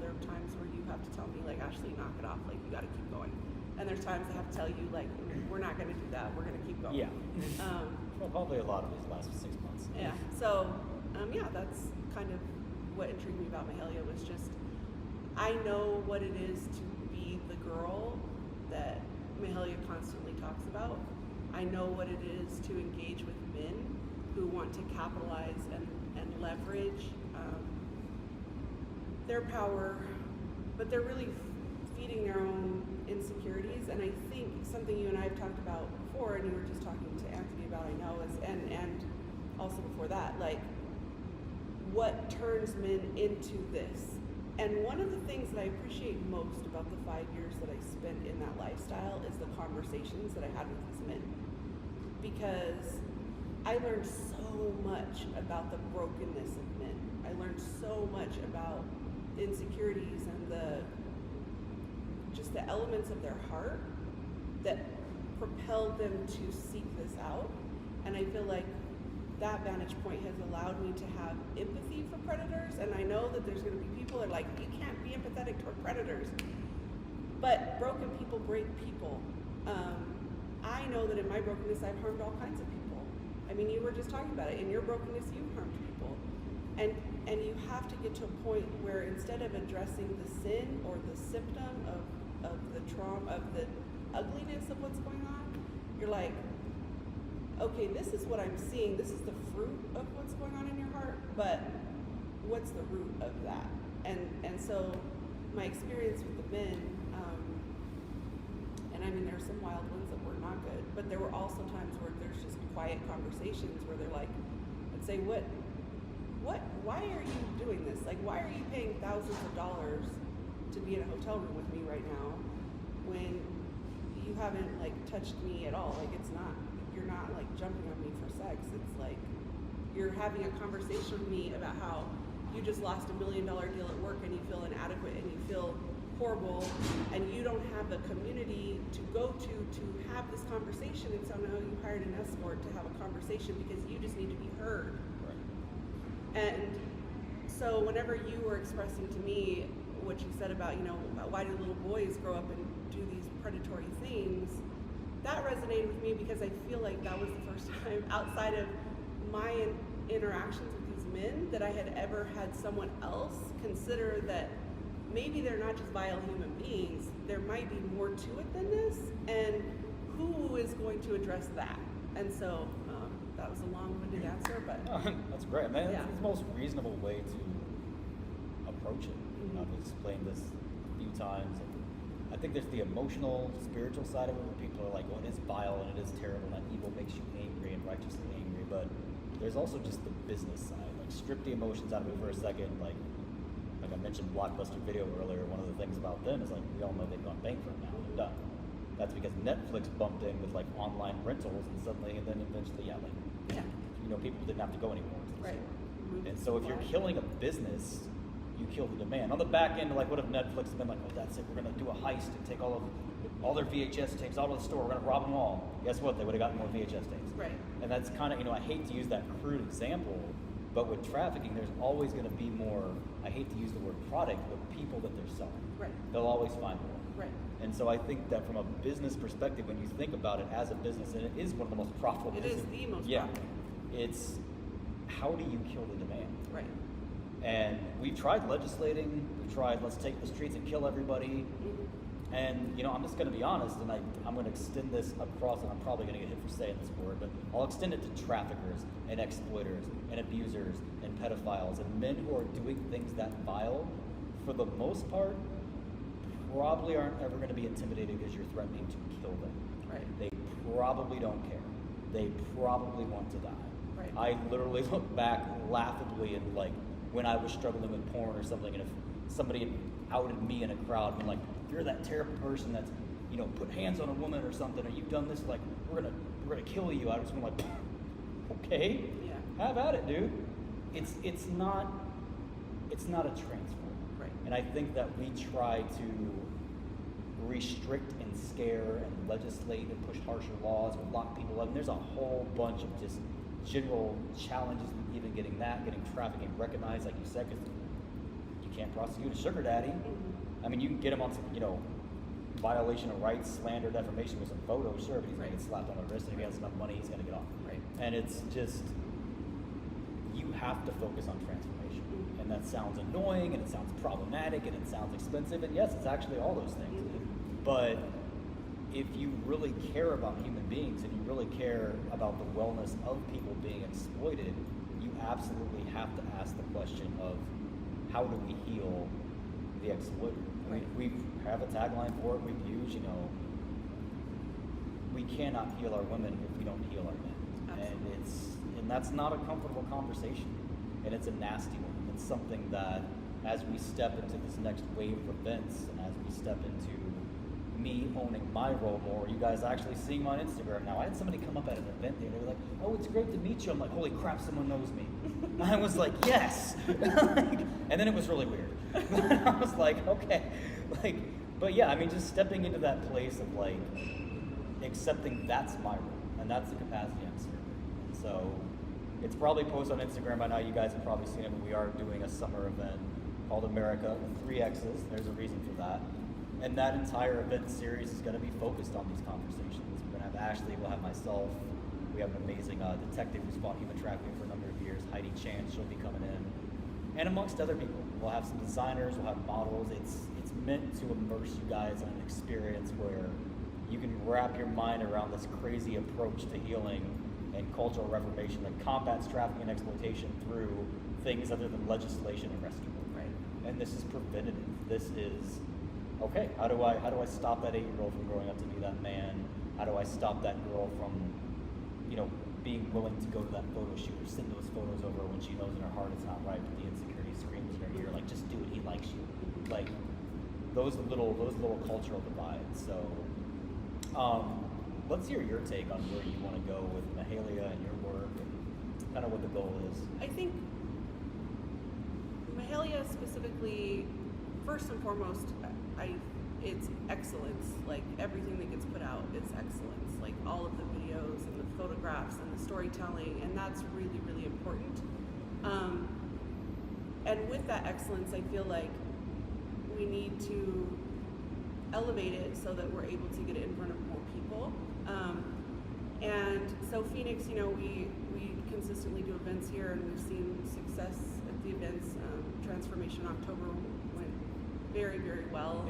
there are times where you have to tell me, like, Ashley, knock it off, like, you got to keep going. And there's times I have to tell you, like, we're not going to do that, we're going to keep going. Yeah. Well, probably a lot of these last 6 months. Yeah. So that's kind of what intrigued me about Mahalia, was just, I know what it is to be the girl that Mahalia constantly talks about. I know what it is to engage with men who want to capitalize and leverage their power, but they're really feeding their own insecurities. And I think something you and I have talked about before, and you were just talking to Anthony about, I know, is, and also before that, like, what turns men into this. And one of the things that I appreciate most about the 5 years that I spent in that lifestyle is the conversations that I had with these men. Because I learned so much about the brokenness of men. I learned so much about insecurities and just the elements of their heart that propel compelled them to seek this out. And I feel like that vantage point has allowed me to have empathy for predators. And I know that there's going to be people that are like, you can't be empathetic toward predators. But broken people break people. I know that in my brokenness, I've harmed all kinds of people. I mean, you were just talking about it. In your brokenness, you've harmed people. And you have to get to a point where instead of addressing the sin or the symptom of the trauma, of the ugliness of what's going on, you're like, okay, this is what I'm seeing. This is the fruit of what's going on in your heart, but what's the root of that? And so my experience with the men, and I mean, there's some wild ones that were not good, but there were also times where there's just quiet conversations where they're like, I'd say, why are you doing this? Like, why are you paying thousands of dollars to be in a hotel room with me right now when you haven't like touched me at all? Like, you're not like jumping on me for sex. It's like you're having a conversation with me about how you just lost $1 million deal at work and you feel inadequate and you feel horrible and you don't have a community to go to have this conversation, and somehow you hired an escort to have a conversation because you just need to be heard. Right. And so whenever you were expressing to me what you said about, why do little boys grow up and do these predatory things, that resonated with me because I feel like that was the first time outside of my interactions with these men that I had ever had someone else consider that maybe they're not just vile human beings, there might be more to it than this, and who is going to address that? And so that was a long-winded answer, but that's great, man. Yeah. It's the most reasonable way to approach it. Mm-hmm. I've explained this a few times. I think there's the emotional, spiritual side of it where people are like, oh, it is vile and it is terrible and that evil makes you angry and righteously angry, but there's also just the business side. Like, strip the emotions out of it for a second. Like I mentioned Blockbuster Video earlier, one of the things about them is like, we all know they've gone bankrupt now, they're done. That's because Netflix bumped in with like online rentals and suddenly, and then eventually, people didn't have to go anymore. right. And so if you're killing a business, you kill the demand. On the back end, like, what if Netflix had been like, oh, that's it, we're going to do a heist and take all their VHS tapes out of the store, we're going to rob them all. Guess what? They would have gotten more VHS tapes. Right. And that's kind of, I hate to use that crude example, but with trafficking, there's always going to be more, I hate to use the word product, but people that they're selling. Right. They'll always find more. Right. And so I think that from a business perspective, when you think about it as a business, and it is one of the most profitable It is businesses. the most Yeah. profitable. It's how do you kill the demand? Right. And we've tried legislating, we've tried let's take the streets and kill everybody. Mm-hmm. And I'm just going to be honest, and I'm going to extend this across, and I'm probably going to get hit for saying this word, but I'll extend it to traffickers and exploiters and abusers and pedophiles and men who are doing things that vile. For the most part, probably aren't ever going to be intimidated because you're threatening to kill them. Right. They probably don't care. They probably want to die. Right. I literally look back laughably and like when I was struggling with porn or something, and if somebody had outed me in a crowd and like, you're that terrible person that's put hands on a woman or something, or you've done this, like we're gonna kill you. I was like, okay, Yeah. have at it, dude. It's not a transfer. Right. And I think that we try to restrict and scare and legislate and push harsher laws or lock people up. And there's a whole bunch of just general challenges in even getting trafficking recognized, like you said, because you can't prosecute a sugar daddy. Mm-hmm. I mean, you can get him on some, violation of rights, slander, defamation with some photos, sure, but he's going to get slapped on the wrist, and if he has enough money, he's going to get off. Right. And it's just, you have to focus on transformation. Mm-hmm. And that sounds annoying, and it sounds problematic, and it sounds expensive, and yes, it's actually all those things. Mm-hmm. But if you really care about human beings, and you really care about the wellness of people being exploited, you absolutely have to ask the question of, how do we heal the exploiter? Right. We have a tagline for it we've used, we cannot heal our women if we don't heal our men. Absolutely. And that's not a comfortable conversation, and it's a nasty one. It's something that as we step into this next wave of events, and as we step into me owning my role more, you guys actually seeing me on Instagram now. I had somebody come up at an event there, and they were like, oh, it's great to meet you. I'm like, holy crap, someone knows me. I was like, yes. And then it was really weird. I was like, okay. But yeah, I mean, just stepping into that place of like, accepting that's my role, and that's the capacity I'm serving. And so it's probably posted on Instagram by now. You guys have probably seen it, but we are doing a summer event called America with 3 X's. There's a reason for that. And that entire event series is going to be focused on these conversations. We're going to have Ashley, we'll have myself. We have an amazing detective who's fought human trafficking for a number of years, Heidi Chan, she'll be coming in. And amongst other people. We'll have some designers, we'll have models. It's meant to immerse you guys in an experience where you can wrap your mind around this crazy approach to healing and cultural reformation that combats trafficking and exploitation through things other than legislation and rescue. Right. And this is preventative. This is, okay, how do I stop that 8-year-old from growing up to be that man? How do I stop that girl from, being willing to go to that photo shoot or send those photos over when she knows in her heart it's not right, but the insecurity screams in her ear, like, just do it, he likes you. Like, those little cultural divides. So, let's hear your take on where you want to go with Mahalia and your work and kind of what the goal is. I think Mahalia specifically, first and foremost, it's excellence. Like, everything that gets put out is excellence. Like, all of the videos and the photographs and the storytelling, and that's really, really important. And with that excellence, I feel like we need to elevate it so that we're able to get it in front of more people. And so Phoenix, we consistently do events here, and we've seen success at the events. Transformation October went very, very well.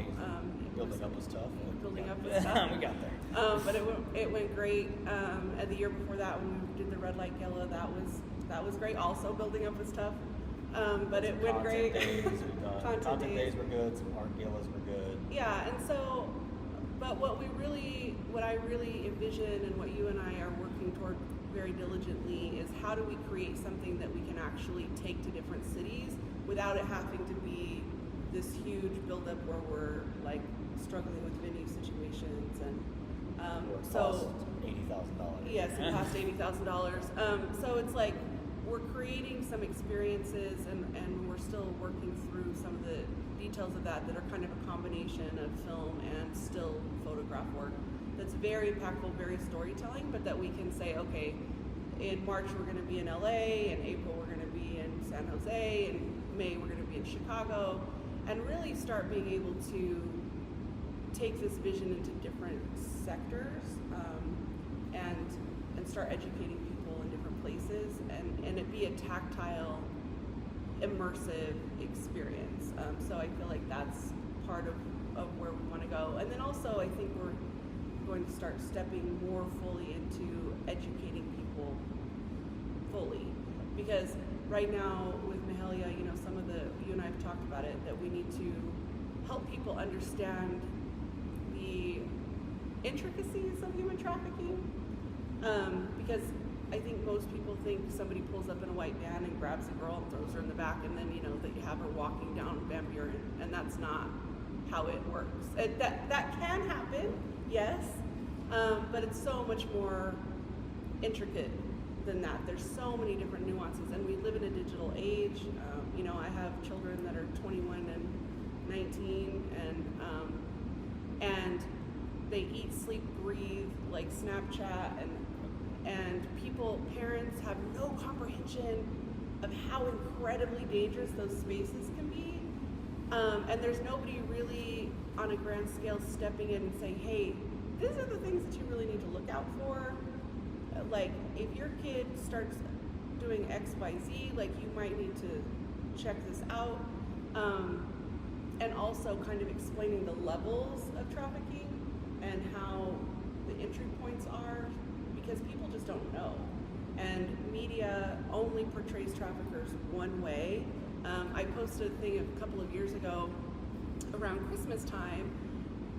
Building up was tough. Building up was tough. We got there. But it went great. And the year before that, when we did the Red Light Gala, that was great. Also, building up was tough. But it went great. Content days were good. Some art galas were good. Yeah, and so, but what I really envision, and what you and I are working toward very diligently, is how do we create something that we can actually take to different cities without it having to be this huge buildup where we're like struggling with venue situations and so $80,000. Yes, it cost $80,000. So it's like we're creating some experiences, and we're still working through some of the details of that are kind of a combination of film and still photograph work that's very impactful, very storytelling, but that we can say, okay, in March we're going to be in LA, in April we're going to be in San Jose, in May we're going to be in Chicago, and really start being able to take this vision into different sectors, and start educating people in different places, and it be a tactile, immersive experience. So I feel like that's part of where we want to go. And then also I think we're going to start stepping more fully into educating people fully. Because right now with Mahalia, some of you and I have talked about it, that we need to help people understand the intricacies of human trafficking. Because I think most people think somebody pulls up in a white van and grabs a girl and throws her in the back, and then that you have her walking down Van Buren, and that's not how it works. That can happen, yes, but it's so much more intricate than that. There's so many different nuances, and we live in a digital age. I have children that are 21 and 19, and they eat, sleep, breathe like Snapchat, and parents have no comprehension of how incredibly dangerous those spaces can be. And there's nobody really on a grand scale stepping in and saying, hey, these are the things that you really need to look out for. Like, if your kid starts doing X, Y, Z, like, you might need to check this out. And also kind of explaining the levels of trafficking and how the entry points are, because people just don't know. And media only portrays traffickers one way. I posted a thing a couple of years ago around Christmas time.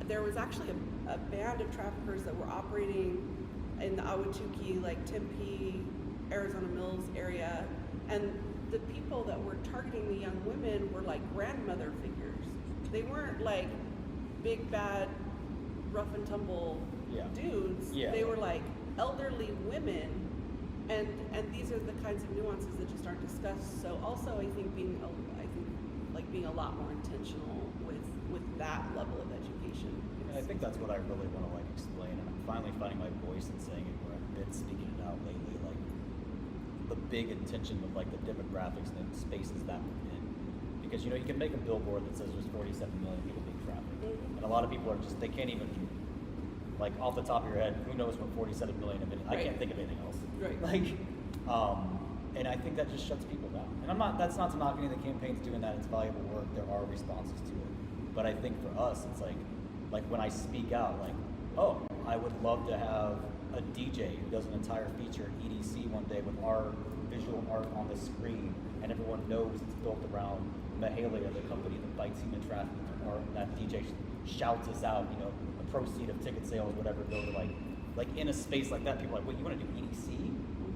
There was actually a band of traffickers that were operating in the Ahwatukee, like Tempe, Arizona Mills area, and the people that were targeting the young women were like grandmother figures. They weren't like big bad rough and tumble dudes. Yeah. They were like elderly women, and these are the kinds of nuances that just aren't discussed. So also I think being a lot more intentional with that level of education And I think that's what I really want to like explain, and I'm finally finding my voice and saying it where I've been speaking it out lately, like the big intention of like the demographics and the spaces that we're in. Because you know, you can make a billboard that says there's 47 million people being trafficked, and a lot of people are just, they can't even, like off the top of your head, who knows what 47 million of it, I can't think of anything else. Right. Like, and I think that just shuts people down. And I'm not, that's not to knock any of the campaigns doing that, it's valuable work, there are responses to it. But I think for us, it's like when I speak out, like, oh, I would love to have a DJ who does an entire feature at EDC one day with our visual art on the screen, and everyone knows it's built around Mahalia, the company that bites human trafficking, or that DJ shouts us out, you know, the proceed of ticket sales, whatever, go to like in a space like that, people are like, wait, you want to do EDC?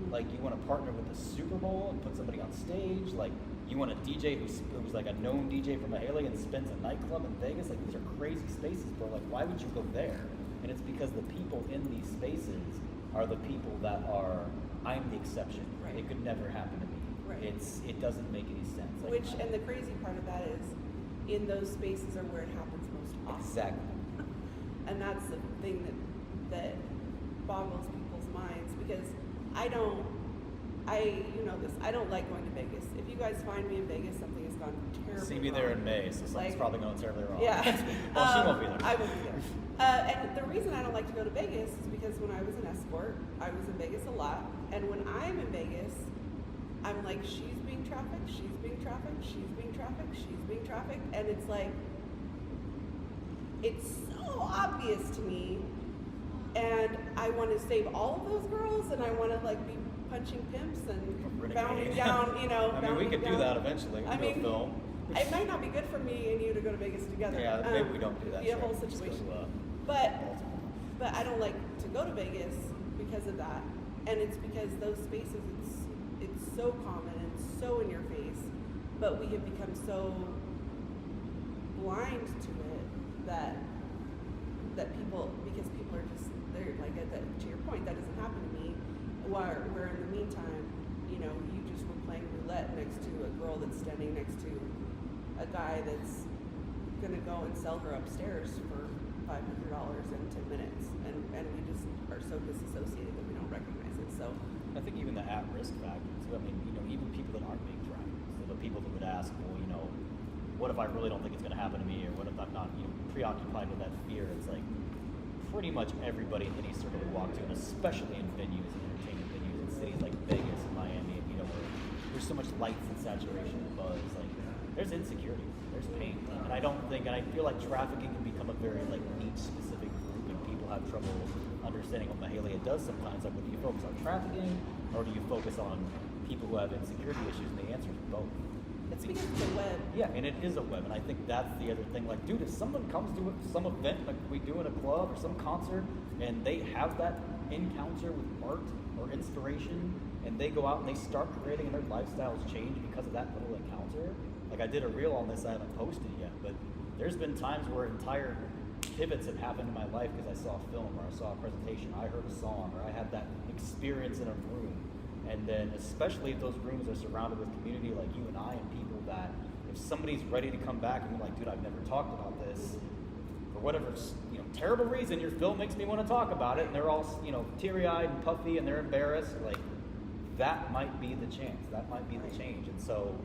Like, you want to partner with the Super Bowl and put somebody on stage? Like, you want a DJ who's like a known DJ from Mahalia and spins a nightclub in Vegas? Like, these are crazy spaces, bro. Like, why would you go there? And it's because the people in these spaces are the people that are, I'm the exception. Right. It could never happen to me. Right. It doesn't make any sense. Like, And the crazy part of that is, in those spaces are where it happens most often. exactly. And that's the thing that boggles people's minds, because you know this, I don't like going to Vegas. If you guys find me in Vegas, something has gone terribly See me wrong. there in May, so something's Like, probably going terribly wrong. Yeah. Well, she won't be there. I won't be there. And the reason I don't like to go to Vegas is because when I was an escort, I was in Vegas a lot. And when I'm in Vegas, I'm like, she's being trafficked, she's being trafficked, she's being trafficked, she's being trafficked. And it's like, it's so obvious to me. And I want to save all of those girls, and I want to like be punching pimps and bounding down, you know. I mean, we could do down. that eventually. We do a film. It might not be good for me and you to go to Vegas together. Yeah, maybe we don't do that. Be a whole Sure. Just go situation. to, But Baltimore. I don't like to go to Vegas because of that, and it's because those spaces, it's so common and so in your face, but we have become so blind to it that people, because people are just, they're like, to your point, that doesn't happen to me. Where in the meantime, you know, you just were playing roulette next to a girl that's standing next to a guy that's gonna go and sell her upstairs for $500 in 10 minutes, and we just are so disassociated that we don't recognize it. So I think even the at-risk factor too. I mean, you know, even people that aren't being trafficked, so the people that would ask, well, you know, what if I really don't think it's going to happen to me, or what if I'm not, you know, preoccupied with that fear? It's like pretty much everybody in any circle we walk to, and especially in venues and entertainment venues in cities like Vegas and Miami, and, you know, where there's so much lights and saturation and buzz. Like, there's insecurity, there's pain, and I feel like trafficking can become a very like niche specific group, and people have trouble understanding what Mahalia does sometimes. Like, do you focus on trafficking, or do you focus on people who have insecurity issues? And the answer is both. it's because it's a web. Yeah, and it is a web, and I think that's the other thing. Like, dude, if someone comes to some event like we do in a club or some concert, and they have that encounter with art or inspiration, and they go out and they start creating, and their lifestyles change because of that little encounter. Like, I did a reel on this, I haven't posted it yet, but there's been times where entire pivots have happened in my life because I saw a film, or I saw a presentation, or I heard a song, or I had that experience in a room. And then, especially if those rooms are surrounded with community like you and I, and people that, if somebody's ready to come back and be like, dude, I've never talked about this, for whatever, you know, terrible reason, your film makes me want to talk about it, and they're all, you know, teary-eyed and puffy and they're embarrassed, like, that might be the chance, that might be the change. And so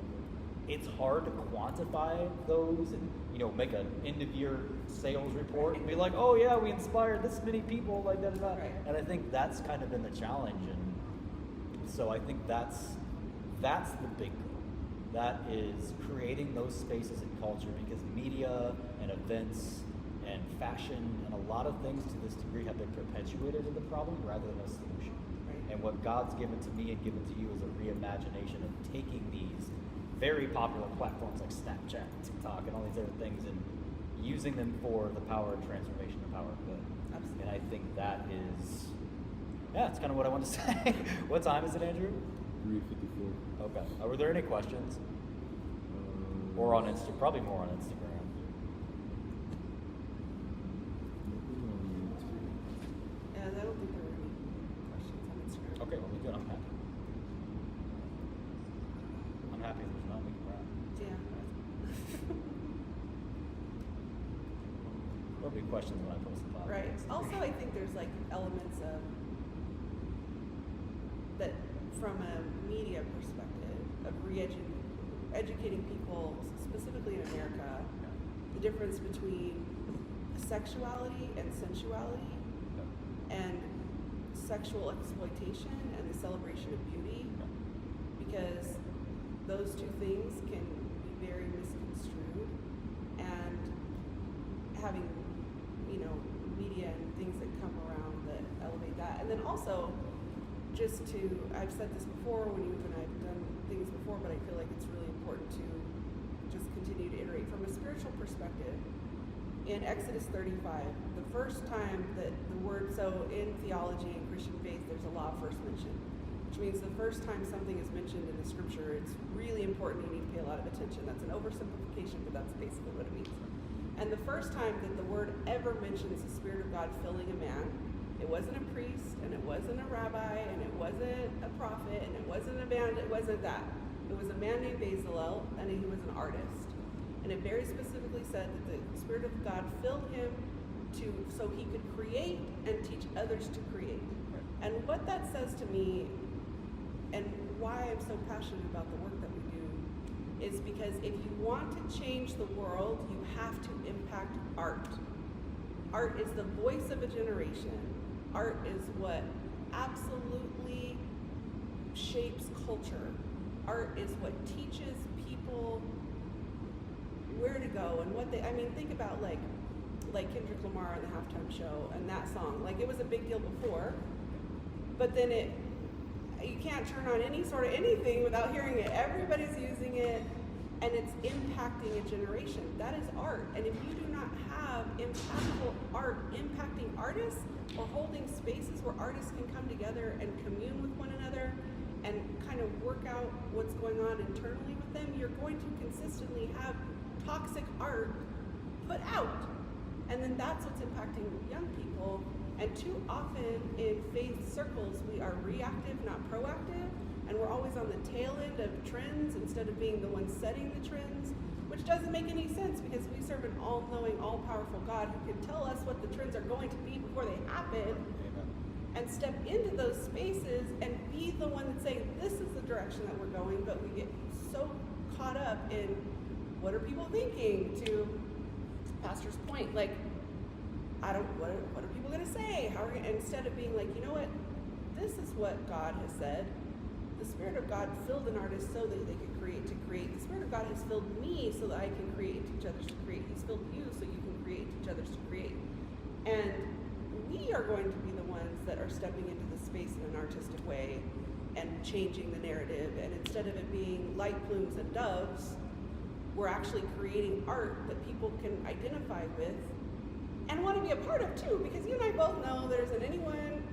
it's hard to quantify those and, you know, make an end-of-year sales report and be like, oh yeah, we inspired this many people, like da-da-da. Right. And I think that's kind of been the challenge. And so I think that's the big goal. That is creating those spaces in culture, because media and events and fashion and a lot of things to this degree have been perpetuators of the problem rather than a solution. Right. And what God's given to me and given to you is a reimagination of taking these very popular platforms like Snapchat, TikTok, and all these other things, and using them for the power of transformation, the power of good. Absolutely. And I think that is, yeah, it's kind of what I want to say. What time is it, Andrew? 3:54. Okay. Were there any questions? Or on Instagram? Probably more on Instagram. Yeah, I don't think there were any questions on Instagram. Okay, well, we good. I'm happy. I'm happy if there's none. We can wrap. Yeah. Or we questions when I post the podcast. Right. Also, I think there's like elements of that from a media perspective of educating people, specifically in America, the difference between sexuality and sensuality, and sexual exploitation and the celebration of beauty, because those two things can be very misconstrued, and having, you know, media and things that come around that elevate that. And then also, just to, I've said this before when you and I've done things before, but I feel like it's really important to just continue to iterate from a spiritual perspective. In Exodus 35, the first time that the word, so in theology and Christian faith, there's a law of first mention, which means the first time something is mentioned in the scripture, it's really important. You need to pay a lot of attention. That's an oversimplification, but that's basically what it means. And the first time that the word ever mentions the Spirit of God filling a man, it wasn't a priest, and it wasn't a rabbi, and it wasn't a prophet, and it wasn't a band, it wasn't that. It was a man named Bezalel, and he was an artist. And it very specifically said that the Spirit of God filled him so he could create and teach others to create. And what that says to me, and why I'm so passionate about the work that we do, is because if you want to change the world, you have to impact art. Art is the voice of a generation. Art is what absolutely shapes culture. Art is what teaches people where to go and what they, I mean, think about like Kendrick Lamar on the halftime show and that song. Like, it was a big deal before, but then you can't turn on any sort of anything without hearing it. Everybody's using it, and it's impacting a generation. That is art. And if you do not have impactful art impacting artists, or holding spaces where artists can come together and commune with one another and kind of work out what's going on internally with them, you're going to consistently have toxic art put out. And then that's what's impacting young people. And too often in faith circles, we are reactive, not proactive, and we're always on the tail end of trends instead of being the ones setting the trends, which doesn't make any sense, because we serve an all-knowing, all-powerful God who can tell us what the trends are going to be before they happen. Amen. And step into those spaces and be the one that's saying, this is the direction that we're going. But we get so caught up in what are people thinking, to Pastor's point, like, what are people going to say? How are we, instead of being like, you know what, this is what God has said. The Spirit of God filled an artist so that they could create to create. The Spirit of God has filled me so that I can create and teach others to create. He's filled you so you can create and teach others to create. And we are going to be the ones that are stepping into the space in an artistic way and changing the narrative. And instead of it being light plumes and doves, we're actually creating art that people can identify with and want to be a part of too, because you and I both know there isn't anyone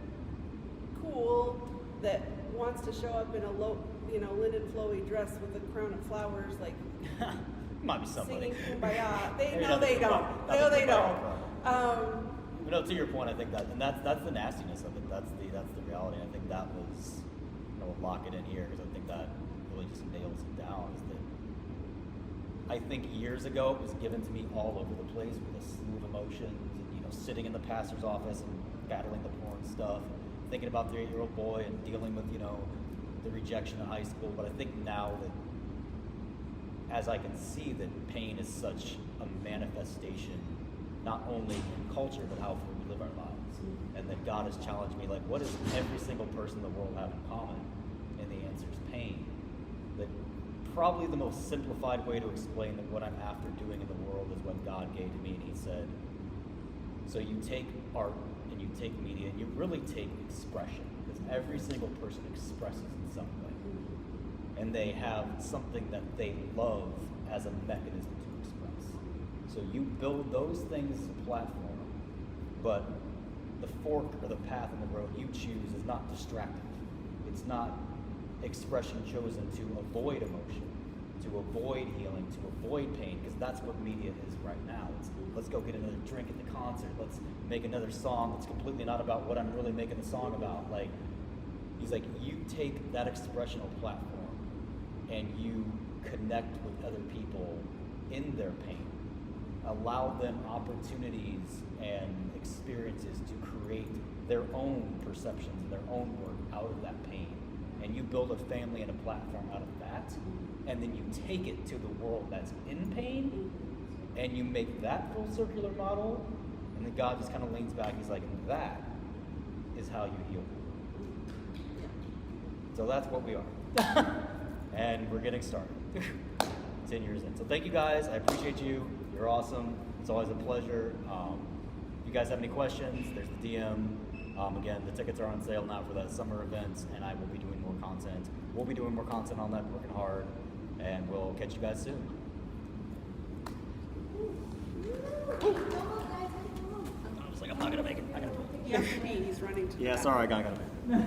cool that wants to show up in a linen flowy dress with a crown of flowers, like Might be somebody. singing Kumbaya. They Maybe know not the they don't. Kumbaya- not No, the they Kumbaya don't. crowd. But no, to your point, I think that, and that's the nastiness of it. That's the reality. I think that was, we'll lock it in here, because I think that really just nails it down. Is that I think years ago it was given to me all over the place with a slew of emotions, and sitting in the pastor's office and battling the porn stuff, and thinking about the 8-year-old boy and dealing with the rejection in high school. But I think now that, as I can see that pain is such a manifestation, not only in culture, but how we live our lives. And that God has challenged me, like, what does every single person in the world have in common? And the answer is pain. That probably the most simplified way to explain that what I'm after doing in the world is what God gave to me, and he said, so you take art and you take media and you really take expression, because every single person expresses in some way. And they have something that they love as a mechanism to express. So you build those things as a platform, but the fork or the path in the road you choose is not distracting. It's not expression chosen to avoid emotion, to avoid healing, to avoid pain, because that's what media is right now. It's, let's go get another drink at the concert. Let's make another song that's completely not about what I'm really making the song about. Like, he's like, you take that expressional platform and you connect with other people in their pain, allow them opportunities and experiences to create their own perceptions and their own work out of that pain. And you build a family and a platform out of that, and then you take it to the world that's in pain, and you make that full circular model, and then God just kind of leans back, he's like, and that is how you heal. So that's what we are. And we're getting started. 10 years in. So thank you guys. I appreciate you. You're awesome. It's always a pleasure. If you guys have any questions, there's the DM. Again, the tickets are on sale now for the summer events, and I will be doing more content. We'll be doing more content on that, working hard, and we'll catch you guys soon. I was like, I'm not gonna make it. I gotta. He has to be. He's running to. Yeah, sorry, I gotta make it.